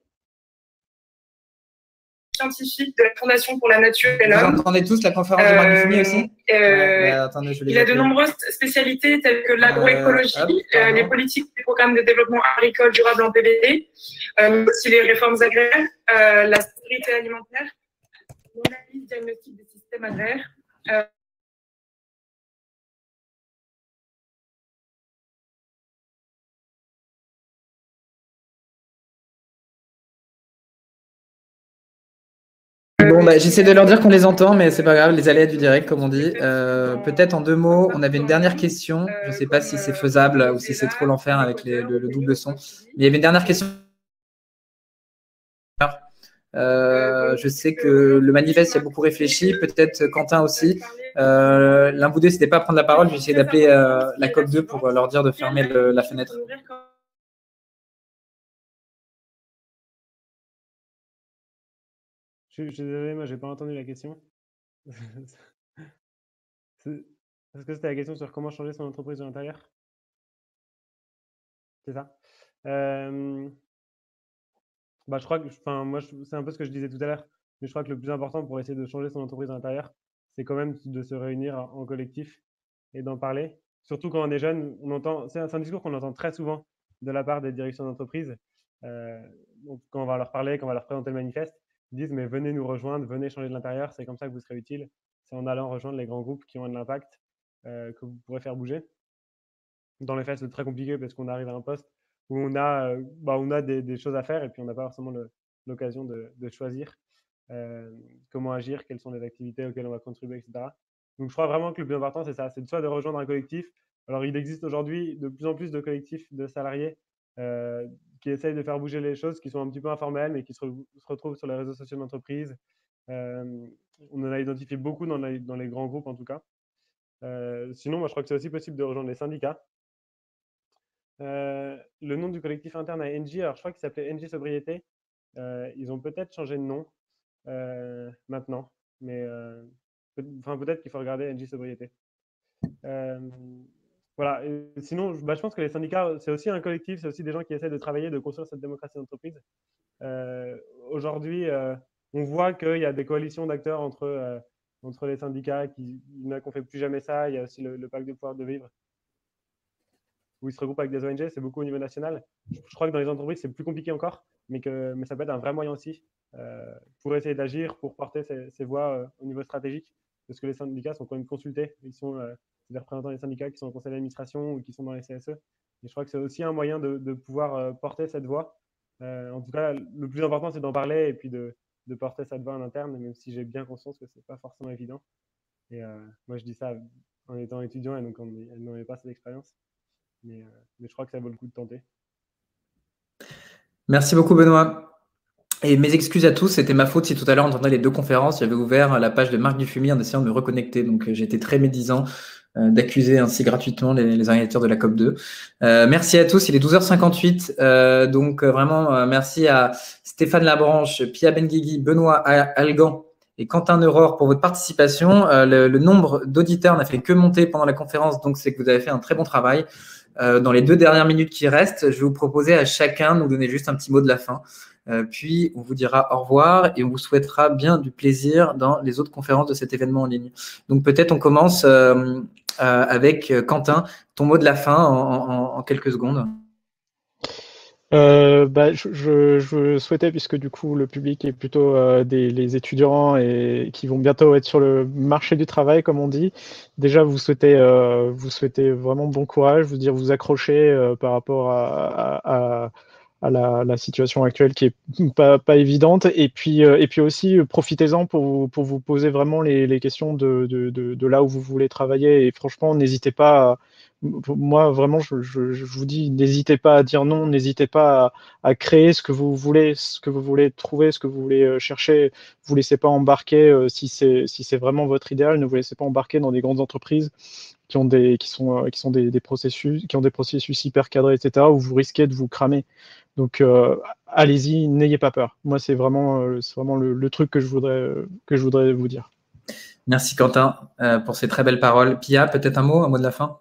Scientifique de la Fondation pour la Nature et l'Homme. Vous entendez tous la conférence de Marc Dufumier aussi? Attendez, il a de nombreuses spécialités telles que l'agroécologie, les politiques et programmes de développement agricole durable en PVD, aussi les réformes agraires, la sécurité alimentaire, l'analyse diagnostique des systèmes agraires. Bon, j'essaie de leur dire qu'on les entend, mais c'est pas grave, les aléas du direct, comme on dit. Peut-être en 2 mots, on avait une dernière question. Je ne sais pas si c'est faisable ou si c'est trop l'enfer avec le double son. Mais il y avait une dernière question. Je sais que le manifeste y a beaucoup réfléchi, peut-être Quentin aussi. L'un vous deux, n'hésitez pas à prendre la parole. Je vais essayer d'appeler la COP2 pour leur dire de fermer la fenêtre. Je suis désolé, moi, j'ai pas entendu la question. Est-ce que c'était la question sur comment changer son entreprise de l'intérieur? C'est ça. Je crois que, moi, c'est un peu ce que je disais tout à l'heure, mais je crois que le plus important pour essayer de changer son entreprise de l'intérieur, c'est quand même de se réunir en collectif et d'en parler. Surtout quand on est jeune, c'est un discours qu'on entend très souvent de la part des directions d'entreprise. Donc quand on va leur parler, quand on va leur présenter le manifeste, ils disent mais venez nous rejoindre, venez changer de l'intérieur, c'est comme ça que vous serez utile. C'est en allant rejoindre les grands groupes qui ont de l'impact que vous pourrez faire bouger. Dans les faits, c'est très compliqué parce qu'on arrive à un poste où on a des choses à faire et puis on n'a pas forcément l'occasion de choisir comment agir, quelles sont les activités auxquelles on va contribuer, etc. Donc je crois vraiment que le plus important, c'est ça, c'est soit de rejoindre un collectif. Alors il existe aujourd'hui de plus en plus de collectifs de salariés qui essayent de faire bouger les choses, qui sont un petit peu informels, mais qui se retrouvent sur les réseaux sociaux d'entreprise. On en a identifié beaucoup dans les grands groupes, en tout cas. Sinon, moi, je crois que c'est aussi possible de rejoindre les syndicats. Le nom du collectif interne à Engie, alors je crois qu'il s'appelait Engie Sobriété. Ils ont peut-être changé de nom maintenant, mais peut-être qu'il faut regarder Engie Sobriété. Voilà. Et sinon, je pense que les syndicats, c'est aussi un collectif, c'est aussi des gens qui essaient de travailler, de construire cette démocratie d'entreprise. Aujourd'hui, on voit qu'il y a des coalitions d'acteurs entre les syndicats. Il y en a qui n'ont fait plus jamais ça. Il y a aussi le pacte de pouvoir de vivre, où ils se regroupent avec des ONG. C'est beaucoup au niveau national. Je crois que dans les entreprises, c'est plus compliqué encore, mais ça peut être un vrai moyen aussi pour essayer d'agir, pour porter ces voix au niveau stratégique, parce que les syndicats sont quand même consultés. Ils sont des représentants des syndicats qui sont au conseil d'administration ou qui sont dans les CSE. Et je crois que c'est aussi un moyen de pouvoir porter cette voix. En tout cas, le plus important, c'est d'en parler et puis de porter cette voix en interne, même si j'ai bien conscience que ce n'est pas forcément évident. Et moi, je dis ça en étant étudiant et donc en n'ayant pas cette expérience. Mais je crois que ça vaut le coup de tenter. Merci beaucoup, Benoît. Et mes excuses à tous, c'était ma faute si tout à l'heure, on entendait les 2 conférences, j'avais ouvert la page de Marc Dufumier en essayant de me reconnecter. Donc, j'étais très médisant d'accuser ainsi gratuitement les organisateurs de la COP2. Merci à tous, il est 12h58. Donc, vraiment, merci à Stéphane Labranche, Pia Benguigui, Benoît Algan et Quentin Neurore pour votre participation. Le nombre d'auditeurs n'a fait que monter pendant la conférence, donc c'est que vous avez fait un très bon travail. Dans les 2 dernières minutes qui restent, je vais vous proposer à chacun de nous donner juste un petit mot de la fin. Puis, on vous dira au revoir et on vous souhaitera bien du plaisir dans les autres conférences de cet événement en ligne. Donc, peut-être on commence avec Quentin, ton mot de la fin en quelques secondes. Je souhaitais, puisque du coup le public est plutôt les étudiants et qui vont bientôt être sur le marché du travail, comme on dit. Déjà, vous souhaitez vraiment bon courage, vous accrocher par rapport à la situation actuelle qui est pas évidente. Et puis aussi, profitez-en pour vous poser vraiment les questions de là où vous voulez travailler. Et franchement, n'hésitez pas. Moi, vraiment, je vous dis, n'hésitez pas à dire non, n'hésitez pas à créer ce que vous voulez trouver, ce que vous voulez chercher. Vous laissez pas embarquer si c'est vraiment votre idéal. Ne vous laissez pas embarquer dans des grandes entreprises qui ont des processus hyper cadrés, etc. où vous risquez de vous cramer. Donc, allez-y, n'ayez pas peur. Moi, c'est vraiment le truc que je voudrais vous dire. Merci Quentin pour ces très belles paroles. Pia, peut-être un mot de la fin?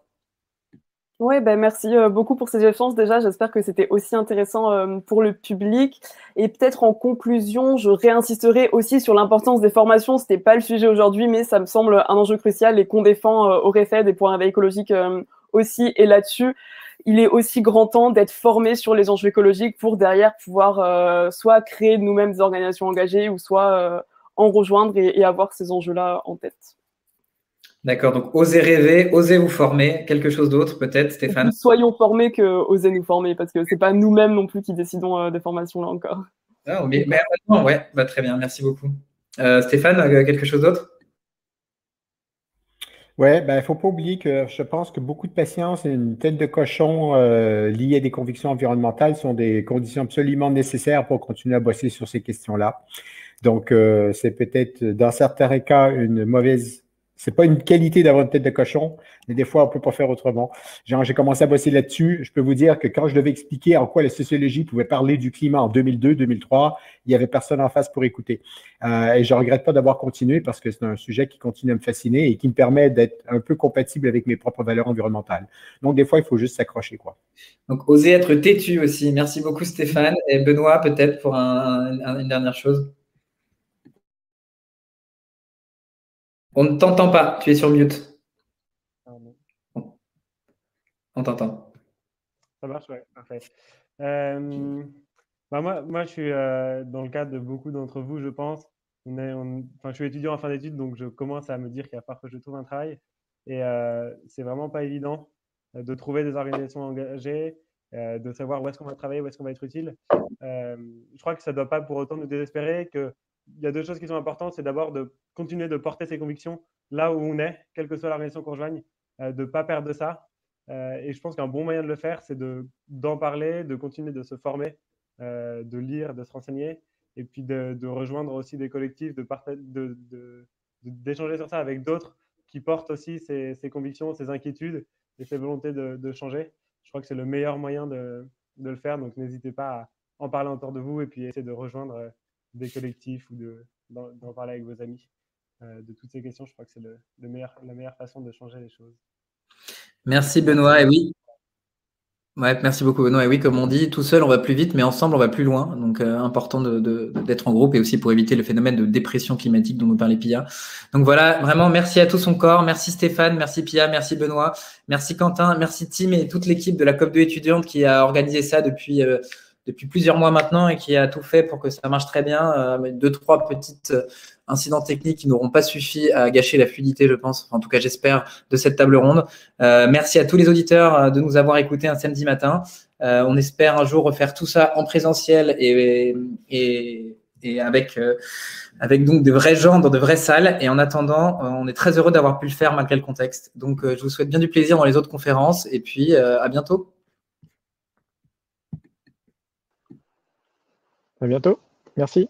Oui, merci beaucoup pour ces échanges. Déjà, j'espère que c'était aussi intéressant pour le public. Et peut-être en conclusion, je réinsisterai aussi sur l'importance des formations. C'était pas le sujet aujourd'hui, mais ça me semble un enjeu crucial et qu'on défend au REFED et pour un réveil écologique aussi. Et là-dessus, il est aussi grand temps d'être formé sur les enjeux écologiques pour derrière pouvoir soit créer nous-mêmes des organisations engagées ou soit en rejoindre et avoir ces enjeux-là en tête. D'accord, donc osez rêver, osez vous former. Quelque chose d'autre peut-être, Stéphane? Soyons formés que osez nous former, parce que c'est pas nous-mêmes non plus qui décidons des formations là encore. Ah, mais ouais, très bien, merci beaucoup. Stéphane, quelque chose d'autre? Ouais, il faut pas oublier que je pense que beaucoup de patience et une tête de cochon liée à des convictions environnementales sont des conditions absolument nécessaires pour continuer à bosser sur ces questions-là. Donc, c'est peut-être dans certains cas une mauvaise. C'est pas une qualité d'avoir une tête de cochon, mais des fois, on peut pas faire autrement. Genre, j'ai commencé à bosser là-dessus. Je peux vous dire que quand je devais expliquer en quoi la sociologie pouvait parler du climat en 2002, 2003, il y avait personne en face pour écouter. Et je regrette pas d'avoir continué parce que c'est un sujet qui continue à me fasciner et qui me permet d'être un peu compatible avec mes propres valeurs environnementales. Donc, des fois, il faut juste s'accrocher, quoi. Donc, oser être têtu aussi. Merci beaucoup, Stéphane. Et Benoît, peut-être pour une dernière chose. On ne t'entend pas, tu es sur mute. On t'entend. Ça marche, ouais, parfait. Moi, je suis dans le cadre de beaucoup d'entre vous, je pense. Je suis étudiant en fin d'études, donc je commence à me dire qu'il va falloir que je trouve un travail. Et c'est vraiment pas évident de trouver des organisations engagées, de savoir où est-ce qu'on va travailler, où est-ce qu'on va être utile. Je crois que ça ne doit pas pour autant nous désespérer. Il y a deux choses qui sont importantes. C'est d'abord de continuer de porter ses convictions là où on est, quelle que soit l'organisation qu'on rejoigne, de ne pas perdre ça. Et je pense qu'un bon moyen de le faire, c'est d'en parler, de continuer de se former, de lire, de se renseigner, et puis de rejoindre aussi des collectifs, d'échanger sur ça avec d'autres qui portent aussi ces convictions, ces inquiétudes et ces volontés de changer. Je crois que c'est le meilleur moyen de le faire, donc n'hésitez pas à en parler autour de vous et puis essayer de rejoindre des collectifs ou d'en parler avec vos amis. De toutes ces questions, je crois que c'est la meilleure façon de changer les choses. Merci Benoît, et oui. Ouais, merci beaucoup Benoît. Et oui, comme on dit, tout seul on va plus vite, mais ensemble on va plus loin. Donc important d'être en groupe et aussi pour éviter le phénomène de dépression climatique dont nous parlait Pia. Donc voilà, vraiment merci à tout son corps. Merci Stéphane, merci Pia, merci Benoît, merci Quentin, merci Tim et toute l'équipe de la COP2 étudiante qui a organisé ça depuis plusieurs mois maintenant et qui a tout fait pour que ça marche très bien. 2-3 petites incidents techniques qui n'auront pas suffi à gâcher la fluidité, je pense, en tout cas j'espère, de cette table ronde. Merci à tous les auditeurs de nous avoir écoutés un samedi matin. On espère un jour refaire tout ça en présentiel et avec donc de vrais gens dans de vraies salles. Et en attendant, on est très heureux d'avoir pu le faire malgré le contexte. Donc je vous souhaite bien du plaisir dans les autres conférences et puis à bientôt. À bientôt. Merci.